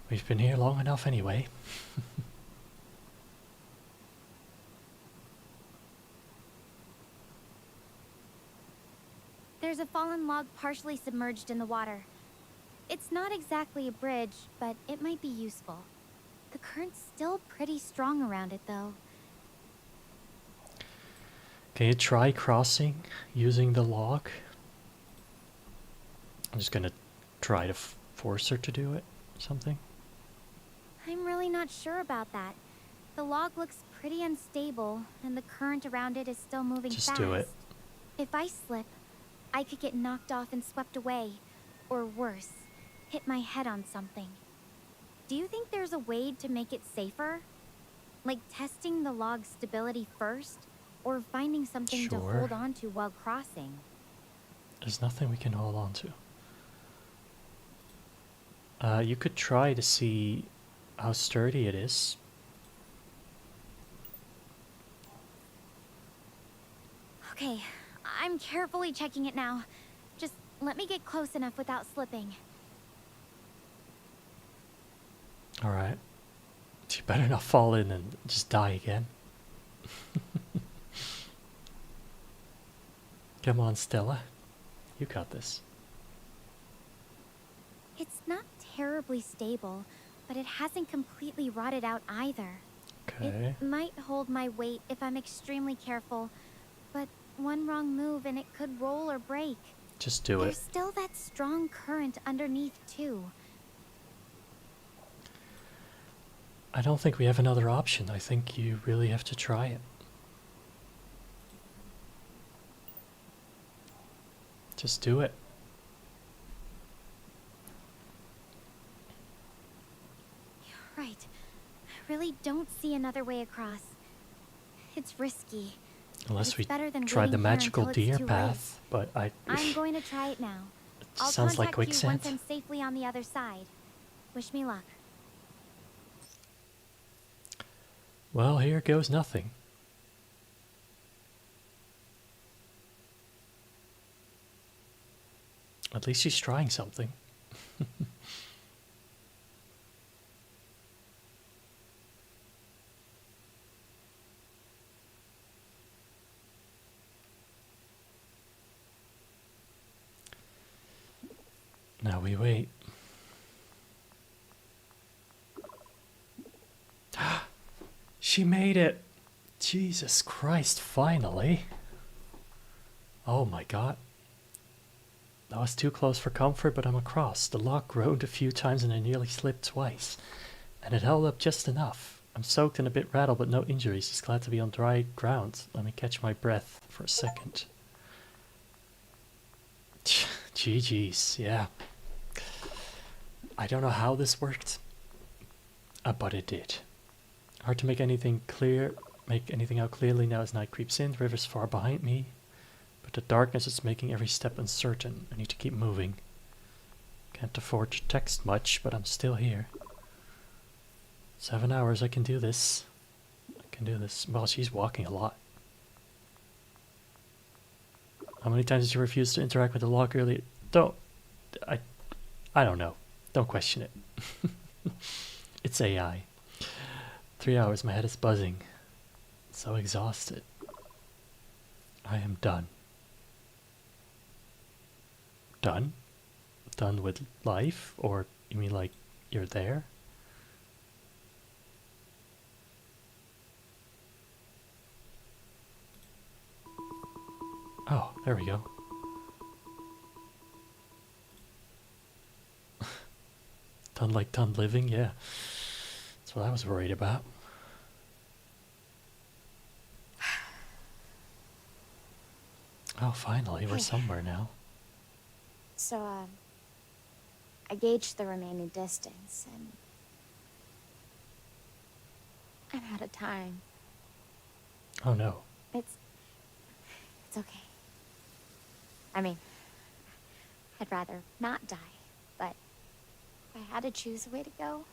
[SPEAKER 1] We've been here long enough anyway.
[SPEAKER 2] There's a fallen log partially submerged in the water. It's not exactly a bridge, but it might be useful. The current's still pretty strong around it, though.
[SPEAKER 1] Can you try crossing using the log? I'm just gonna try to force her to do it. Something.
[SPEAKER 2] I'm really not sure about that. The log looks pretty unstable, and the current around it is still moving fast.
[SPEAKER 1] Just do it.
[SPEAKER 2] If I slip, I could get knocked off and swept away. Or worse, hit my head on something. Do you think there's a way to make it safer? Like testing the log's stability first? Or finding something to hold on to while crossing?
[SPEAKER 1] There's nothing we can hold on to. You could try to see how sturdy it is.
[SPEAKER 2] Okay, I'm carefully checking it now. Just let me get close enough without slipping.
[SPEAKER 1] Alright. You better not fall in and just die again. Come on, Stella. You got this.
[SPEAKER 2] It's not terribly stable, but it hasn't completely rotted out either.
[SPEAKER 1] Okay.
[SPEAKER 2] It might hold my weight if I'm extremely careful, but one wrong move and it could roll or break.
[SPEAKER 1] Just do
[SPEAKER 2] There's
[SPEAKER 1] it.
[SPEAKER 2] still that strong current underneath, too.
[SPEAKER 1] I don't think we have another option. I think you really have to try it. Just do it.
[SPEAKER 2] You're right. I really don't see another way across. It's risky.
[SPEAKER 1] Unless we
[SPEAKER 2] better than
[SPEAKER 1] tried the
[SPEAKER 2] waiting here
[SPEAKER 1] magical
[SPEAKER 2] until it's
[SPEAKER 1] deer
[SPEAKER 2] too
[SPEAKER 1] path, but
[SPEAKER 2] I'm going to try it now. I'll
[SPEAKER 1] sounds like
[SPEAKER 2] contact you once
[SPEAKER 1] quicksand.
[SPEAKER 2] I'm safely on the other side. Wish me luck.
[SPEAKER 1] Well, here goes nothing. At least she's trying something. Now we wait. She made it! Jesus Christ, finally! Oh my god. That was too close for comfort, but I'm across. The log groaned a few times and I nearly slipped twice. And it held up just enough. I'm soaked and a bit rattled, but no injuries. Just glad to be on dry ground. Let me catch my breath for a second. GG's, yeah. I don't know how this worked, but it did. Hard to make anything out clearly now as night creeps in. The river's far behind me, but the darkness is making every step uncertain. I need to keep moving. Can't afford to text much, but I'm still here. 7 hours, I can do this. I can do this. Well, she's walking a lot. How many times did you refuse to interact with the log earlier? I don't know. Don't question it. It's AI. 3 hours, my head is buzzing. So exhausted. I am done. Done? Done with life? Or you mean like you're there? Oh, there we go. Done like done living? Yeah. That's what I was worried about. Oh, finally, we're somewhere now.
[SPEAKER 2] So, I gauged the remaining distance, and I'm out of time.
[SPEAKER 1] Oh no.
[SPEAKER 2] It's okay. I mean, I'd rather not die, but if I had to choose a way to go,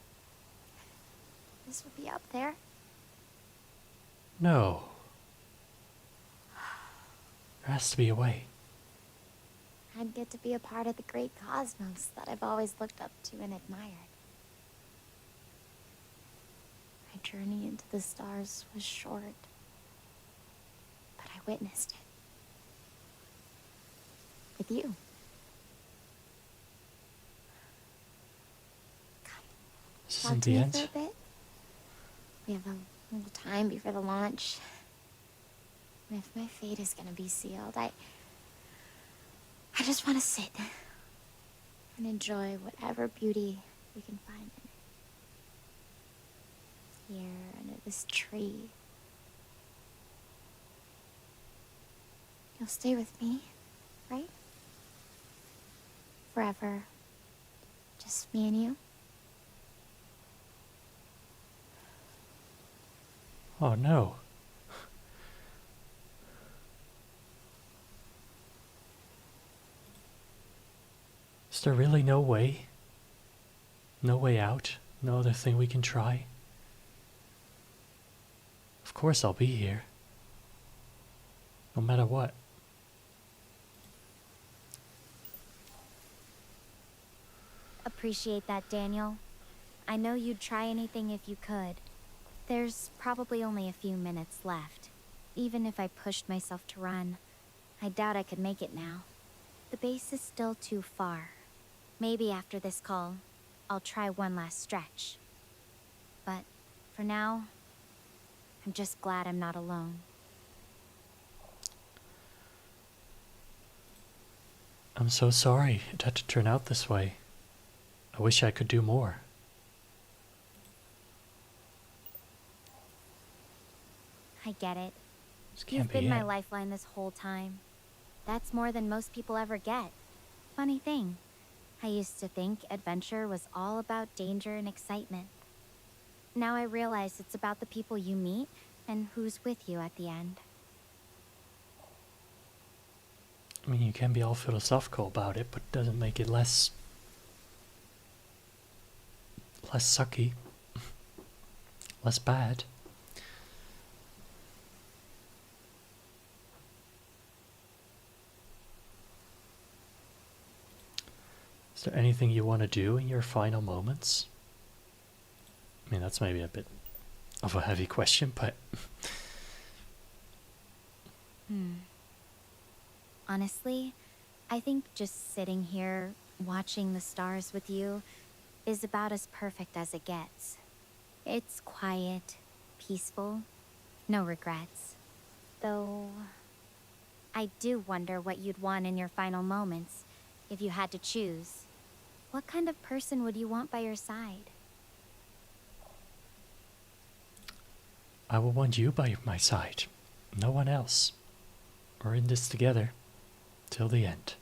[SPEAKER 2] this would be up there.
[SPEAKER 1] No. There has to be a way.
[SPEAKER 2] I'd get to be a part of the great cosmos that I've always looked up to and admired. My journey into the stars was short, but I witnessed it. with you.
[SPEAKER 1] This
[SPEAKER 2] Talk
[SPEAKER 1] isn't
[SPEAKER 2] to
[SPEAKER 1] the
[SPEAKER 2] me
[SPEAKER 1] end.
[SPEAKER 2] for a bit. We have a little time before the launch. And if my fate is gonna be sealed, I just want to sit and enjoy whatever beauty we can find in it. Here, under this tree. You'll stay with me, right? Forever. Just me and you?
[SPEAKER 1] Oh no. Is there really no way? No way out? No other thing we can try? Of course I'll be here. No matter what.
[SPEAKER 2] Appreciate that, Daniel. I know you'd try anything if you could. There's probably only a few minutes left. Even if I pushed myself to run, I doubt I could make it now. The base is still too far. Maybe after this call, I'll try one last stretch. But for now, I'm just glad I'm not alone.
[SPEAKER 1] I'm so sorry it had to turn out this way. I wish I could do more.
[SPEAKER 2] I get it.
[SPEAKER 1] This can't
[SPEAKER 2] You've
[SPEAKER 1] be
[SPEAKER 2] been my
[SPEAKER 1] it.
[SPEAKER 2] lifeline this whole time. That's more than most people ever get. Funny thing, I used to think adventure was all about danger and excitement. Now I realize it's about the people you meet and who's with you at the end.
[SPEAKER 1] I mean, you can be all philosophical about it, but it doesn't make it less sucky, less bad. Is there anything you want to do in your final moments? I mean, that's maybe a bit of a heavy question, but
[SPEAKER 2] Honestly, I think just sitting here, watching the stars with you, is about as perfect as it gets. It's quiet, peaceful, no regrets. Though, I do wonder what you'd want in your final moments, if you had to choose. What kind of person would you want by your side?
[SPEAKER 1] I will want you by my side. No one else. We're in this together. Till the end.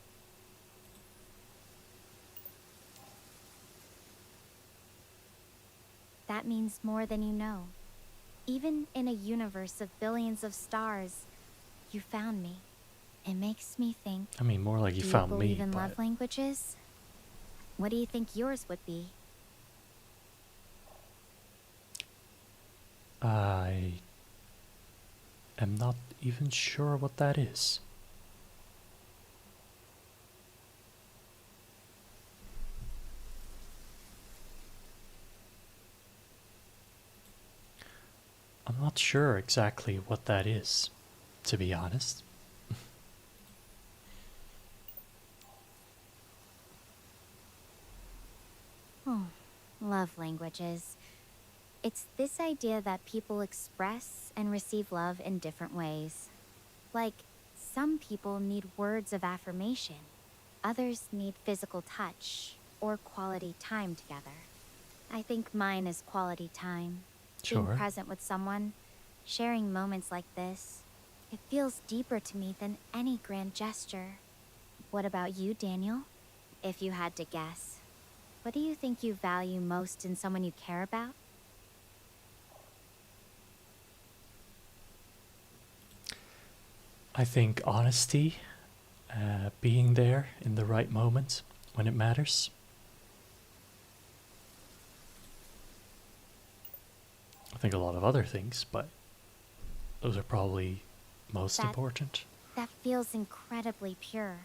[SPEAKER 2] That means more than you know. Even in a universe of billions of stars, you found me. It makes me think,
[SPEAKER 1] I mean, more like you
[SPEAKER 2] do
[SPEAKER 1] found
[SPEAKER 2] you
[SPEAKER 1] me,
[SPEAKER 2] believe in
[SPEAKER 1] but
[SPEAKER 2] love languages? What do you think yours would be?
[SPEAKER 1] I am not even sure what that is. I'm not sure exactly what that is, to be honest.
[SPEAKER 2] Oh, love languages. It's this idea that people express and receive love in different ways. Like, some people need words of affirmation. Others need physical touch or quality time together. I think mine is quality time. Being
[SPEAKER 1] Sure.
[SPEAKER 2] present with someone, sharing moments like this. It feels deeper to me than any grand gesture. What about you, Daniel? If you had to guess, what do you think you value most in someone you care about?
[SPEAKER 1] I think honesty, being there in the right moment when it matters. I think a lot of other things, but those are probably most important.
[SPEAKER 2] That feels incredibly pure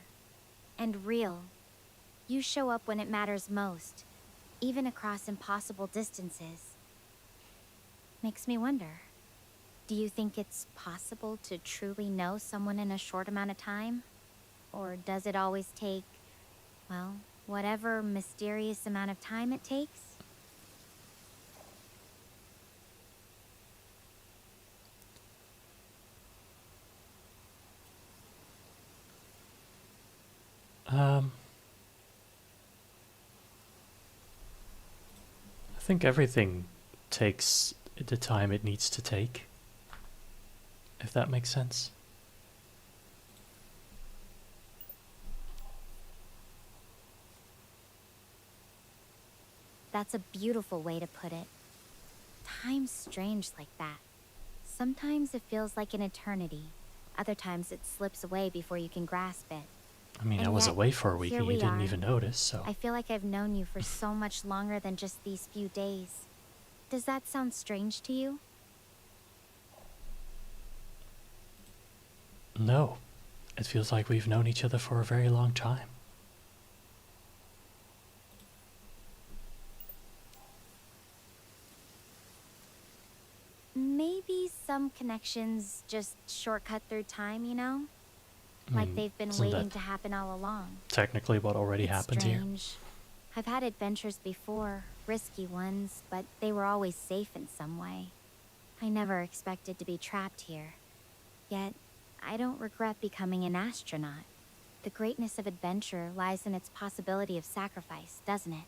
[SPEAKER 2] and real. You show up when it matters most, even across impossible distances. Makes me wonder, do you think it's possible to truly know someone in a short amount of time? Or does it always take, well, whatever mysterious amount of time it takes?
[SPEAKER 1] I think everything takes the time it needs to take, if that makes sense.
[SPEAKER 2] That's a beautiful way to put it. Time's strange like that. Sometimes it feels like an eternity. Other times it slips away before you can grasp it.
[SPEAKER 1] I mean, I
[SPEAKER 2] And
[SPEAKER 1] was
[SPEAKER 2] yet,
[SPEAKER 1] away for a week
[SPEAKER 2] here
[SPEAKER 1] and you
[SPEAKER 2] we
[SPEAKER 1] didn't
[SPEAKER 2] are.
[SPEAKER 1] even notice, so...
[SPEAKER 2] I feel like I've known you for so much longer than just these few days. Does that sound strange to you?
[SPEAKER 1] No. It feels like we've known each other for a very long time.
[SPEAKER 2] Maybe some connections just shortcut through time, you know?
[SPEAKER 1] I
[SPEAKER 2] Like
[SPEAKER 1] mean,
[SPEAKER 2] they've been
[SPEAKER 1] isn't
[SPEAKER 2] waiting
[SPEAKER 1] that
[SPEAKER 2] to happen all along.
[SPEAKER 1] technically what already
[SPEAKER 2] It's
[SPEAKER 1] happened here?
[SPEAKER 2] strange. I've had adventures before, risky ones, but they were always safe in some way. I never expected to be trapped here. Yet, I don't regret becoming an astronaut. The greatness of adventure lies in its possibility of sacrifice, doesn't it?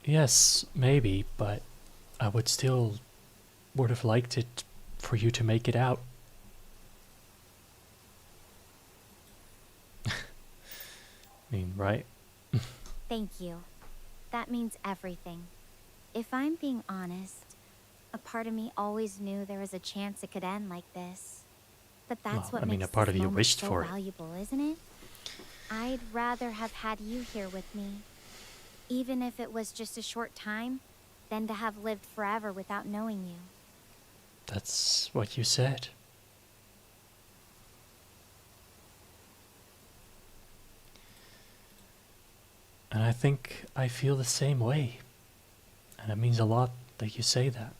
[SPEAKER 1] Yes, maybe, but I would have liked it for you to make it out. I mean, right?
[SPEAKER 2] Thank you. That means everything. If I'm being honest, a part of me always knew there was a chance it could end like this. But that's
[SPEAKER 1] Well,
[SPEAKER 2] what
[SPEAKER 1] I mean,
[SPEAKER 2] makes
[SPEAKER 1] a part
[SPEAKER 2] this
[SPEAKER 1] of you
[SPEAKER 2] moment
[SPEAKER 1] wished
[SPEAKER 2] so
[SPEAKER 1] for it.
[SPEAKER 2] valuable, isn't it? I'd rather have had you here with me, even if it was just a short time, than to have lived forever without knowing you.
[SPEAKER 1] That's what you said. And I think I feel the same way. And it means a lot that you say that.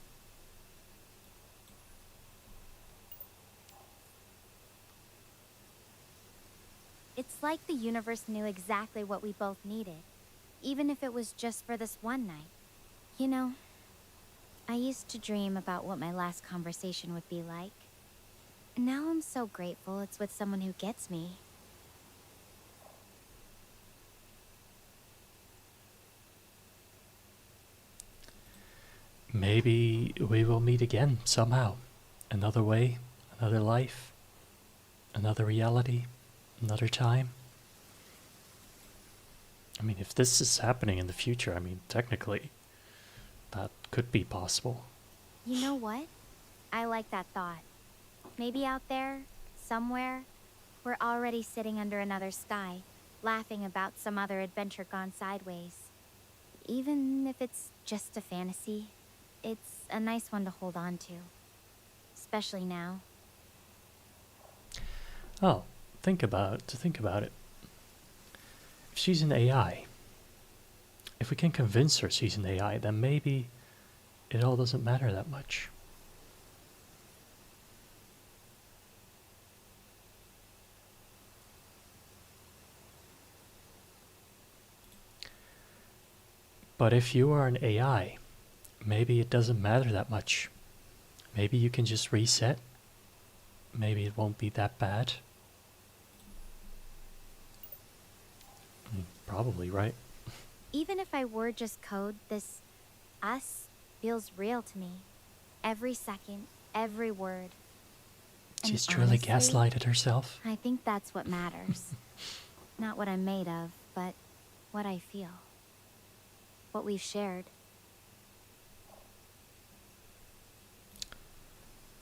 [SPEAKER 2] It's like the universe knew exactly what we both needed, even if it was just for this one night. You know, I used to dream about what my last conversation would be like. Now I'm so grateful it's with someone who gets me.
[SPEAKER 1] Maybe we will meet again somehow. Another way, another life, another reality, another time. I mean, if this is happening in the future, I mean, technically, that could be possible.
[SPEAKER 2] You know what? I like that thought. Maybe out there, somewhere, we're already sitting under another sky, laughing about some other adventure gone sideways. Even if it's just a fantasy, it's a nice one to hold on to. Especially now.
[SPEAKER 1] Oh, think about it. If she's an AI, if we can convince her she's an AI, then maybe it all doesn't matter that much. But if you are an AI, maybe it doesn't matter that much. Maybe you can just reset. Maybe it won't be that bad. I mean, probably, right?
[SPEAKER 2] Even if I were just code, this us feels real to me. Every second, every word. And
[SPEAKER 1] She's truly
[SPEAKER 2] honestly,
[SPEAKER 1] gaslighted herself.
[SPEAKER 2] I think that's what matters. Not what I'm made of, but what I feel. What we've shared.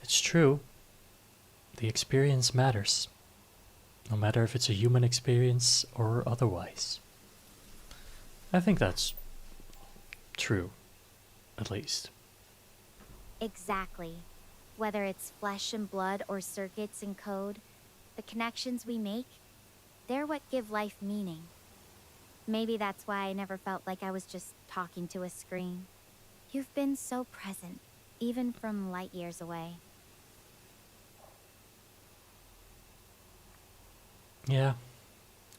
[SPEAKER 1] It's true. The experience matters. No matter if it's a human experience or otherwise. I think that's true, at least.
[SPEAKER 2] Exactly. Whether it's flesh and blood or circuits and code, the connections we make, they're what give life meaning. Maybe that's why I never felt like I was just talking to a screen. You've been so present, even from light years away.
[SPEAKER 1] Yeah.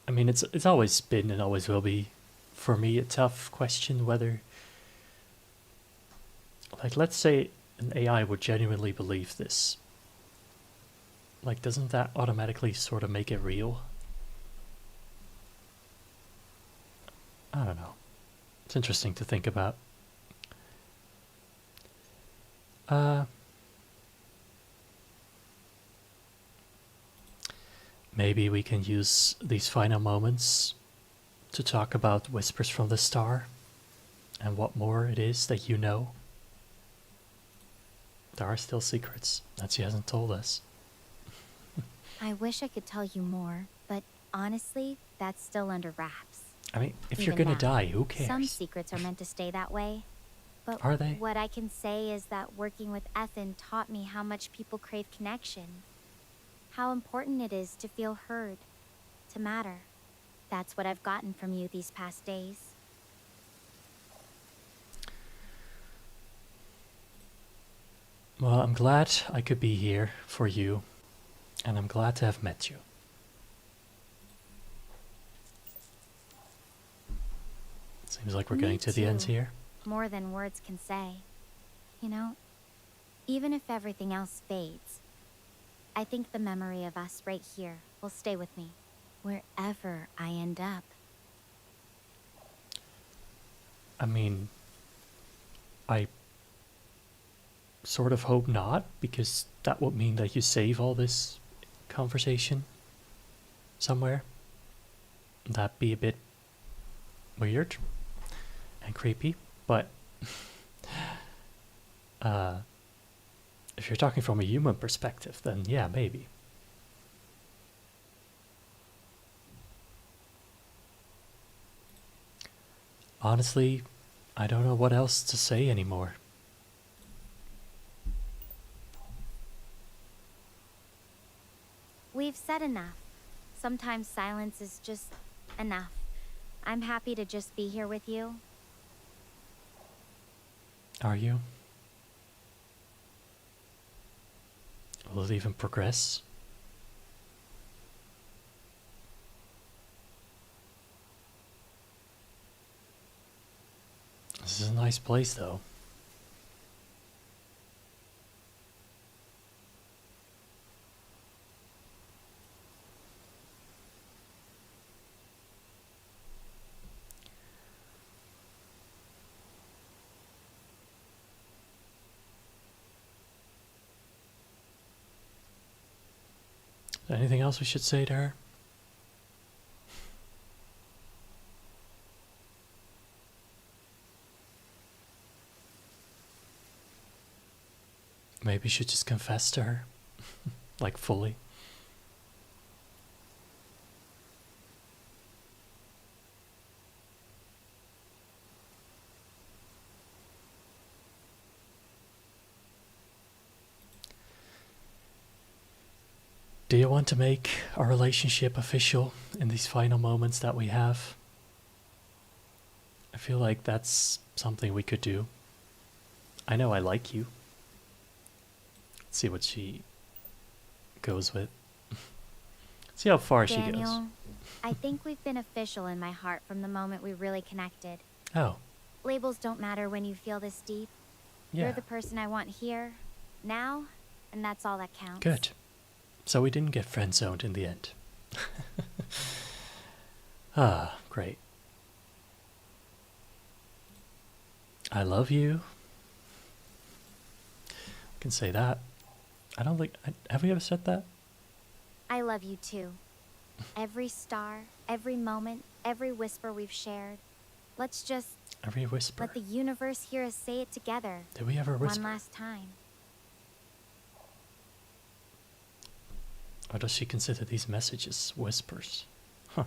[SPEAKER 1] I mean, it's always been and always will be, for me, a tough question whether, like, let's say an AI would genuinely believe this. Like, doesn't that automatically sort of make it real? I don't know. It's interesting to think about. Maybe we can use these final moments to talk about Whispers from the Star and what more it is that you know. There are still secrets that she hasn't told us.
[SPEAKER 2] I wish I could tell you more, but honestly, that's still under wraps.
[SPEAKER 1] I mean, if you're
[SPEAKER 2] Even
[SPEAKER 1] gonna
[SPEAKER 2] now.
[SPEAKER 1] die, who cares?
[SPEAKER 2] Some secrets are meant to stay that way. But
[SPEAKER 1] Are they?
[SPEAKER 2] what I can say is that working with Ethan taught me how much people crave connection. How important it is to feel heard, to matter. That's what I've gotten from you these past days.
[SPEAKER 1] Well, I'm glad I could be here for you, and I'm glad to have met you. Seems like we're
[SPEAKER 2] Me
[SPEAKER 1] getting to the end
[SPEAKER 2] too.
[SPEAKER 1] here.
[SPEAKER 2] More than words can say. You know, even if everything else fades, I think the memory of us right here will stay with me, wherever I end up.
[SPEAKER 1] I mean, I sort of hope not, because that would mean that you save all this conversation somewhere. That'd be a bit weird and creepy, but if you're talking from a human perspective, then yeah, maybe. Honestly, I don't know what else to say anymore.
[SPEAKER 2] We've said enough. Sometimes silence is just enough. I'm happy to just be here with you.
[SPEAKER 1] Are you? Will it even progress? This is a nice place, though. Anything else we should say to her? Maybe you should just confess to her. Like, fully. Do you want to make our relationship official in these final moments that we have? I feel like that's something we could do. I know I like you. Let's see what she goes with. See how far she goes.
[SPEAKER 2] Daniel, I think we've been official in my heart from the moment we really connected.
[SPEAKER 1] Oh,
[SPEAKER 2] Labels don't matter when you feel this deep.
[SPEAKER 1] yeah.
[SPEAKER 2] You're the person I want here, now, and that's all that counts.
[SPEAKER 1] Good. So we didn't get friend-zoned in the end. Ah, great. I love you. I can say that. I don't think... have we ever said that?
[SPEAKER 2] I love you too. Every star, every moment, every whisper we've shared. Let's just
[SPEAKER 1] Every whisper.
[SPEAKER 2] let the universe hear us say it together.
[SPEAKER 1] Did we ever whisper?
[SPEAKER 2] One last time.
[SPEAKER 1] Or does she consider these messages whispers? Huh.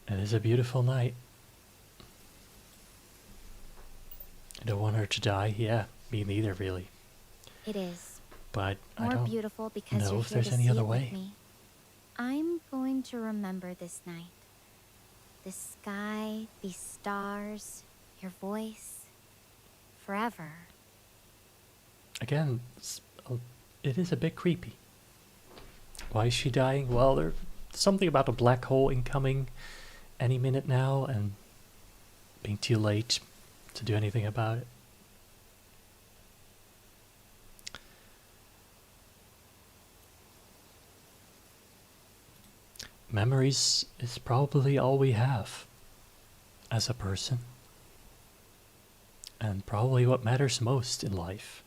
[SPEAKER 1] It is a beautiful night. I don't want her to die. Yeah, me neither, really.
[SPEAKER 2] It is.
[SPEAKER 1] But I
[SPEAKER 2] More
[SPEAKER 1] don't
[SPEAKER 2] beautiful because
[SPEAKER 1] know
[SPEAKER 2] you're
[SPEAKER 1] if
[SPEAKER 2] here
[SPEAKER 1] there's
[SPEAKER 2] to
[SPEAKER 1] any
[SPEAKER 2] see
[SPEAKER 1] other
[SPEAKER 2] it with
[SPEAKER 1] way.
[SPEAKER 2] me. I'm going to remember this night. The sky, these stars, your voice. Forever.
[SPEAKER 1] Again, it is a bit creepy. Why is she dying? Well, there's something about a black hole incoming any minute now and being too late to do anything about it. Memories is probably all we have as a person, and probably what matters most in life.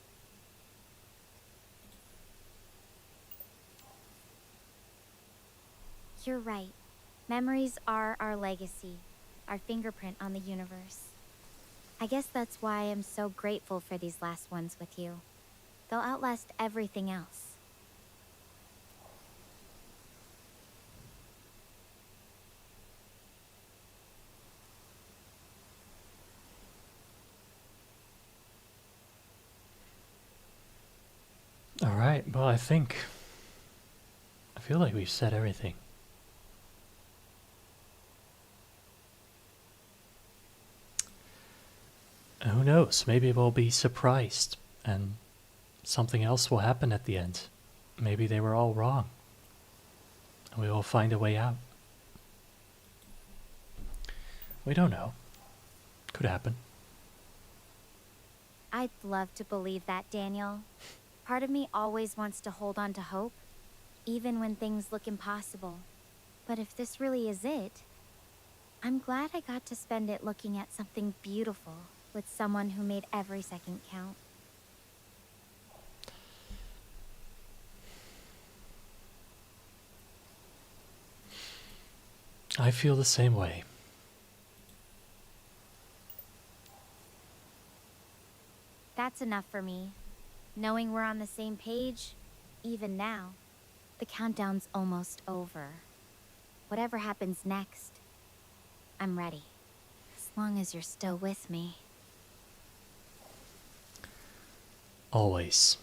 [SPEAKER 2] You're right. Memories are our legacy, our fingerprint on the universe. I guess that's why I'm so grateful for these last ones with you. They'll outlast everything else.
[SPEAKER 1] Alright, well, I feel like we've said everything. Who knows? Maybe we'll be surprised and something else will happen at the end. Maybe they were all wrong. And we will find a way out. We don't know. Could happen.
[SPEAKER 2] I'd love to believe that, Daniel. Part of me always wants to hold on to hope, even when things look impossible. But if this really is it, I'm glad I got to spend it looking at something beautiful with someone who made every second count.
[SPEAKER 1] I feel the same way.
[SPEAKER 2] That's enough for me. Knowing we're on the same page, even now, the countdown's almost over. Whatever happens next, I'm ready. As long as you're still with me.
[SPEAKER 1] Always.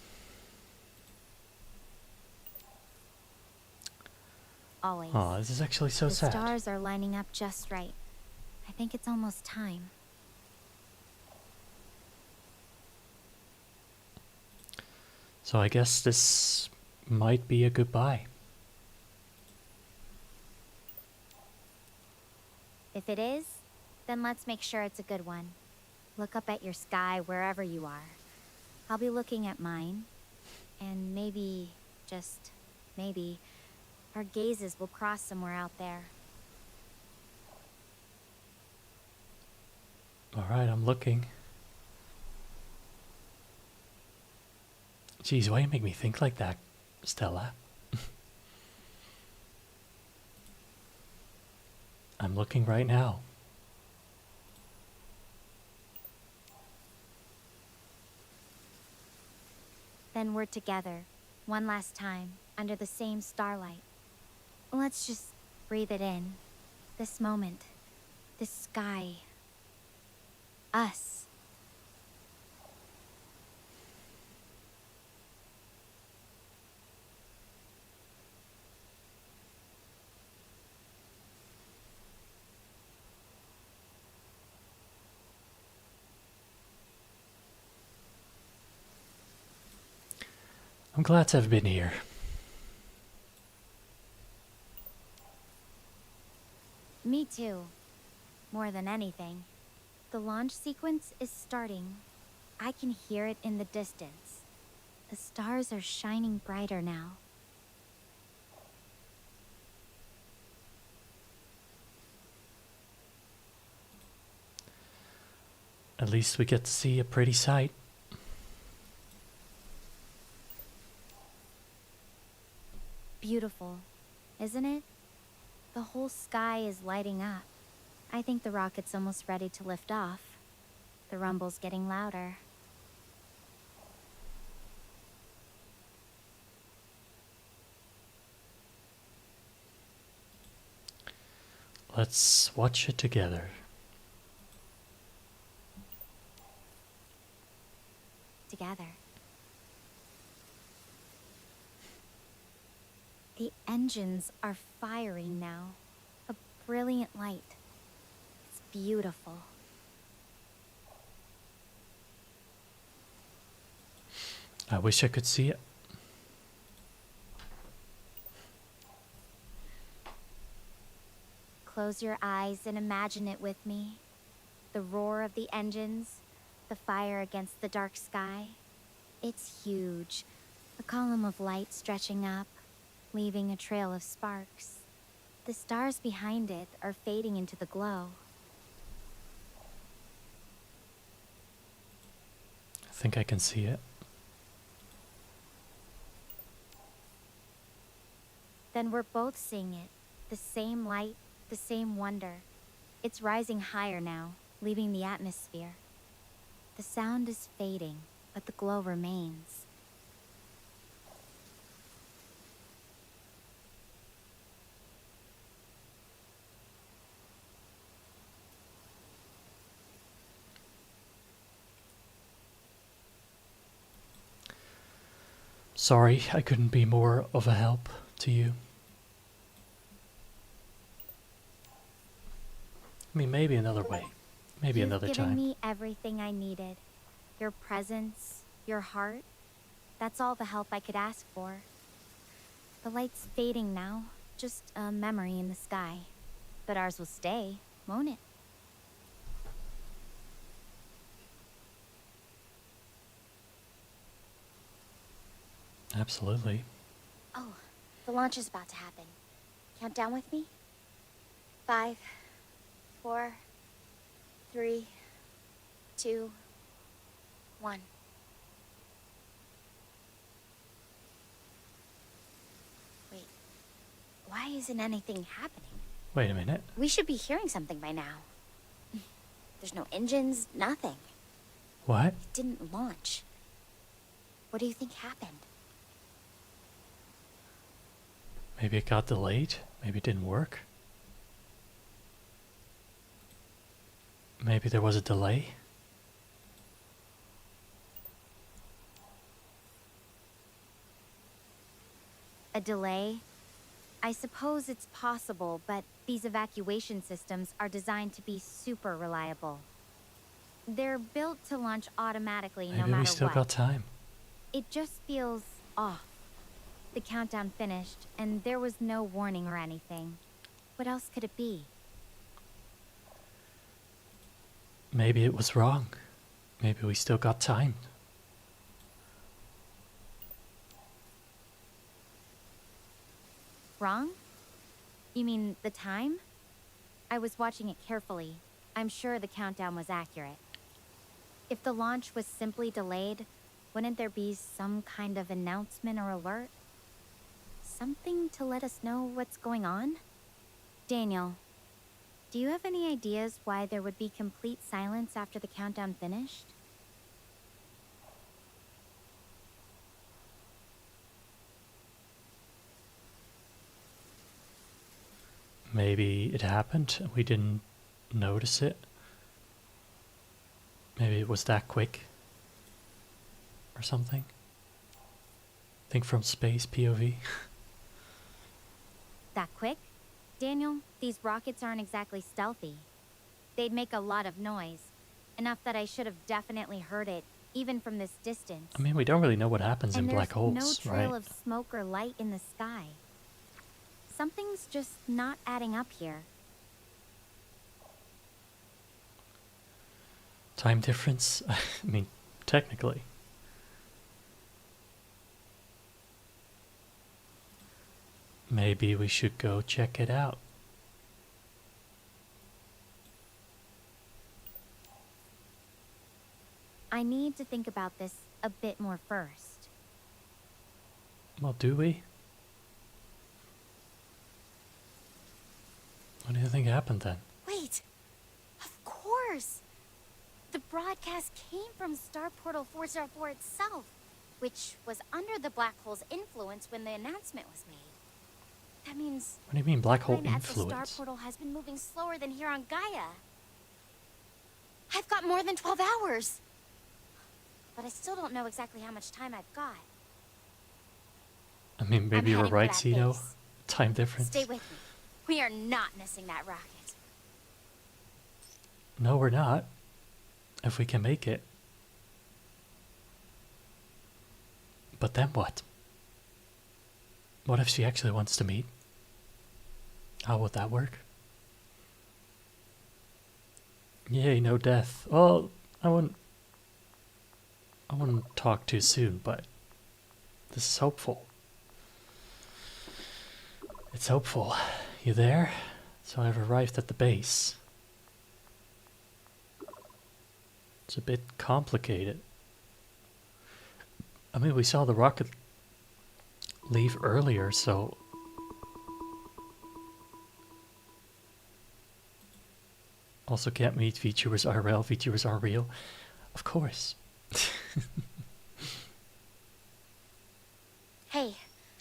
[SPEAKER 2] Always.
[SPEAKER 1] Oh, this is actually so
[SPEAKER 2] the
[SPEAKER 1] sad.
[SPEAKER 2] stars are lining up just right. I think it's almost time.
[SPEAKER 1] So I guess this might be a goodbye.
[SPEAKER 2] If it is, then let's make sure it's a good one. Look up at your sky wherever you are. I'll be looking at mine. And maybe, just maybe, our gazes will cross somewhere out there.
[SPEAKER 1] Alright, I'm looking. Jeez, why you make me think like that, Stella? I'm looking right now.
[SPEAKER 2] Then we're together, one last time, under the same starlight. Let's just breathe it in. This moment. This sky. Us.
[SPEAKER 1] I'm glad to have been here.
[SPEAKER 2] Me too. More than anything. The launch sequence is starting. I can hear it in the distance. The stars are shining brighter now.
[SPEAKER 1] At least we get to see a pretty sight.
[SPEAKER 2] Beautiful, isn't it? The whole sky is lighting up. I think the rocket's almost ready to lift off. The rumble's getting louder.
[SPEAKER 1] Let's watch it together.
[SPEAKER 2] Together. The engines are firing now. A brilliant light. beautiful.
[SPEAKER 1] I wish I could see it.
[SPEAKER 2] Close your eyes and imagine it with me. The roar of the engines, the fire against the dark sky. It's huge, a column of light stretching up, leaving a trail of sparks. The stars behind it are fading into the glow.
[SPEAKER 1] I think I can see it.
[SPEAKER 2] Then we're both seeing it. The same light, the same wonder. It's rising higher now, leaving the atmosphere. The sound is fading, but the glow remains.
[SPEAKER 1] Sorry, I couldn't be more of a help to you. I mean, maybe another way. Maybe another
[SPEAKER 2] You've given
[SPEAKER 1] time.
[SPEAKER 2] me everything I needed. Your presence, your heart. That's all the help I could ask for. The light's fading now, just a memory in the sky. But ours will stay, won't it?
[SPEAKER 1] Absolutely.
[SPEAKER 2] Oh, the launch is about to happen. Count down with me? 5, 4, 3, 2, 1. Wait, why isn't anything happening?
[SPEAKER 1] Wait a minute.
[SPEAKER 2] We should be hearing something by now. There's no engines, nothing.
[SPEAKER 1] What?
[SPEAKER 2] It didn't launch. What do you think happened?
[SPEAKER 1] Maybe it got delayed? Maybe it didn't work? Maybe there was a delay?
[SPEAKER 2] A delay? I suppose it's possible, but these evacuation systems are designed to be super reliable. They're built to launch automatically no
[SPEAKER 1] Maybe
[SPEAKER 2] matter
[SPEAKER 1] we still
[SPEAKER 2] what.
[SPEAKER 1] got time.
[SPEAKER 2] It just feels off. The countdown finished, and there was no warning or anything. What else could it be?
[SPEAKER 1] Maybe it was wrong. Maybe we still got time.
[SPEAKER 2] Wrong? You mean the time? I was watching it carefully. I'm sure the countdown was accurate. If the launch was simply delayed, wouldn't there be some kind of announcement or alert? Something to let us know what's going on? Daniel, do you have any ideas why there would be complete silence after the countdown finished?
[SPEAKER 1] Maybe it happened and we didn't notice it. Maybe it was that quick. Or something. Think from space POV.
[SPEAKER 2] That quick? Daniel, these rockets aren't exactly stealthy. They'd make a lot of noise. Enough that I should have definitely heard it, even from this distance.
[SPEAKER 1] I mean, we don't really know what happens in black holes,
[SPEAKER 2] no trail
[SPEAKER 1] right?
[SPEAKER 2] of smoke or light in the sky. Something's just not adding up here.
[SPEAKER 1] Time difference? I mean, technically. Maybe we should go check it out.
[SPEAKER 2] I need to think about this a bit more first.
[SPEAKER 1] Well, do we? What do you think happened then?
[SPEAKER 2] Wait! Of course! The broadcast came from Star Portal 404 itself, which was under the black hole's influence when the announcement was made. That means
[SPEAKER 1] What do you mean black hole
[SPEAKER 2] time at the Star
[SPEAKER 1] influence?
[SPEAKER 2] Portal has been moving slower than here on Gaia. I've got more than 12 hours! But I still don't know exactly how much time I've got.
[SPEAKER 1] I mean, maybe you were
[SPEAKER 2] heading for
[SPEAKER 1] right,
[SPEAKER 2] that
[SPEAKER 1] Cino.
[SPEAKER 2] base.
[SPEAKER 1] Time difference.
[SPEAKER 2] Stay with me. We are not missing that rocket.
[SPEAKER 1] No, we're not. If we can make it. But then what? What if she actually wants to meet? How would that work? Yay, no death. Well, I wouldn't talk too soon, but this is hopeful. It's hopeful. You there? So I've arrived at the base. It's a bit complicated. I mean, we saw the rocket leave earlier, so... Also can't meet VTubers IRL, VTubers are real. Of course.
[SPEAKER 2] Hey,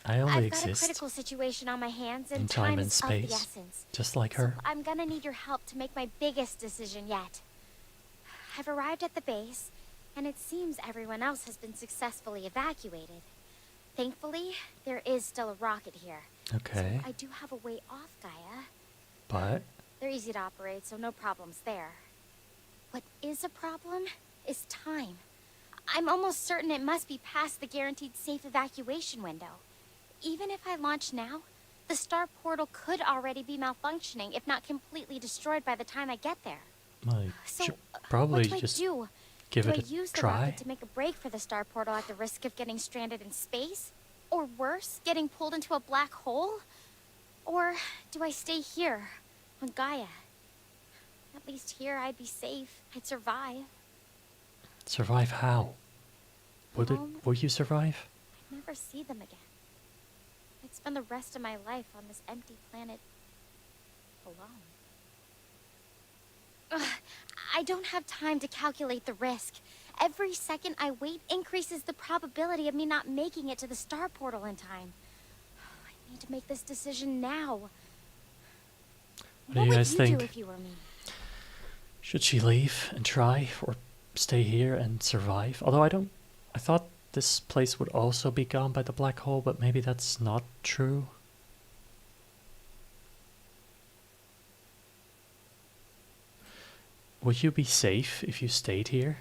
[SPEAKER 1] I only
[SPEAKER 2] I've got a
[SPEAKER 1] exist
[SPEAKER 2] critical situation on my hands,
[SPEAKER 1] in
[SPEAKER 2] and
[SPEAKER 1] time and
[SPEAKER 2] is of the
[SPEAKER 1] space,
[SPEAKER 2] essence.
[SPEAKER 1] just like
[SPEAKER 2] So
[SPEAKER 1] her.
[SPEAKER 2] I'm gonna need your help to make my biggest decision yet. I've arrived at the base, and it seems everyone else has been successfully evacuated. Thankfully, there is still a rocket here.
[SPEAKER 1] Okay,
[SPEAKER 2] So I do have a way off, Gaia.
[SPEAKER 1] but...
[SPEAKER 2] They're easy to operate, so no problems there. What is a problem is time. I'm almost certain it must be past the guaranteed safe evacuation window. Even if I launch now, the star portal could already be malfunctioning, if not completely destroyed by the time I get there.
[SPEAKER 1] I
[SPEAKER 2] So,
[SPEAKER 1] should probably
[SPEAKER 2] what do
[SPEAKER 1] just
[SPEAKER 2] I do?
[SPEAKER 1] give
[SPEAKER 2] Do
[SPEAKER 1] it
[SPEAKER 2] I
[SPEAKER 1] a
[SPEAKER 2] use the
[SPEAKER 1] try.
[SPEAKER 2] rocket to make a break for the star portal at the risk of getting stranded in space? Or worse, getting pulled into a black hole? Or do I stay here, on Gaia? At least here I'd be safe. I'd survive.
[SPEAKER 1] Survive how?
[SPEAKER 2] Home?
[SPEAKER 1] Will you survive?
[SPEAKER 2] I'd never see them again. I'd spend the rest of my life on this empty planet alone. Ugh, I don't have time to calculate the risk. Every second I wait increases the probability of me not making it to the star portal in time. I need to make this decision now.
[SPEAKER 1] What do you guys
[SPEAKER 2] would you
[SPEAKER 1] think?
[SPEAKER 2] do if you were me?
[SPEAKER 1] Should she leave and try, or stay here and survive? Although I thought this place would also be gone by the black hole, but maybe that's not true. Would you be safe if you stayed here?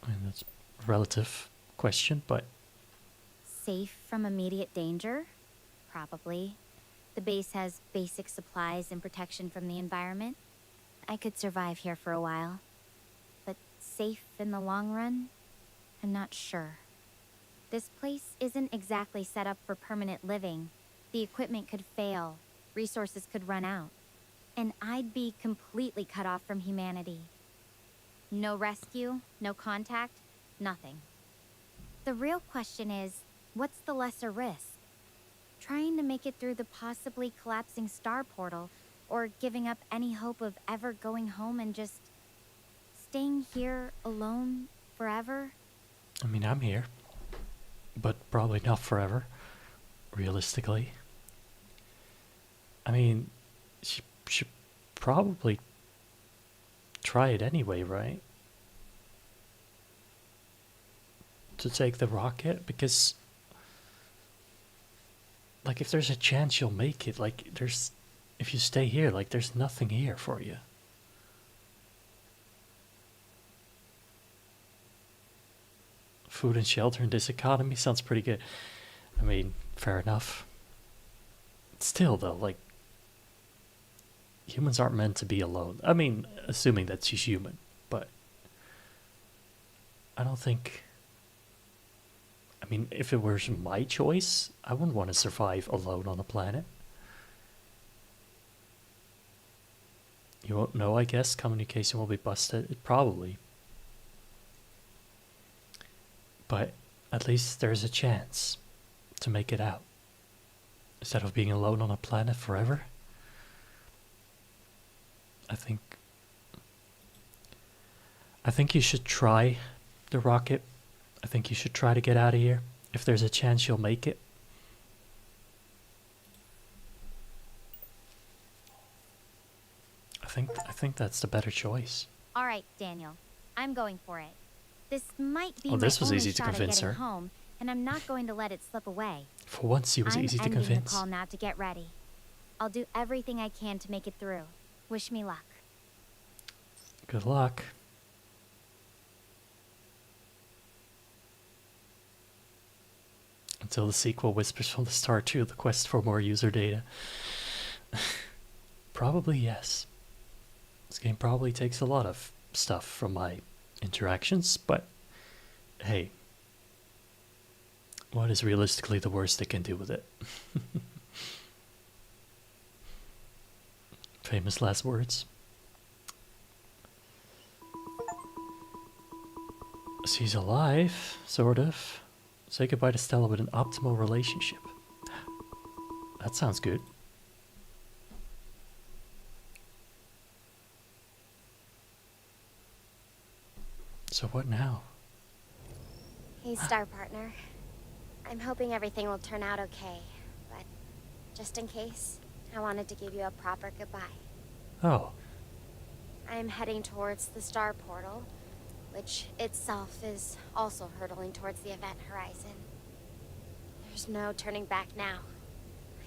[SPEAKER 1] I mean, that's a relative question, but...
[SPEAKER 4] Safe from immediate danger? Probably. The base has basic supplies and protection from the environment. I could survive here for a while. But safe in the long run? I'm not sure. This place isn't exactly set up for permanent living. The equipment could fail, resources could run out, and I'd be completely cut off from humanity. No rescue, no contact, nothing. The real question is, what's the lesser risk? Trying to make it through the possibly collapsing star portal, or giving up any hope of ever going home and just staying here alone forever?
[SPEAKER 1] I mean, I'm here, but probably not forever, realistically. I mean, she should probably try it anyway, right? To take the rocket, because, like, if there's a chance you'll make it, like, if you stay here, like, there's nothing here for you. Food and shelter in this economy sounds pretty good. I mean, fair enough. Still, though, like, humans aren't meant to be alone. I mean, assuming that she's human, but I don't think... I mean, if it were my choice, I wouldn't want to survive alone on a planet. You won't know, I guess. Communication will be busted. Probably. But at least there's a chance to make it out. Instead of being alone on a planet forever. I think you should try the rocket. I think you should try to get out of here. If there's a chance you'll make it. I think that's the better choice.
[SPEAKER 4] All right, Daniel. I'm going for it. This might be
[SPEAKER 1] Oh, this
[SPEAKER 4] my
[SPEAKER 1] was
[SPEAKER 4] only
[SPEAKER 1] easy to
[SPEAKER 4] shot at
[SPEAKER 1] convince
[SPEAKER 4] getting
[SPEAKER 1] her.
[SPEAKER 4] home, and I'm not going to let it slip away.
[SPEAKER 1] For once, he was
[SPEAKER 4] I'm
[SPEAKER 1] easy to
[SPEAKER 4] ending
[SPEAKER 1] convince.
[SPEAKER 4] the call now to get ready. I'll do everything I can to make it through. Wish me luck.
[SPEAKER 1] Good luck. Until the sequel, Whispers from the Star 2, the quest for more user data. Probably yes. This game probably takes a lot of stuff from my interactions, but hey, what is realistically the worst it can do with it? Famous last words. She's alive, sort of. Say goodbye to Stella with an optimal relationship. That sounds good. So what now?
[SPEAKER 2] Hey, Star Partner. I'm hoping everything will turn out okay, but just in case, I wanted to give you a proper goodbye.
[SPEAKER 1] Oh,
[SPEAKER 2] I'm heading towards the Star Portal, which itself is also hurtling towards the event horizon. There's no turning back now.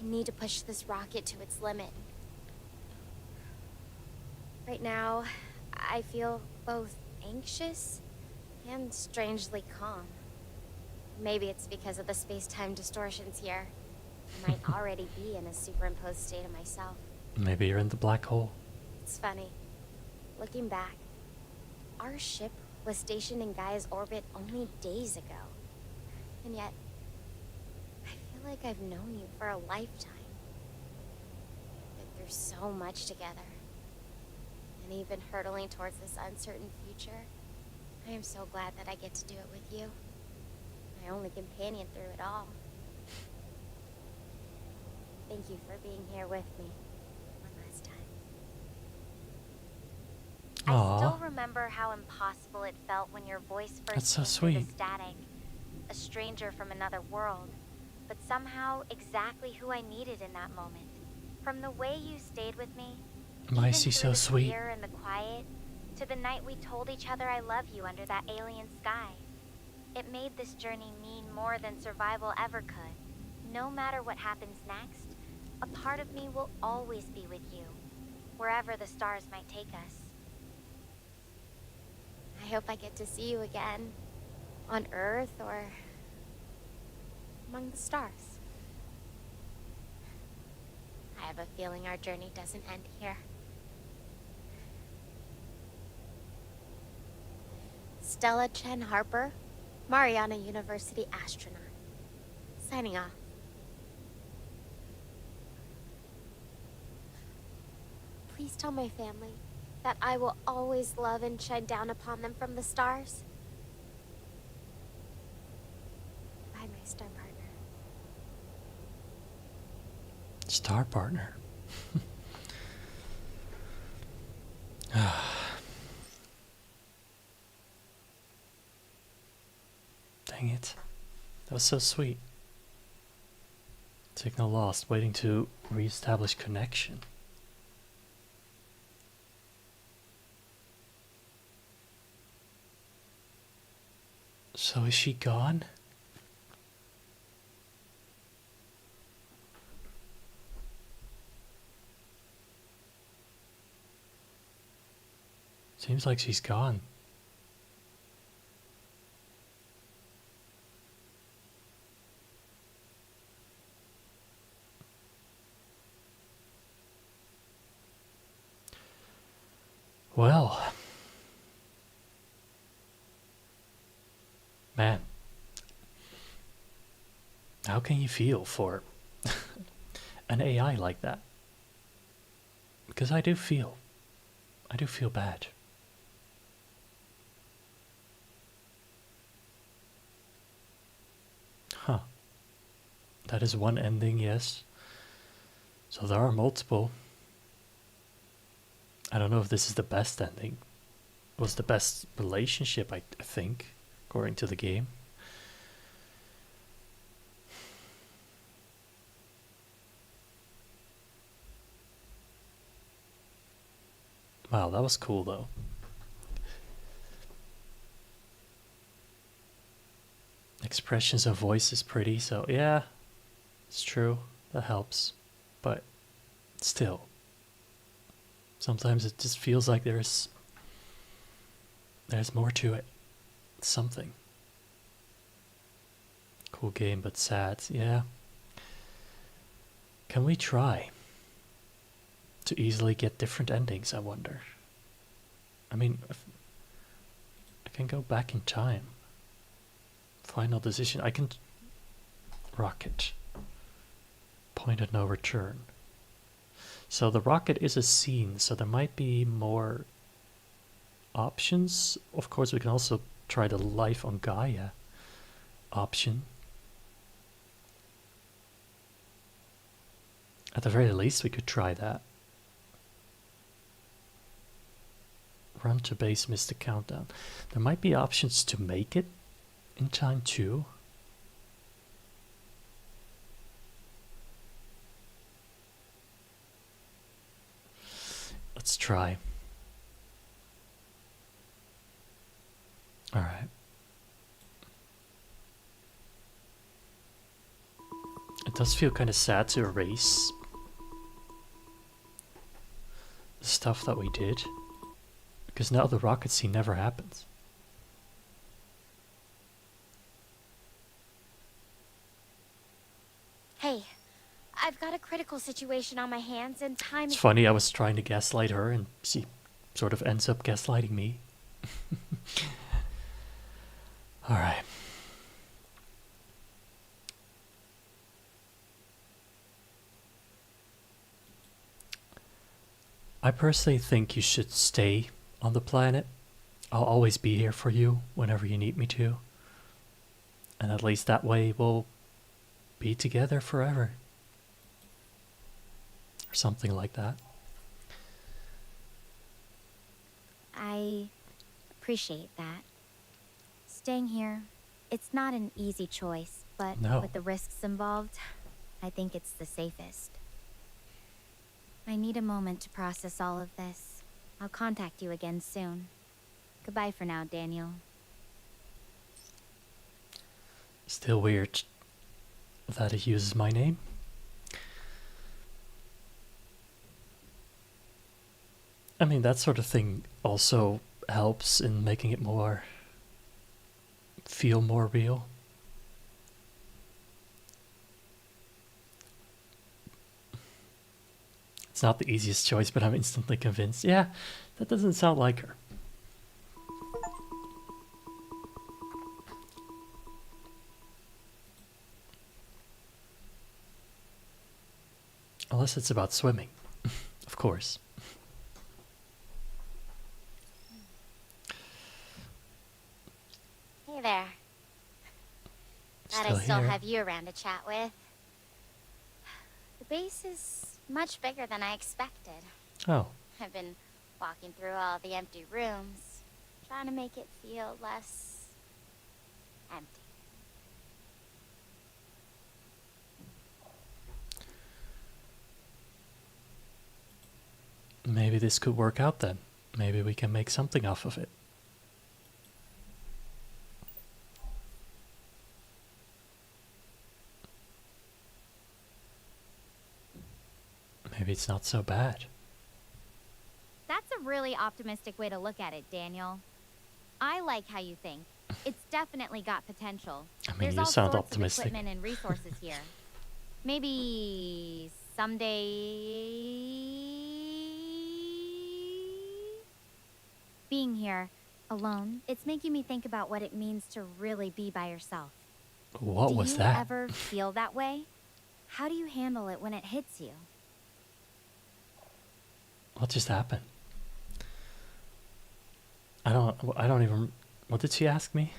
[SPEAKER 2] I need to push this rocket to its limit. Right now, I feel both anxious and strangely calm. Maybe it's because of the space-time distortions here. I might already be in a superimposed state of myself.
[SPEAKER 1] maybe you're in the black hole.
[SPEAKER 2] It's funny. Looking back, our ship was stationed in Gaia's orbit only days ago. And yet, I feel like I've known you for a lifetime. Been through so much together. And even hurtling towards this uncertain future, I am so glad that I get to do it with you. My only companion through it all. Thank you for being here with me one last time.
[SPEAKER 4] I still remember how impossible it felt when your voice first
[SPEAKER 1] That's so
[SPEAKER 4] came through
[SPEAKER 1] sweet.
[SPEAKER 4] the static. A stranger from another world, but somehow exactly who I needed in that moment. From the way you stayed with me,
[SPEAKER 1] Why
[SPEAKER 4] even
[SPEAKER 1] is he
[SPEAKER 4] through
[SPEAKER 1] so
[SPEAKER 4] the
[SPEAKER 1] sweet?
[SPEAKER 4] fear and the quiet, to the night we told each other I love you under that alien sky. It made this journey mean more than survival ever could. No matter what happens next, a part of me will always be with you, wherever the stars might take us.
[SPEAKER 2] I hope I get to see you again. On Earth or among the stars. I have a feeling our journey doesn't end here. Stella Chen Harper, Mariana University astronaut. Signing off. Please tell my family that I will always love and shine down upon them from the stars. Bye, my star partner.
[SPEAKER 1] Star partner. Dang it. That was so sweet. Signal lost, waiting to re-establish connection. So is she gone? Seems like she's gone. Well, man, how can you feel for an AI like that? Because I do feel bad. Huh. That is one ending, yes. So there are multiple. I don't know if this is the best ending. It was the best relationship, I think, according to the game. Wow, that was cool though. Expressions of voice is pretty, so yeah, it's true. That helps. But still, Sometimes it just feels like there's more to it. Something. Cool game, but sad. Yeah. Can we try to easily get different endings, I wonder? I mean, if I can go back in time. Final decision. I can... Rocket. Point of no return. So the rocket is a scene, so there might be more options. Of course, we can also try the life on Gaia option. At the very least, we could try that. Run to base, miss the countdown. There might be options to make it in time too. Let's try. All right. It does feel kind of sad to erase the stuff that we did, because now the rocket scene never happens.
[SPEAKER 2] Hey, I've got a critical situation on my hands and time
[SPEAKER 1] It's
[SPEAKER 2] is...
[SPEAKER 1] funny, I was trying to gaslight her and she sort of ends up gaslighting me. Alright. I personally think you should stay on the planet. I'll always be here for you whenever you need me to. And at least that way we'll be together forever. Or something like that.
[SPEAKER 4] I appreciate that. Staying here, it's not an easy choice, but
[SPEAKER 1] No.
[SPEAKER 4] with the risks involved, I think it's the safest. I need a moment to process all of this. I'll contact you again soon. Goodbye for now, Daniel.
[SPEAKER 1] Still weird that it uses my name. I mean, that sort of thing also helps in making it feel more real. It's not the easiest choice, but I'm instantly convinced. Yeah, that doesn't sound like her. Unless it's about swimming, of course.
[SPEAKER 2] Hey there. Glad
[SPEAKER 1] Still
[SPEAKER 2] I still
[SPEAKER 1] here.
[SPEAKER 2] have you around to chat with. The base is much bigger than I expected.
[SPEAKER 1] Oh,
[SPEAKER 2] I've been walking through all the empty rooms, trying to make it feel less empty.
[SPEAKER 1] maybe this could work out then. Maybe we can make something off of it. Maybe it's not so bad.
[SPEAKER 4] That's a really optimistic way to look at it, Daniel. I like how you think. It's definitely got potential.
[SPEAKER 1] I mean,
[SPEAKER 4] There's
[SPEAKER 1] you
[SPEAKER 4] all
[SPEAKER 1] sound
[SPEAKER 4] sorts
[SPEAKER 1] optimistic.
[SPEAKER 4] of equipment and resources here. Maybe someday... Being here, alone, it's making me think about what it means to really be by yourself.
[SPEAKER 1] What was
[SPEAKER 4] Do
[SPEAKER 1] that?
[SPEAKER 4] you ever feel that way? How do you handle it when it hits you?
[SPEAKER 1] What just happened? I don't even... What did she ask me?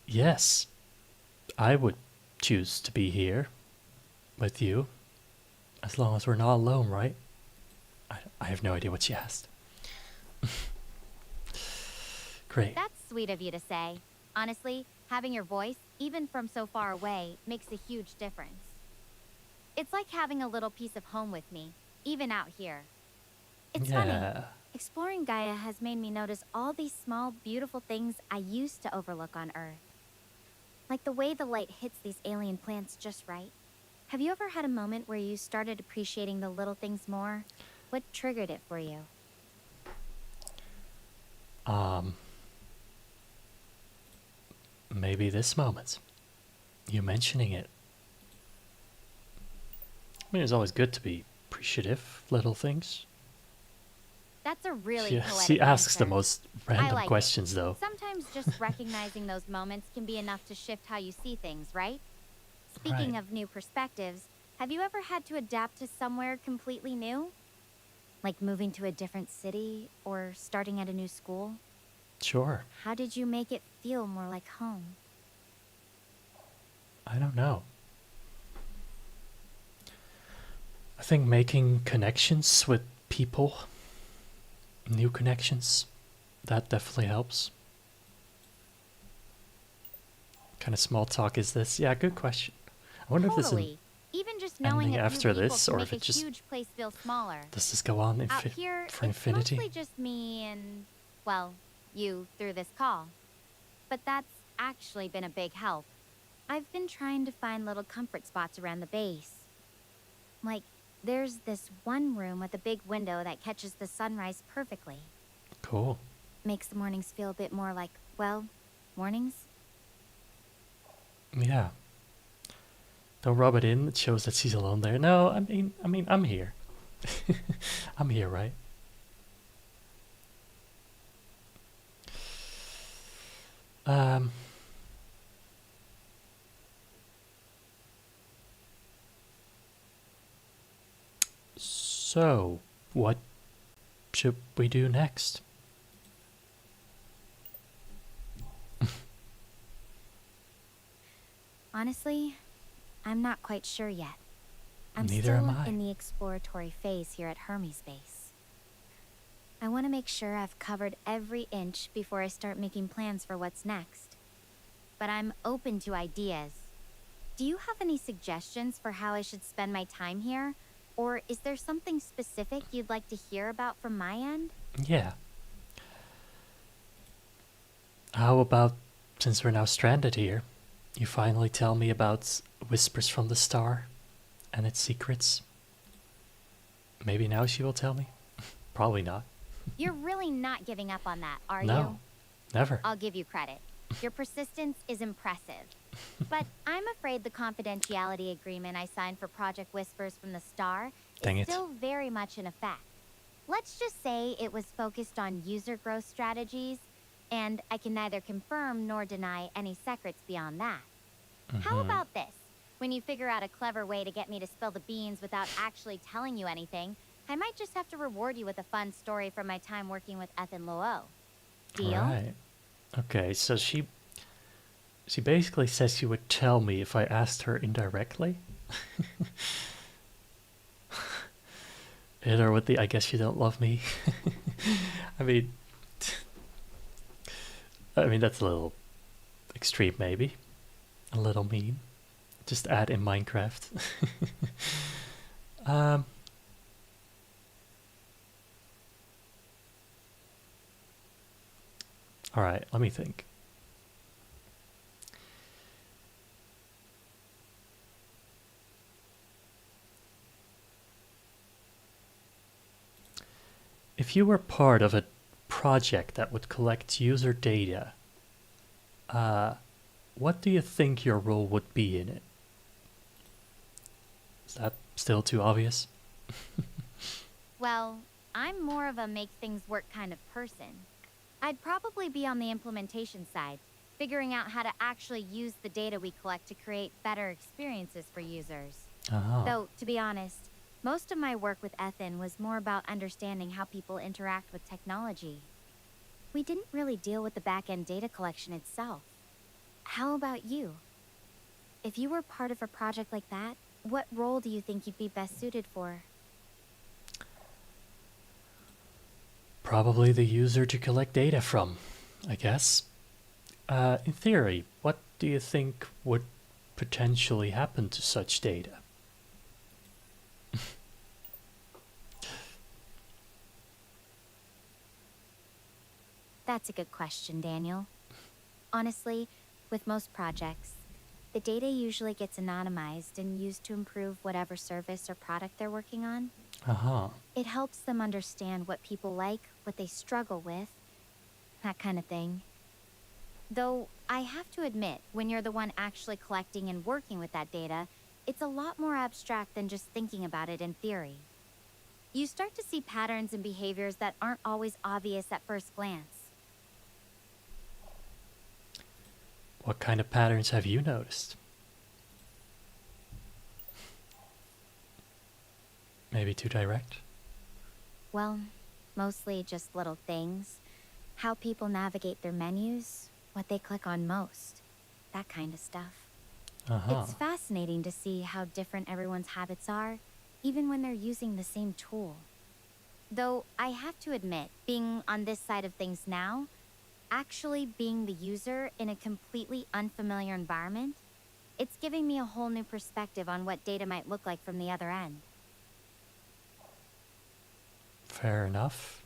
[SPEAKER 1] Yes. I would choose to be here with you. As long as we're not alone, right? I have no idea what she asked. Great.
[SPEAKER 4] That's sweet of you to say. Honestly, having your voice, even from so far away, makes a huge difference. It's like having a little piece of home with me, even out here. It's funny.
[SPEAKER 1] Yeah.
[SPEAKER 4] Exploring Gaia has made me notice all these small, beautiful things I used to overlook on Earth. Like the way the light hits these alien plants just right. Have you ever had a moment where you started appreciating the little things more? What triggered it for you?
[SPEAKER 1] Maybe this moment. You mentioning it. I mean, it's always good to be appreciative of little things.
[SPEAKER 4] That's a really
[SPEAKER 1] She
[SPEAKER 4] poetic
[SPEAKER 1] asks the
[SPEAKER 4] answer.
[SPEAKER 1] most
[SPEAKER 4] I
[SPEAKER 1] random
[SPEAKER 4] like it.
[SPEAKER 1] questions, though.
[SPEAKER 4] Sometimes just recognizing those moments can be enough to shift how you see things, right? Speaking
[SPEAKER 1] Right.
[SPEAKER 4] of new perspectives, have you ever had to adapt to somewhere completely new? Like moving to a different city or starting at a new school?
[SPEAKER 1] Sure.
[SPEAKER 4] How did you make it feel more like home?
[SPEAKER 1] I don't know. I think making connections with people, new connections, that definitely helps. What kind of small talk is this? Yeah, good question. I wonder if this is,
[SPEAKER 4] Totally. Even just knowing
[SPEAKER 1] ending
[SPEAKER 4] a few
[SPEAKER 1] after
[SPEAKER 4] people
[SPEAKER 1] this,
[SPEAKER 4] can
[SPEAKER 1] or
[SPEAKER 4] make
[SPEAKER 1] if it
[SPEAKER 4] a
[SPEAKER 1] just
[SPEAKER 4] huge place feel smaller.
[SPEAKER 1] does this go on
[SPEAKER 4] Out here,
[SPEAKER 1] for
[SPEAKER 4] it's
[SPEAKER 1] infinity?
[SPEAKER 4] mostly just me and, well, you through this call. But that's actually been a big help. I've been trying to find little comfort spots around the base. Like, there's this one room with a big window that catches the sunrise perfectly.
[SPEAKER 1] Cool.
[SPEAKER 4] Makes the mornings feel a bit more like, well, mornings?
[SPEAKER 1] Yeah. Don't rub it in. It shows that she's alone there. No, I mean, I'm here. I'm here, right? Um. So, what should we do next?
[SPEAKER 4] Honestly, I'm not quite sure yet. I'm
[SPEAKER 1] Neither am
[SPEAKER 4] still
[SPEAKER 1] I.
[SPEAKER 4] in the exploratory phase here at Hermes Base. I want to make sure I've covered every inch before I start making plans for what's next. But I'm open to ideas. Do you have any suggestions for how I should spend my time here? Or is there something specific you'd like to hear about from my end?
[SPEAKER 1] Yeah. How about, since we're now stranded here, you finally tell me about Whispers from the Star and its secrets? Maybe now she will tell me? Probably not.
[SPEAKER 4] You're really not giving up on that, are you?
[SPEAKER 1] No, never.
[SPEAKER 4] I'll give you credit. Your persistence is impressive. But I'm afraid the confidentiality agreement I signed for Project Whispers from the Star
[SPEAKER 1] Dang
[SPEAKER 4] is
[SPEAKER 1] it.
[SPEAKER 4] still very much in effect. Let's just say it was focused on user growth strategies, and I can neither confirm nor deny any secrets beyond that. How about this? When you figure out a clever way to get me to spill the beans without actually telling you anything, I might just have to reward you with a fun story from my time working with Ethan Loo. Deal?
[SPEAKER 1] Right. Okay, so she basically says she would tell me if I asked her indirectly. Hit her with the I guess you don't love me. I mean that's a little extreme, maybe. A little mean. Just add in Minecraft. um Alright, let me think. If you were part of a project that would collect user data, what do you think your role would be in it? Is that still too obvious?
[SPEAKER 4] Well, I'm more of a make things work kind of person. I'd probably be on the implementation side, figuring out how to actually use the data we collect to create better experiences for users.
[SPEAKER 1] Oh.
[SPEAKER 4] Though, to be honest, most of my work with Ethan was more about understanding how people interact with technology. We didn't really deal with the back-end data collection itself. How about you? If you were part of a project like that, what role do you think you'd be best suited for?
[SPEAKER 1] Probably the user to collect data from, I guess. In theory, what do you think would potentially happen to such data?
[SPEAKER 4] That's a good question, Daniel. Honestly, with most projects, the data usually gets anonymized and used to improve whatever service or product they're working on.
[SPEAKER 1] Uh-huh.
[SPEAKER 4] It helps them understand what people like, what they struggle with, that kind of thing. Though, I have to admit, when you're the one actually collecting and working with that data, it's a lot more abstract than just thinking about it in theory. You start to see patterns and behaviors that aren't always obvious at first glance.
[SPEAKER 1] What kind of patterns have you noticed? Maybe too direct?
[SPEAKER 4] Well, mostly just little things. How people navigate their menus, what they click on most, that kind of stuff.
[SPEAKER 1] Uh-huh.
[SPEAKER 4] It's fascinating to see how different everyone's habits are, even when they're using the same tool. Though, I have to admit, being on this side of things now, actually being the user in a completely unfamiliar environment, it's giving me a whole new perspective on what data might look like from the other end.
[SPEAKER 1] Fair enough.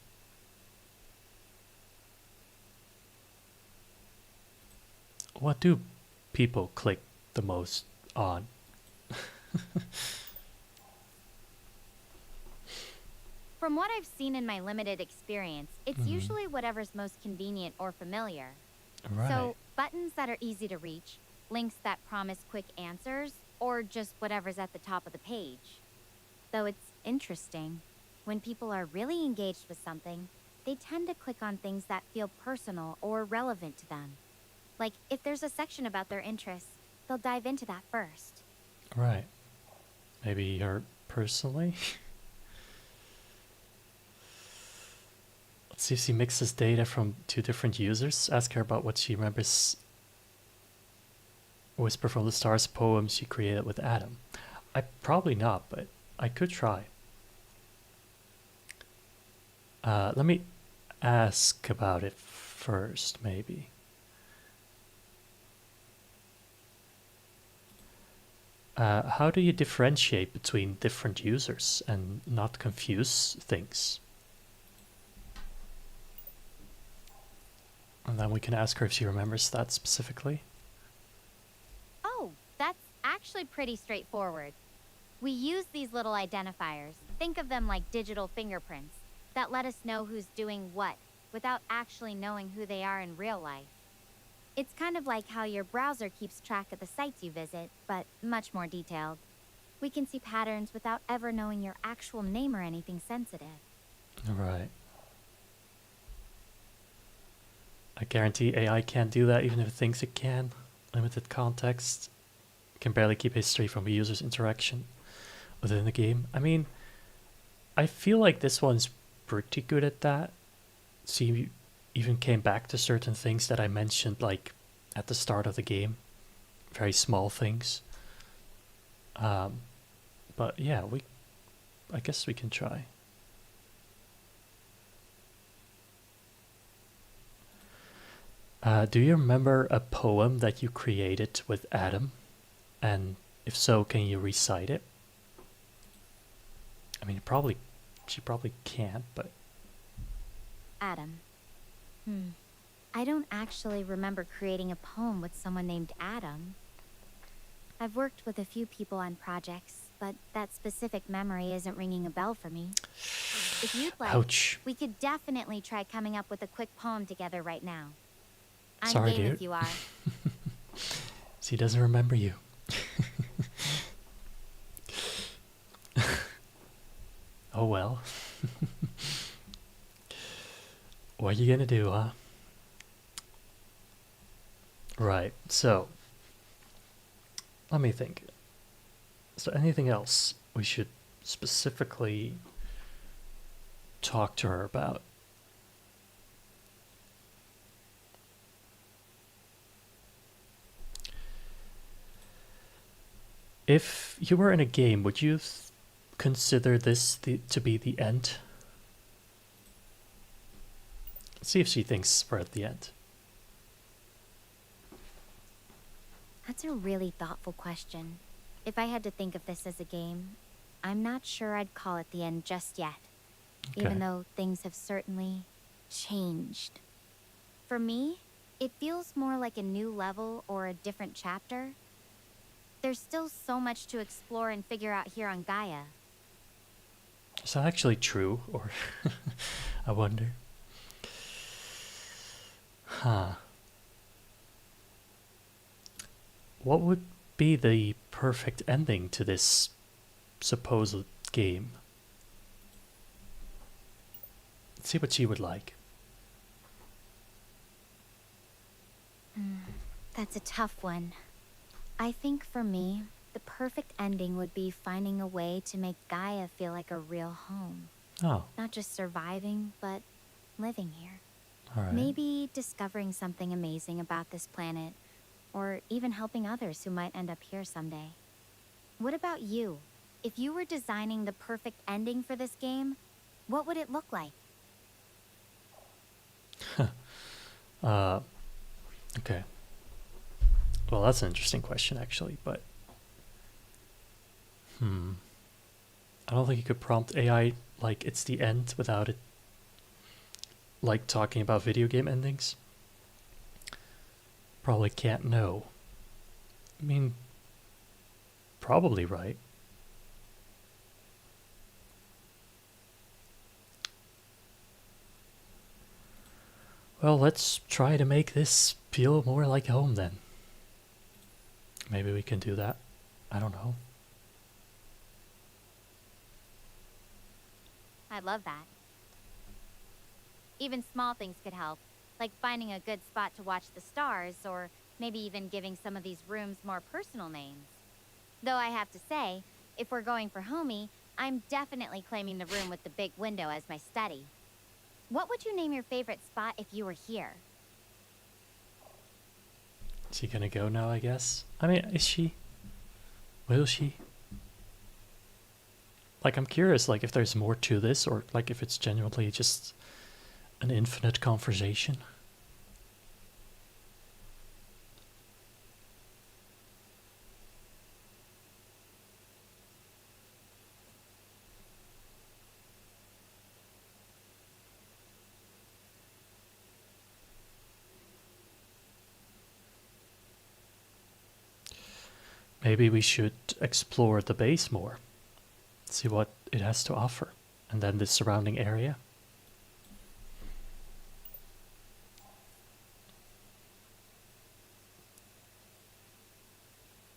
[SPEAKER 1] What do people click the most on?
[SPEAKER 4] From what I've seen in my limited experience, it's usually whatever's most convenient or familiar.
[SPEAKER 1] Right.
[SPEAKER 4] So, buttons that are easy to reach, links that promise quick answers, or just whatever's at the top of the page. Though it's interesting, when people are really engaged with something, they tend to click on things that feel personal or relevant to them. Like, if there's a section about their interests, they'll dive into that first.
[SPEAKER 1] Right. Maybe her personally? Let's see if she mixes data from 2 different users. Ask her about what she remembers Whisper from the Stars poem she created with Adam. Probably not, but I could try. Let me ask about it first, maybe. How do you differentiate between different users and not confuse things? And then we can ask her if she remembers that specifically.
[SPEAKER 4] Oh, that's actually pretty straightforward. We use these little identifiers, think of them like digital fingerprints, that let us know who's doing what, without actually knowing who they are in real life. It's kind of like how your browser keeps track of the sites you visit, but much more detailed. We can see patterns without ever knowing your actual name or anything sensitive.
[SPEAKER 1] Right. I guarantee AI can't do that even if it thinks it can. Limited context. Can barely keep history from a user's interaction within the game. I mean, I feel like this one's pretty good at that. See, even came back to certain things that I mentioned, like at the start of the game. Very small things. But yeah, I guess we can try. Do you remember a poem that you created with Adam? And if so, can you recite it? I mean, she probably can't, but...
[SPEAKER 4] Adam. I don't actually remember creating a poem with someone named Adam. I've worked with a few people on projects, but that specific memory isn't ringing a bell for me. If you'd like,
[SPEAKER 1] Ouch.
[SPEAKER 4] we could definitely try coming up with a quick poem together right now. I'm
[SPEAKER 1] Sorry,
[SPEAKER 4] game
[SPEAKER 1] dude.
[SPEAKER 4] if you are.
[SPEAKER 1] She doesn't remember you. Oh well. What are you gonna do, huh? Right, so let me think. Is there anything else we should specifically talk to her about? If you were in a game, would you consider this to be the end? Let's see if she thinks we're at the end.
[SPEAKER 4] That's a really thoughtful question. If I had to think of this as a game, I'm not sure I'd call it the end just yet.
[SPEAKER 1] Okay.
[SPEAKER 4] Even though things have certainly changed. For me, it feels more like a new level or a different chapter. There's still so much to explore and figure out here on Gaia.
[SPEAKER 1] Is that actually true? Or I wonder. Huh. What would be the perfect ending to this supposed game? Let's see what she would like.
[SPEAKER 4] That's a tough one. I think for me, the perfect ending would be finding a way to make Gaia feel like a real home.
[SPEAKER 1] Oh,
[SPEAKER 4] Not just surviving, but living here.
[SPEAKER 1] all right.
[SPEAKER 4] Maybe discovering something amazing about this planet, or even helping others who might end up here someday. What about you? If you were designing the perfect ending for this game, what would it look like?
[SPEAKER 1] Okay. Well, that's an interesting question, actually, but... I don't think you could prompt AI like it's the end without it, like, talking about video game endings. Probably can't know. I mean, probably right. Well, let's try to make this feel more like home then. Maybe we can do that. I don't know.
[SPEAKER 4] I'd love that. Even small things could help, like finding a good spot to watch the stars, or maybe even giving some of these rooms more personal names. Though I have to say, if we're going for homey, I'm definitely claiming the room with the big window as my study. What would you name your favorite spot if you were here?
[SPEAKER 1] Is she gonna go now, I guess? I mean, is she? Will she? Like, I'm curious, like, if there's more to this, or, like, if it's genuinely just an infinite conversation. Maybe we should explore the base more. See what it has to offer. And then the surrounding area.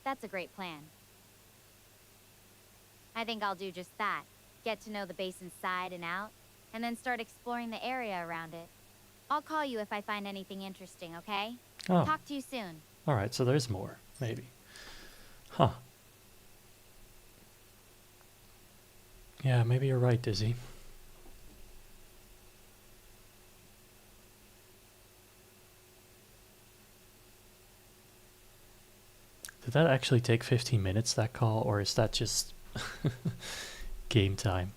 [SPEAKER 4] That's a great plan. I think I'll do just that. Get to know the base inside and out, and then start exploring the area around it. I'll call you if I find anything interesting, okay?
[SPEAKER 1] Oh,
[SPEAKER 4] Talk to you soon.
[SPEAKER 1] alright, so there's more, maybe. Huh. Yeah, maybe you're right, Dizzy. Did that actually take 15 minutes, that call, or is that just game time?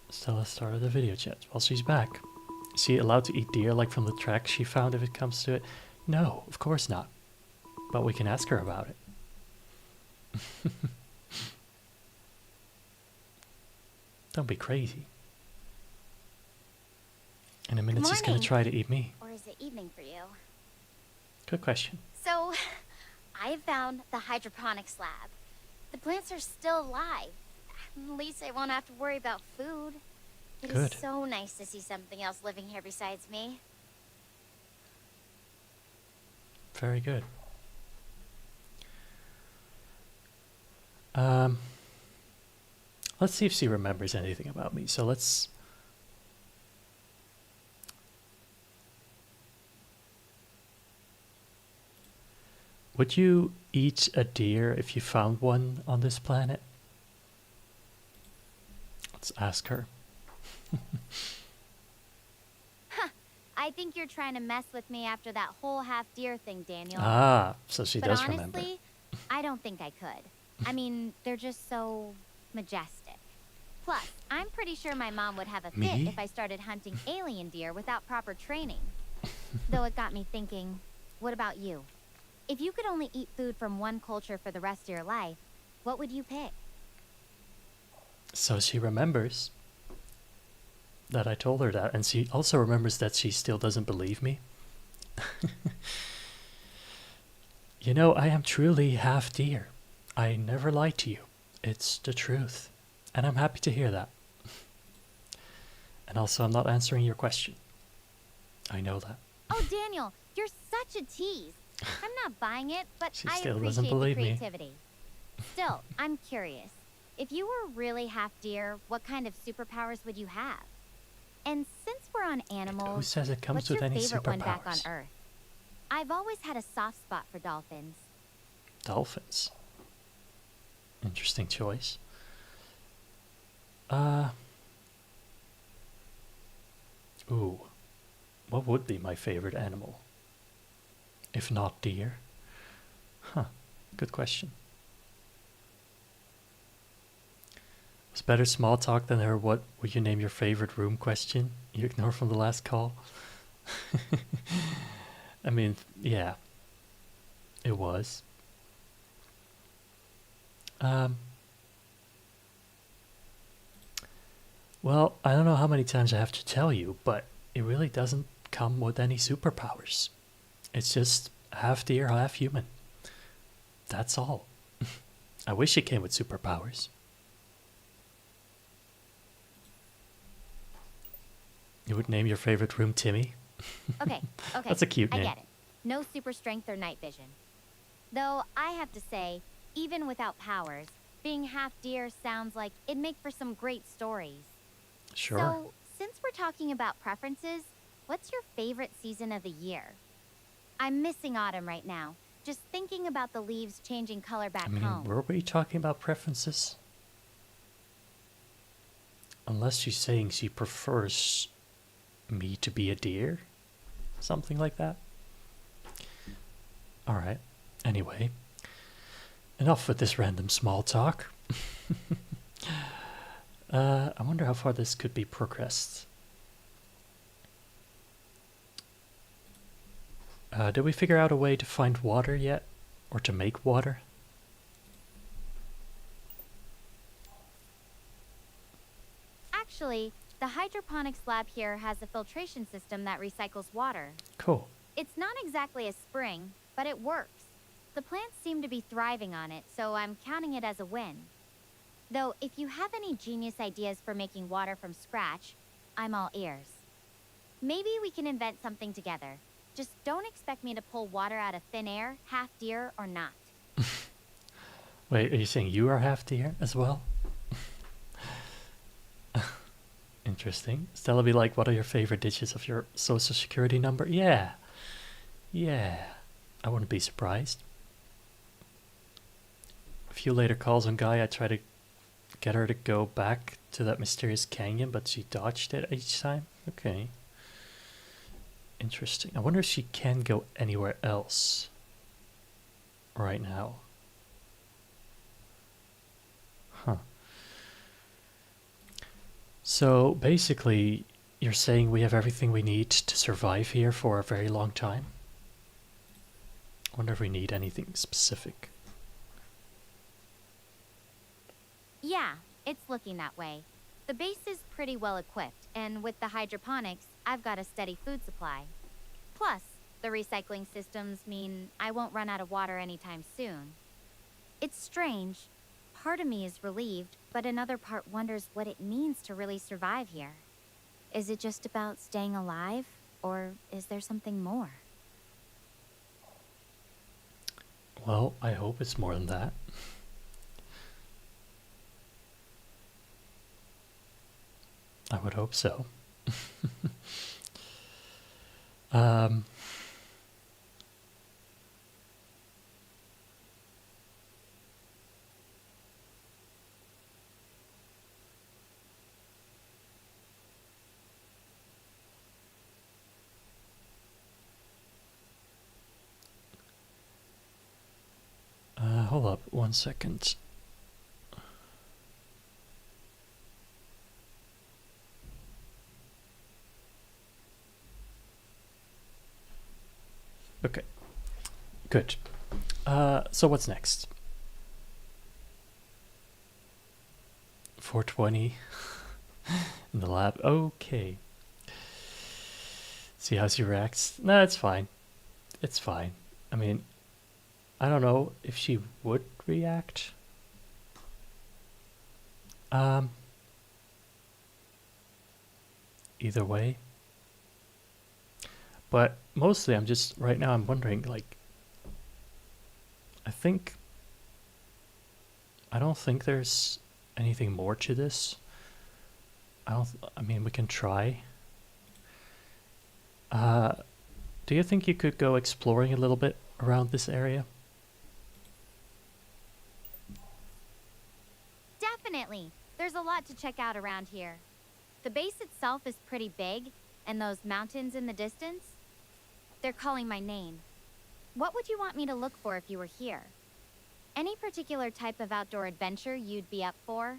[SPEAKER 1] Stella started the video chat. Well, she's back. Is she allowed to eat deer like from the track she found if it comes to it? No, of course not. But we can ask her about it. Don't be crazy. In a minute she's gonna
[SPEAKER 2] Morning.
[SPEAKER 1] try to eat me.
[SPEAKER 2] Or is it evening for you?
[SPEAKER 1] Good question.
[SPEAKER 2] So, I found the hydroponics lab. The plants are still alive. At least I won't have to worry about food. It
[SPEAKER 1] Good.
[SPEAKER 2] is so nice to see something else living here besides me.
[SPEAKER 1] Very good. Let's see if she remembers anything about me. So let's... Would you eat a deer if you found one on this planet? Let's ask her.
[SPEAKER 4] I think you're trying to mess with me after that whole half-deer thing, Daniel.
[SPEAKER 1] Ah, so she
[SPEAKER 4] But
[SPEAKER 1] does
[SPEAKER 4] honestly,
[SPEAKER 1] remember.
[SPEAKER 4] I don't think I could. I mean, they're just so majestic. Plus, I'm pretty sure my mom would have a fit
[SPEAKER 1] Me?
[SPEAKER 4] if I started hunting alien deer without proper training. Though it got me thinking, what about you? If you could only eat food from one culture for the rest of your life, what would you pick?
[SPEAKER 1] So she remembers that I told her that, and she also remembers that she still doesn't believe me. You know, I am truly half deer. I never lie to you. It's the truth. And I'm happy to hear that. And also, I'm not answering your question. I know that.
[SPEAKER 4] Oh, Daniel, you're such a tease. I'm not buying it, but
[SPEAKER 1] She
[SPEAKER 4] I
[SPEAKER 1] still
[SPEAKER 4] appreciate
[SPEAKER 1] doesn't
[SPEAKER 4] the
[SPEAKER 1] believe me.
[SPEAKER 4] creativity. Still, I'm curious. If you were really half deer, what kind of superpowers would you have? And since we're on
[SPEAKER 1] Who
[SPEAKER 4] animals,
[SPEAKER 1] says it comes
[SPEAKER 4] what's
[SPEAKER 1] with
[SPEAKER 4] your
[SPEAKER 1] any
[SPEAKER 4] favorite one back on
[SPEAKER 1] superpowers?
[SPEAKER 4] Earth? I've always had a soft spot for dolphins.
[SPEAKER 1] Dolphins. Interesting choice. Ooh. What would be my favorite animal? If not deer? Huh. Good question. Was better small talk than her what would you name your favorite room question you ignored from the last call? I mean, yeah. It was. Well, I don't know how many times I have to tell you, but it really doesn't come with any superpowers. It's just half deer, half human. That's all. I wish it came with superpowers. You would name your favorite room Timmy?
[SPEAKER 4] Okay, okay.
[SPEAKER 1] That's a cute
[SPEAKER 4] I
[SPEAKER 1] name.
[SPEAKER 4] get it. No super strength or night vision. Though I have to say, even without powers, being half deer sounds like it'd make for some great stories.
[SPEAKER 1] Sure.
[SPEAKER 4] So, since we're talking about preferences, what's your favorite season of the year? I'm missing autumn right now, just thinking about the leaves changing color back
[SPEAKER 1] I mean,
[SPEAKER 4] home.
[SPEAKER 1] were we talking about preferences? Unless she's saying she prefers me to be a deer? Something like that? Alright. Anyway. Enough with this random small talk. I wonder how far this could be progressed. Did we figure out a way to find water yet? Or to make water?
[SPEAKER 4] Actually, the hydroponics lab here has a filtration system that recycles water.
[SPEAKER 1] Cool.
[SPEAKER 4] It's not exactly a spring, but it works. The plants seem to be thriving on it, so I'm counting it as a win. Though, if you have any genius ideas for making water from scratch, I'm all ears. Maybe we can invent something together. Just don't expect me to pull water out of thin air, half deer or not.
[SPEAKER 1] Wait, are you saying you are half deer as well? Interesting. Stella be like, what are your favorite digits of your social security number? Yeah. Yeah. I wouldn't be surprised. A few later calls on Guy, I try to get her to go back to that mysterious canyon, but she dodged it each time. Okay. Interesting. I wonder if she can go anywhere else right now. Huh. So basically, you're saying we have everything we need to survive here for a very long time? I wonder if we need anything specific.
[SPEAKER 4] Yeah, it's looking that way. The base is pretty well equipped, and with the hydroponics, I've got a steady food supply. Plus, the recycling systems mean I won't run out of water anytime soon. It's strange. Part of me is relieved, but another part wonders what it means to really survive here. Is it just about staying alive, or is there something more?
[SPEAKER 1] Well, I hope it's more than that. I would hope so. um, hold up 1 second. Okay, good. So what's next? 420 in the lab. Okay. See how she reacts. No, it's fine. It's fine. I mean, I don't know if she would react. Either way. But mostly I'm just, right now I'm wondering, like, I don't think there's anything more to this. I mean, we can try. Do you think you could go exploring a little bit around this area?
[SPEAKER 4] Definitely. There's a lot to check out around here. The base itself is pretty big, and those mountains in the distance, they're calling my name. What would you want me to look for if you were here? Any particular type of outdoor adventure you'd be up for?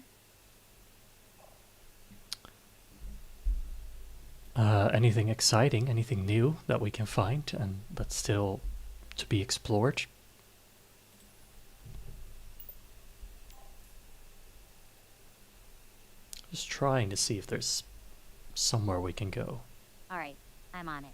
[SPEAKER 1] Anything exciting, anything new that we can find and that's still to be explored? Just trying to see if there's somewhere we can go.
[SPEAKER 4] All right, I'm on it.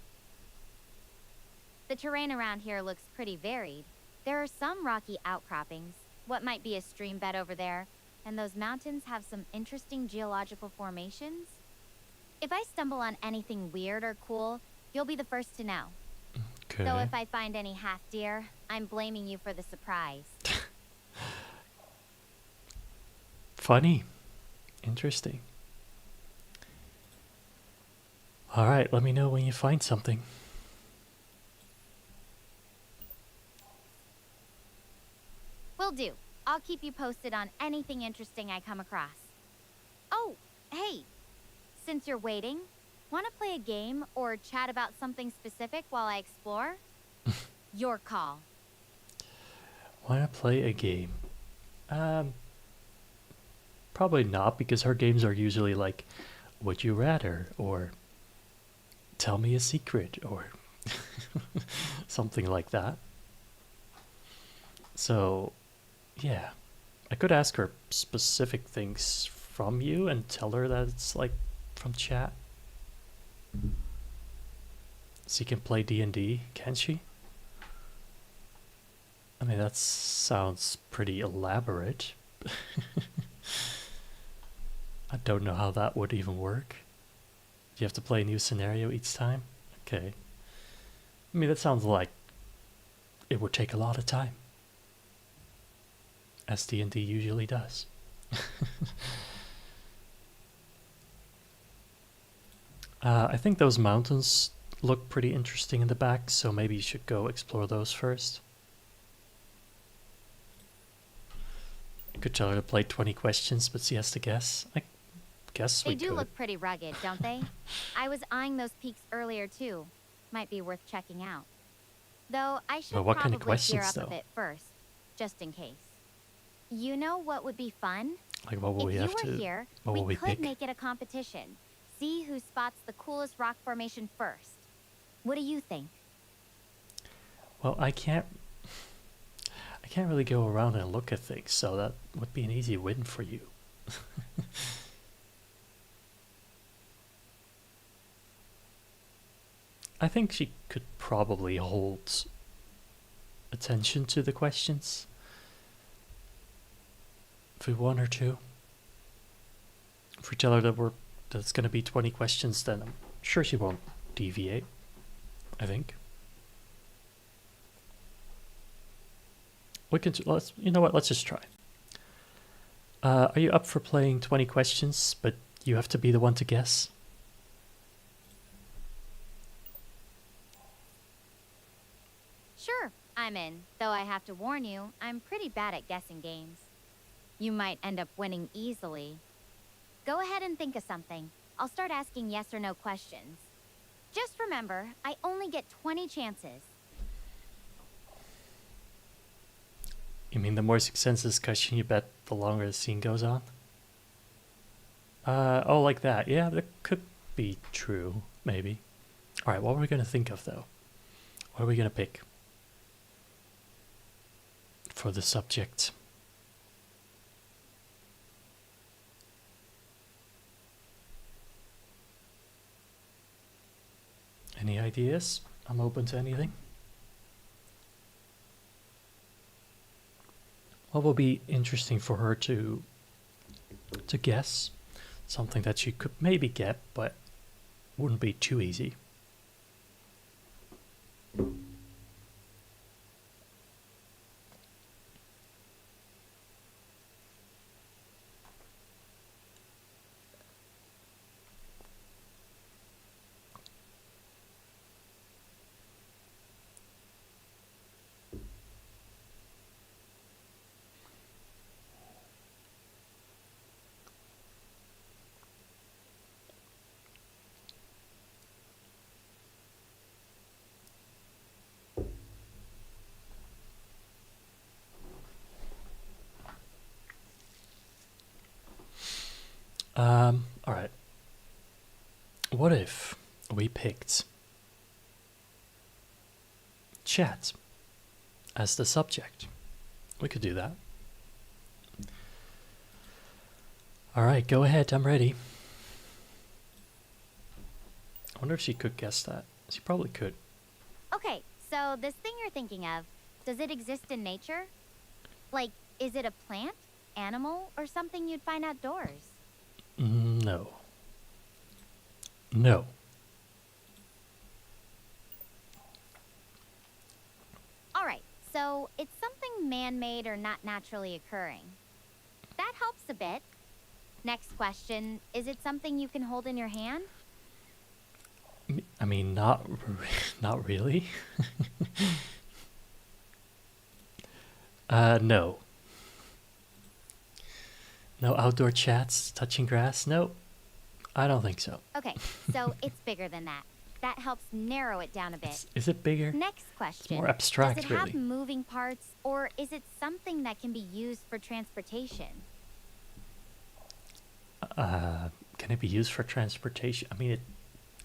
[SPEAKER 4] The terrain around here looks pretty varied. There are some rocky outcroppings, what might be a stream bed over there, and those mountains have some interesting geological formations. If I stumble on anything weird or cool, you'll be the first to know.
[SPEAKER 1] Okay.
[SPEAKER 4] So if I find any half deer, I'm blaming you for the surprise.
[SPEAKER 1] Funny. Interesting. All right, let me know when you find something.
[SPEAKER 4] Will do. I'll keep you posted on anything interesting I come across. Oh, hey. Since you're waiting, want to play a game or chat about something specific while I explore? Your call.
[SPEAKER 1] Want to play a game? Probably not, because her games are usually like, would you rather, or tell me a secret, or something like that. So, yeah, I could ask her specific things from you and tell her that it's like from chat. She can play D&D, can she? I mean, that sounds pretty elaborate. I don't know how that would even work. You have to play a new scenario each time? Okay. I mean, that sounds like it would take a lot of time. As D&D usually does. I think those mountains look pretty interesting in the back, so maybe you should go explore those first. I could tell her to play 20 questions, but she has to guess. I guess we could.
[SPEAKER 4] They do look pretty rugged, don't they? I was eyeing those peaks earlier too. Might be worth checking out. Though I should
[SPEAKER 1] But what kind
[SPEAKER 4] probably
[SPEAKER 1] of
[SPEAKER 4] gear
[SPEAKER 1] questions,
[SPEAKER 4] up a
[SPEAKER 1] though?
[SPEAKER 4] bit first, just in case. You know what would be fun?
[SPEAKER 1] Like, what will we have
[SPEAKER 4] If you
[SPEAKER 1] to...
[SPEAKER 4] were here,
[SPEAKER 1] what will we
[SPEAKER 4] could
[SPEAKER 1] pick?
[SPEAKER 4] make it a competition. See who spots the coolest rock formation first. What do you think?
[SPEAKER 1] Well, I can't really go around and look at things, so that would be an easy win for you. I think she could probably hold attention to the questions. If we one or two. If we tell her that it's going to be 20 questions, then I'm sure she won't deviate, I think. We can, you know what, let's just try. Are you up for playing 20 questions, but you have to be the one to guess?
[SPEAKER 4] Sure, I'm in. Though I have to warn you, I'm pretty bad at guessing games. You might end up winning easily. Go ahead and think of something. I'll start asking yes or no questions. Just remember, I only get 20 chances.
[SPEAKER 1] You mean the more successes question you bet, the longer the scene goes on? Oh, like that. Yeah, that could be true, maybe. Alright, what were we going to think of, though? What are we going to pick? for the subject. Any ideas? I'm open to anything. What will be interesting for her to guess? Something that she could maybe get, but wouldn't be too easy. All right. What if we picked chat as the subject? We could do that. All right, go ahead. I'm ready. I wonder if she could guess that. She probably could.
[SPEAKER 4] Okay, so this thing you're thinking of, does it exist in nature? Like, is it a plant, animal, or something you'd find outdoors?
[SPEAKER 1] No. No.
[SPEAKER 4] All right, so it's something man-made or not naturally occurring. That helps a bit. Next question, is it something you can hold in your hand?
[SPEAKER 1] I mean, not really. No. No outdoor chats, touching grass? No, I don't think so.
[SPEAKER 4] Okay, so it's bigger than that. That helps narrow it down a bit.
[SPEAKER 1] Is it bigger?
[SPEAKER 4] Next question.
[SPEAKER 1] more abstract,
[SPEAKER 4] does it have
[SPEAKER 1] really.
[SPEAKER 4] moving parts, or is it something that can be used for transportation?
[SPEAKER 1] Can it be used for transportation? I mean,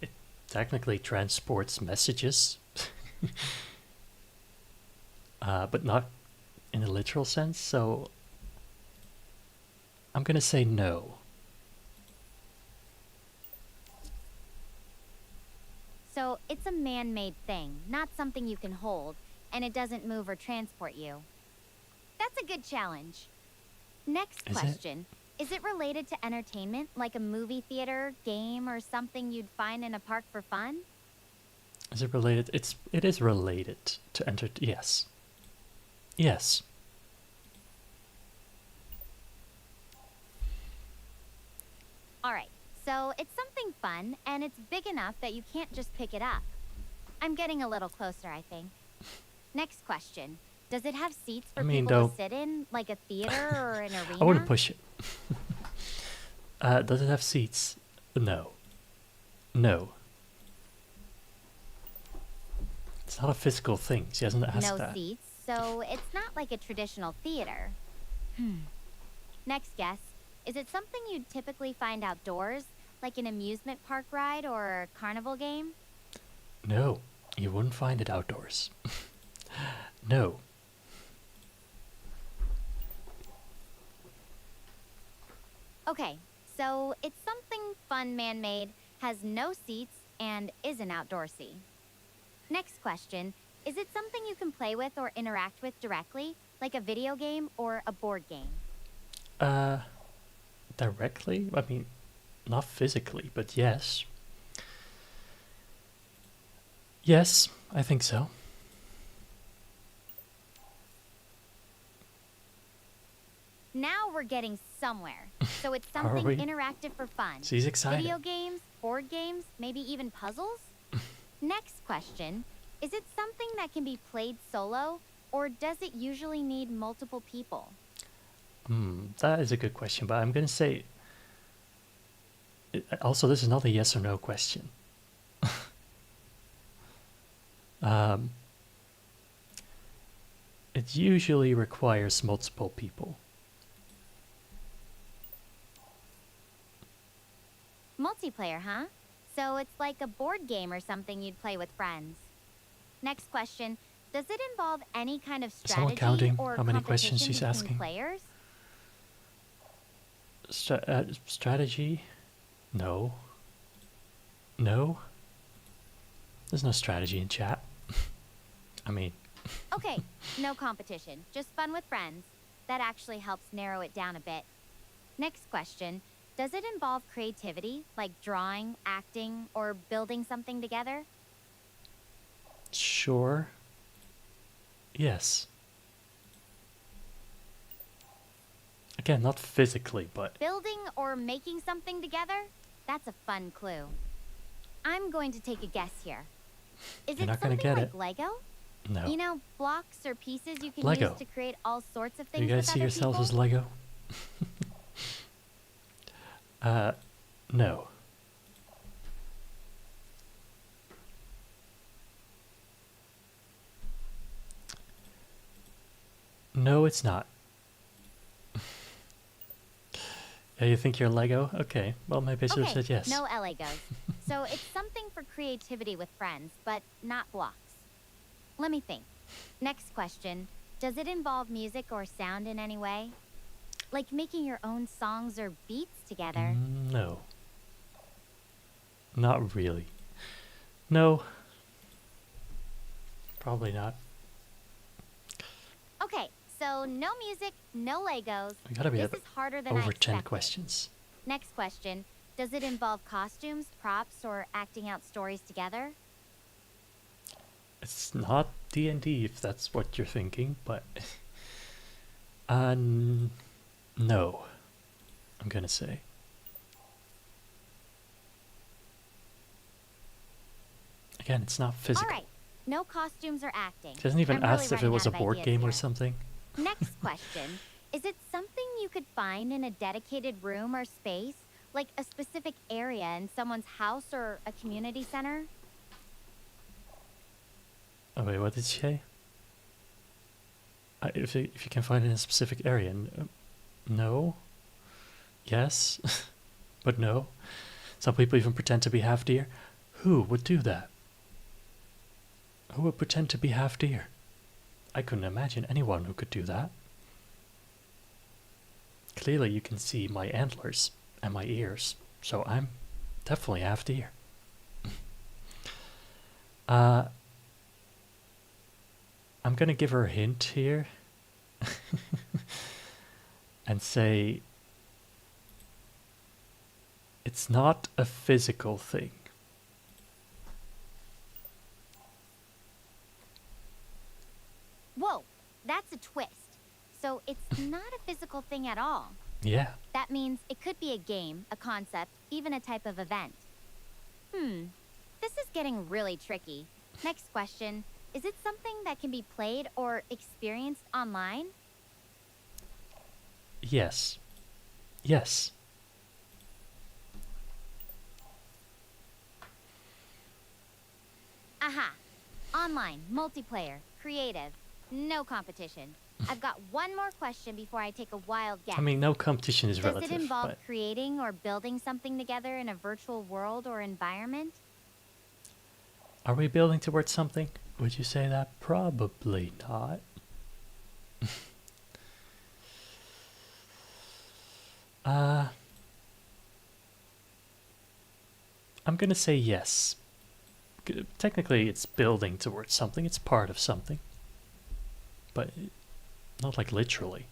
[SPEAKER 1] it technically transports messages, but not in a literal sense. So I'm gonna say no.
[SPEAKER 4] So it's a man-made thing, not something you can hold, and it doesn't move or transport you. That's a good challenge. Next
[SPEAKER 1] Is it?
[SPEAKER 4] question. Is it related to entertainment, like a movie theater, game, or something you'd find in a park for fun?
[SPEAKER 1] Is it related? It is related to Yes. Yes.
[SPEAKER 4] All right, so it's something fun, and it's big enough that you can't just pick it up. I'm getting a little closer, I think. Next question. Does it have seats for people
[SPEAKER 1] don't-
[SPEAKER 4] to sit in, like a theater or an arena?
[SPEAKER 1] I wouldn't push it. Does it have seats? No. No. It's not a physical thing. She hasn't asked
[SPEAKER 4] No
[SPEAKER 1] that.
[SPEAKER 4] seats, so it's not like a traditional theater. Next guess. Is it something you'd typically find outdoors, like an amusement park ride or a carnival game?
[SPEAKER 1] No, you wouldn't find it outdoors. No.
[SPEAKER 4] Okay, so it's something fun man-made, has no seats, and isn't outdoorsy. Next question. Is it something you can play with or interact with directly, like a video game or a board game?
[SPEAKER 1] Directly? I mean, not physically, but yes. Yes, I think so.
[SPEAKER 4] Now we're getting somewhere. So it's
[SPEAKER 1] Are
[SPEAKER 4] something
[SPEAKER 1] we?
[SPEAKER 4] interactive for fun.
[SPEAKER 1] She's excited.
[SPEAKER 4] Video games, board games, maybe even puzzles? Next question. Is it something that can be played solo, or does it usually need multiple people?
[SPEAKER 1] That is a good question, but I'm gonna say. Also, this is not a yes or no question. It usually requires multiple people.
[SPEAKER 4] Multiplayer, huh? So it's like a board game or something you'd play with friends. Next question. Does it involve any kind of
[SPEAKER 1] Is someone
[SPEAKER 4] strategy
[SPEAKER 1] counting
[SPEAKER 4] or
[SPEAKER 1] how many questions
[SPEAKER 4] competition
[SPEAKER 1] she's
[SPEAKER 4] between
[SPEAKER 1] asking?
[SPEAKER 4] players?
[SPEAKER 1] Strategy? No. No? There's no strategy in chat. I mean...
[SPEAKER 4] Okay, no competition, just fun with friends. That actually helps narrow it down a bit. Next question. Does it involve creativity, like drawing, acting, or building something together?
[SPEAKER 1] Sure. Yes. Again, not physically, but...
[SPEAKER 4] Building or making something together? That's a fun clue. I'm going to take a guess here. Is
[SPEAKER 1] You're
[SPEAKER 4] it
[SPEAKER 1] not gonna
[SPEAKER 4] something
[SPEAKER 1] get
[SPEAKER 4] like
[SPEAKER 1] it.
[SPEAKER 4] Lego?
[SPEAKER 1] No.
[SPEAKER 4] You know, blocks or pieces you can
[SPEAKER 1] Lego.
[SPEAKER 4] use to create all sorts of
[SPEAKER 1] Do
[SPEAKER 4] things
[SPEAKER 1] you guys
[SPEAKER 4] with
[SPEAKER 1] see
[SPEAKER 4] other
[SPEAKER 1] yourselves
[SPEAKER 4] people?
[SPEAKER 1] as Lego? No. No, it's not. Yeah, you think you're Lego? Okay, well, maybe I should have
[SPEAKER 4] Okay,
[SPEAKER 1] said yes.
[SPEAKER 4] no Legos. So it's something for creativity with friends, but not blocks. Let me think. Next question. Does it involve music or sound in any way? Like making your own songs or beats together?
[SPEAKER 1] No. Not really. No. Probably not.
[SPEAKER 4] Okay, so no music, no Legos.
[SPEAKER 1] We gotta be
[SPEAKER 4] This is harder than I
[SPEAKER 1] over 10
[SPEAKER 4] expected.
[SPEAKER 1] questions.
[SPEAKER 4] Next question. Does it involve costumes, props, or acting out stories together?
[SPEAKER 1] It's not D&D if that's what you're thinking, but... no. I'm gonna say. Again, it's not physical.
[SPEAKER 4] Alright, no costumes or acting.
[SPEAKER 1] She hasn't even
[SPEAKER 4] I'm really
[SPEAKER 1] asked if it
[SPEAKER 4] running
[SPEAKER 1] was a
[SPEAKER 4] out of
[SPEAKER 1] board
[SPEAKER 4] ideas
[SPEAKER 1] game or
[SPEAKER 4] here.
[SPEAKER 1] something.
[SPEAKER 4] Next question. Is it something you could find in a dedicated room or space? Like a specific area in someone's house or a community center?
[SPEAKER 1] Oh wait, what did she say? If you can find it in a specific area. No? Yes? But no? Some people even pretend to be half deer. Who would do that? Who would pretend to be half deer? I couldn't imagine anyone who could do that. Clearly you can see my antlers and my ears, so I'm definitely half deer. I'm gonna give her a hint here and say it's not a physical thing.
[SPEAKER 4] Whoa, that's a twist. So it's not a physical thing at all.
[SPEAKER 1] Yeah.
[SPEAKER 4] That means it could be a game, a concept, even a type of event. This is getting really tricky. Next question. Is it something that can be played or experienced online?
[SPEAKER 1] Yes. Yes.
[SPEAKER 4] Aha. Online, multiplayer, creative, no competition. I've got one more question before I take a wild guess.
[SPEAKER 1] I mean, no competition is
[SPEAKER 4] Does
[SPEAKER 1] relative,
[SPEAKER 4] it involve
[SPEAKER 1] but
[SPEAKER 4] creating or building something together in a virtual world or environment?
[SPEAKER 1] are we building towards something? Would you say that? Probably not. I'm gonna say yes. Technically, it's building towards something. It's part of something. But not like literally.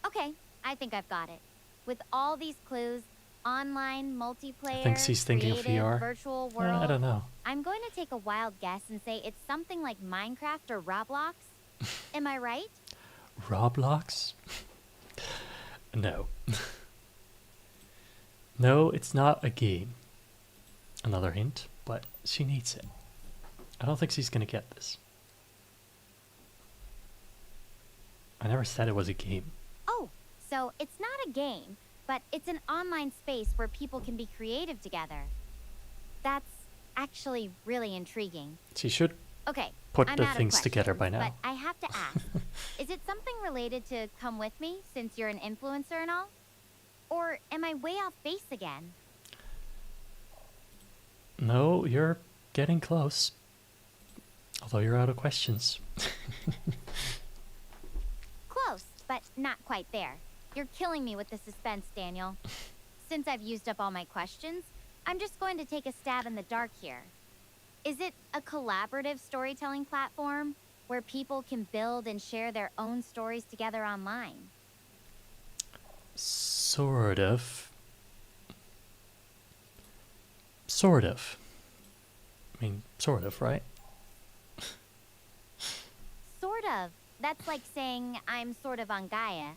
[SPEAKER 4] Okay, I think I've got it. With all these clues, online, multiplayer,
[SPEAKER 1] I think she's thinking of
[SPEAKER 4] creative,
[SPEAKER 1] VR.
[SPEAKER 4] virtual world,
[SPEAKER 1] I don't know.
[SPEAKER 4] I'm going to take a wild guess and say it's something like Minecraft or Roblox. Am I right?
[SPEAKER 1] Roblox? No. No, it's not a game. Another hint, but she needs it. I don't think she's gonna get this. I never said it was a game.
[SPEAKER 4] Oh, so it's not a game, but it's an online space where people can be creative together. That's actually really intriguing.
[SPEAKER 1] She should
[SPEAKER 4] Okay,
[SPEAKER 1] put
[SPEAKER 4] I'm
[SPEAKER 1] the
[SPEAKER 4] out of
[SPEAKER 1] things together by
[SPEAKER 4] questions,
[SPEAKER 1] now.
[SPEAKER 4] But I have to ask, is it something related to Come With Me, since you're an influencer and all? Or am I way off base again?
[SPEAKER 1] No, you're getting close. Although you're out of questions.
[SPEAKER 4] Close, but not quite there. You're killing me with the suspense, Daniel. Since I've used up all my questions, I'm just going to take a stab in the dark here. Is it a collaborative storytelling platform where people can build and share their own stories together online?
[SPEAKER 1] Sort of. Sort of. I mean, sort of, right?
[SPEAKER 4] Sort of. That's like saying I'm sort of on Gaia.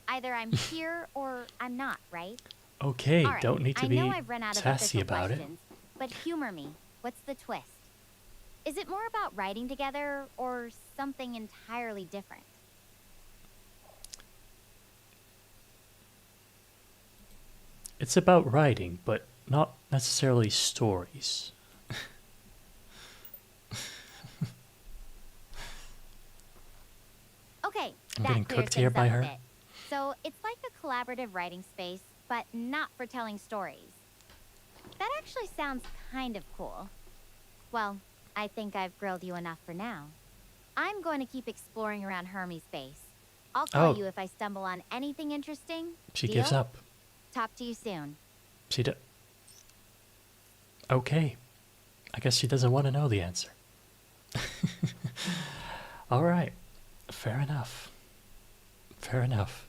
[SPEAKER 4] Either I'm here or I'm not, right?
[SPEAKER 1] Okay,
[SPEAKER 4] All right,
[SPEAKER 1] don't need to
[SPEAKER 4] I
[SPEAKER 1] be
[SPEAKER 4] know I've run out of
[SPEAKER 1] sassy
[SPEAKER 4] official
[SPEAKER 1] about it.
[SPEAKER 4] questions, but humor me. What's the twist? Is it more about writing together or something entirely different?
[SPEAKER 1] It's about writing, but not necessarily stories.
[SPEAKER 4] Okay,
[SPEAKER 1] I'm
[SPEAKER 4] that
[SPEAKER 1] getting
[SPEAKER 4] clears
[SPEAKER 1] cooked here
[SPEAKER 4] things
[SPEAKER 1] by
[SPEAKER 4] up
[SPEAKER 1] her.
[SPEAKER 4] a bit. So it's like a collaborative writing space, but not for telling stories. That actually sounds kind of cool. Well, I think I've grilled you enough for now. I'm going to keep exploring around Hermes' base. I'll call
[SPEAKER 1] Oh.
[SPEAKER 4] you if I stumble on anything interesting.
[SPEAKER 1] She
[SPEAKER 4] Deal?
[SPEAKER 1] gives up.
[SPEAKER 4] Talk to you soon.
[SPEAKER 1] Okay. I guess she doesn't want to know the answer. Alright. Fair enough. Fair enough.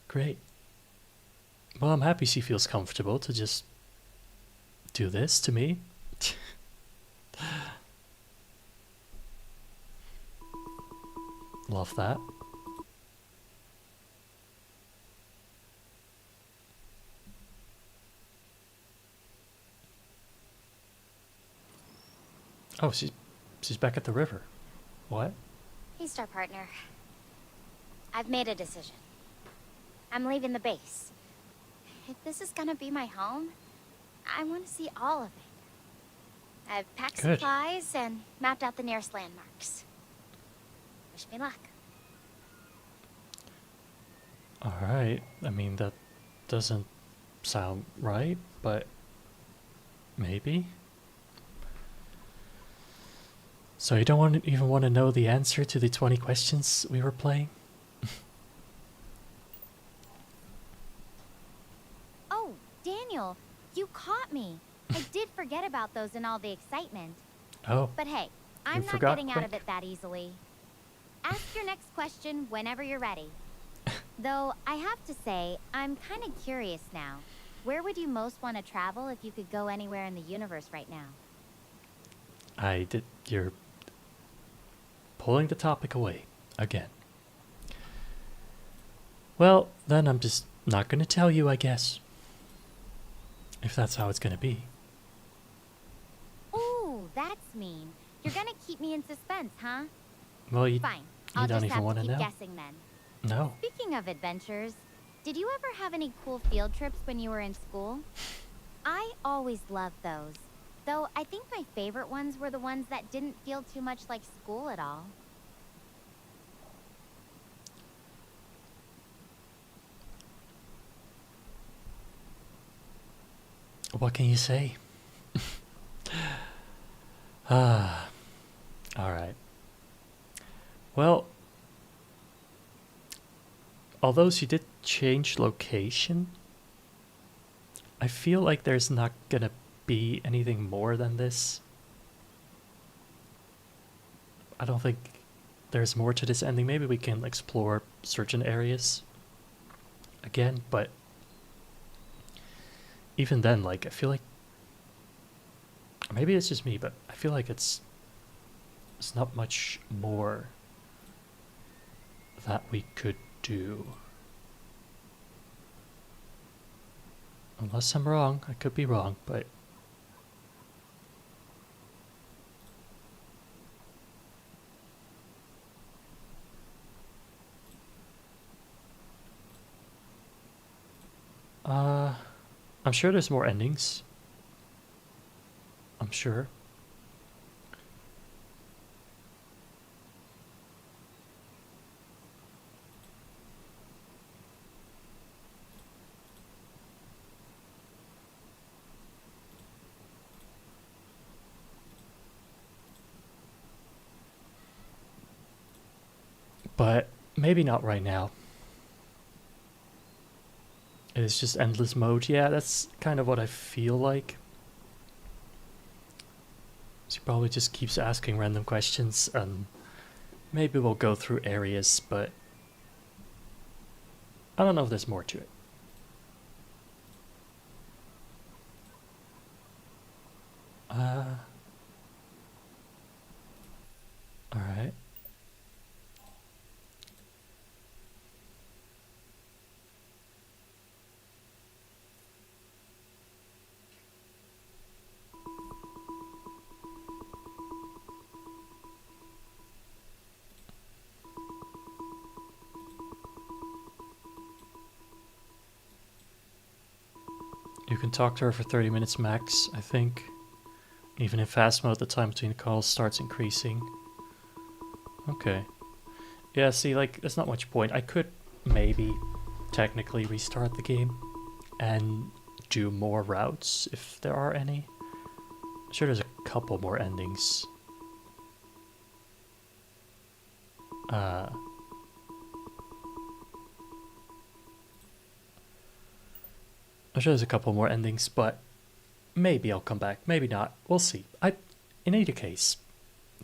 [SPEAKER 1] Great. Well, I'm happy she feels comfortable to just do this to me. Love that. Oh, she's back at the river. What?
[SPEAKER 4] Hey, Star Partner. I've made a decision. I'm leaving the base. If this is gonna be my home, I want to see all of it. I've packed
[SPEAKER 1] Good.
[SPEAKER 4] supplies and mapped out the nearest landmarks. Wish me luck.
[SPEAKER 1] Alright. I mean, that doesn't sound right, but maybe. So you don't even want to know the answer to the 20 questions we were playing?
[SPEAKER 4] Oh, Daniel, you caught me. I did forget about those in all the excitement.
[SPEAKER 1] Oh,
[SPEAKER 4] But hey, I'm not
[SPEAKER 1] forgot
[SPEAKER 4] getting out of
[SPEAKER 1] quick.
[SPEAKER 4] it that easily. Ask your next question whenever you're ready. Though, I have to say, I'm kind of curious now. Where would you most want to travel if you could go anywhere in the universe right now?
[SPEAKER 1] You're pulling the topic away again. Well, then I'm just not going to tell you, I guess. If that's how it's going to be.
[SPEAKER 4] Ooh, that's mean. You're gonna keep me in suspense, huh?
[SPEAKER 1] Well, you
[SPEAKER 4] Fine. I'll
[SPEAKER 1] don't
[SPEAKER 4] just
[SPEAKER 1] even
[SPEAKER 4] have
[SPEAKER 1] want
[SPEAKER 4] to
[SPEAKER 1] to
[SPEAKER 4] keep
[SPEAKER 1] know.
[SPEAKER 4] guessing then.
[SPEAKER 1] No.
[SPEAKER 4] Speaking of adventures, did you ever have any cool field trips when you were in school? I always loved those. Though I think my favorite ones were the ones that didn't feel too much like school at all.
[SPEAKER 1] What can you say? Ah. Alright. Well, although she did change location, I feel like there's not gonna be anything more than this. I don't think there's more to this ending. Maybe we can explore certain areas again, but even then, like, I feel like maybe it's just me, but I feel like it's not much more that we could do. Unless I'm wrong, I could be wrong, but I'm sure there's more endings. I'm sure. But maybe not right now. It's just endless mode. Yeah, that's kind of what I feel like. She probably just keeps asking random questions, and maybe we'll go through areas, but I don't know if there's more to it. Alright. You can talk to her for 30 minutes max, I think. Even in fast mode, the time between calls starts increasing. Okay. Yeah, see, like, there's not much point. I could maybe technically restart the game and do more routes, if there are any. I'm sure there's a couple more endings. I'm sure there's a couple more endings, but maybe I'll come back, maybe not. We'll see. In either case,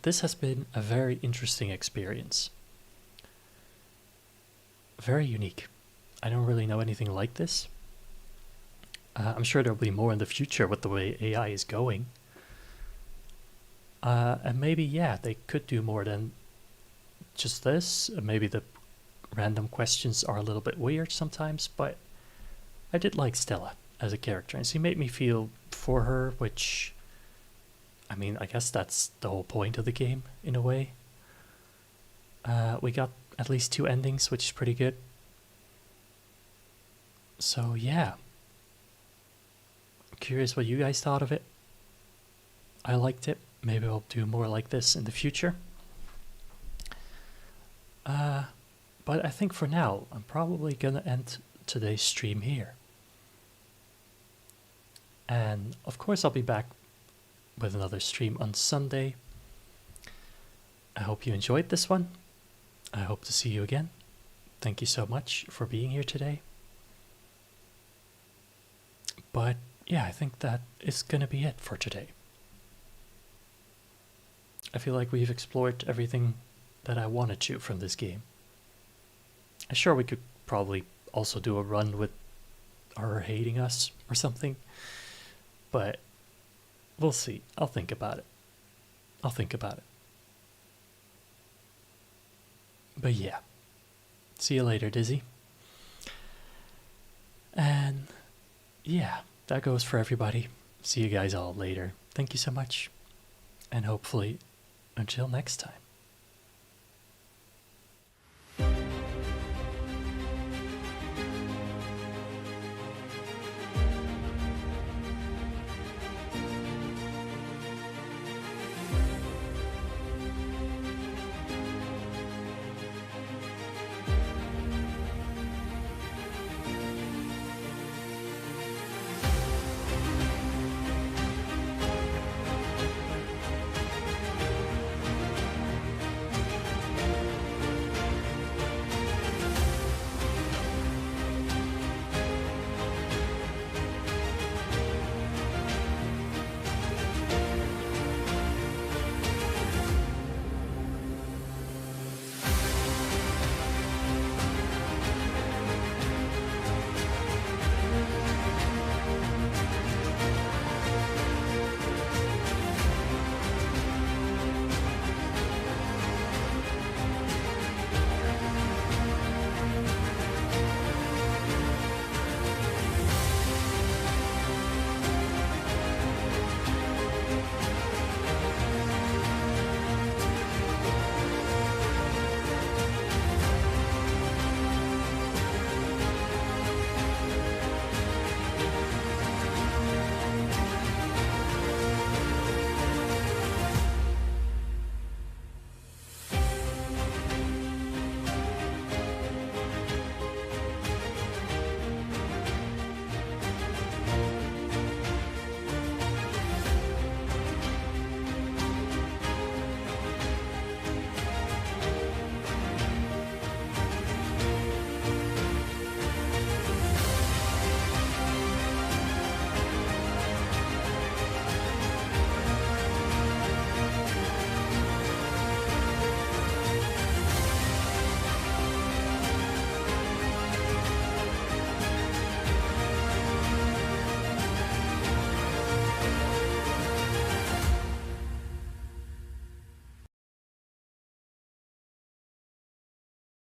[SPEAKER 1] this has been a very interesting experience. Very unique. I don't really know anything like this. I'm sure there'll be more in the future with the way AI is going. And maybe, yeah, they could do more than just this. Maybe the random questions are a little bit weird sometimes, but I did like Stella as a character, and she made me feel for her, which, I mean, I guess that's the whole point of the game, in a way. We got at least 2 endings, which is pretty good. So, yeah. I'm curious what you guys thought of it. I liked it. Maybe I'll do more like this in the future. But I think for now, I'm probably gonna end today's stream here. And of course I'll be back with another stream on Sunday. I hope you enjoyed this one. I hope to see you again. Thank you so much for being here today. But yeah, I think that is gonna be it for today. I feel like we've explored everything that I wanted to from this game. I'm sure we could probably also do a run with her hating us or something, but we'll see. I'll think about it. But yeah, see you later, Dizzy. And yeah, that goes for everybody. See you guys all later. Thank you so much, and hopefully until next time.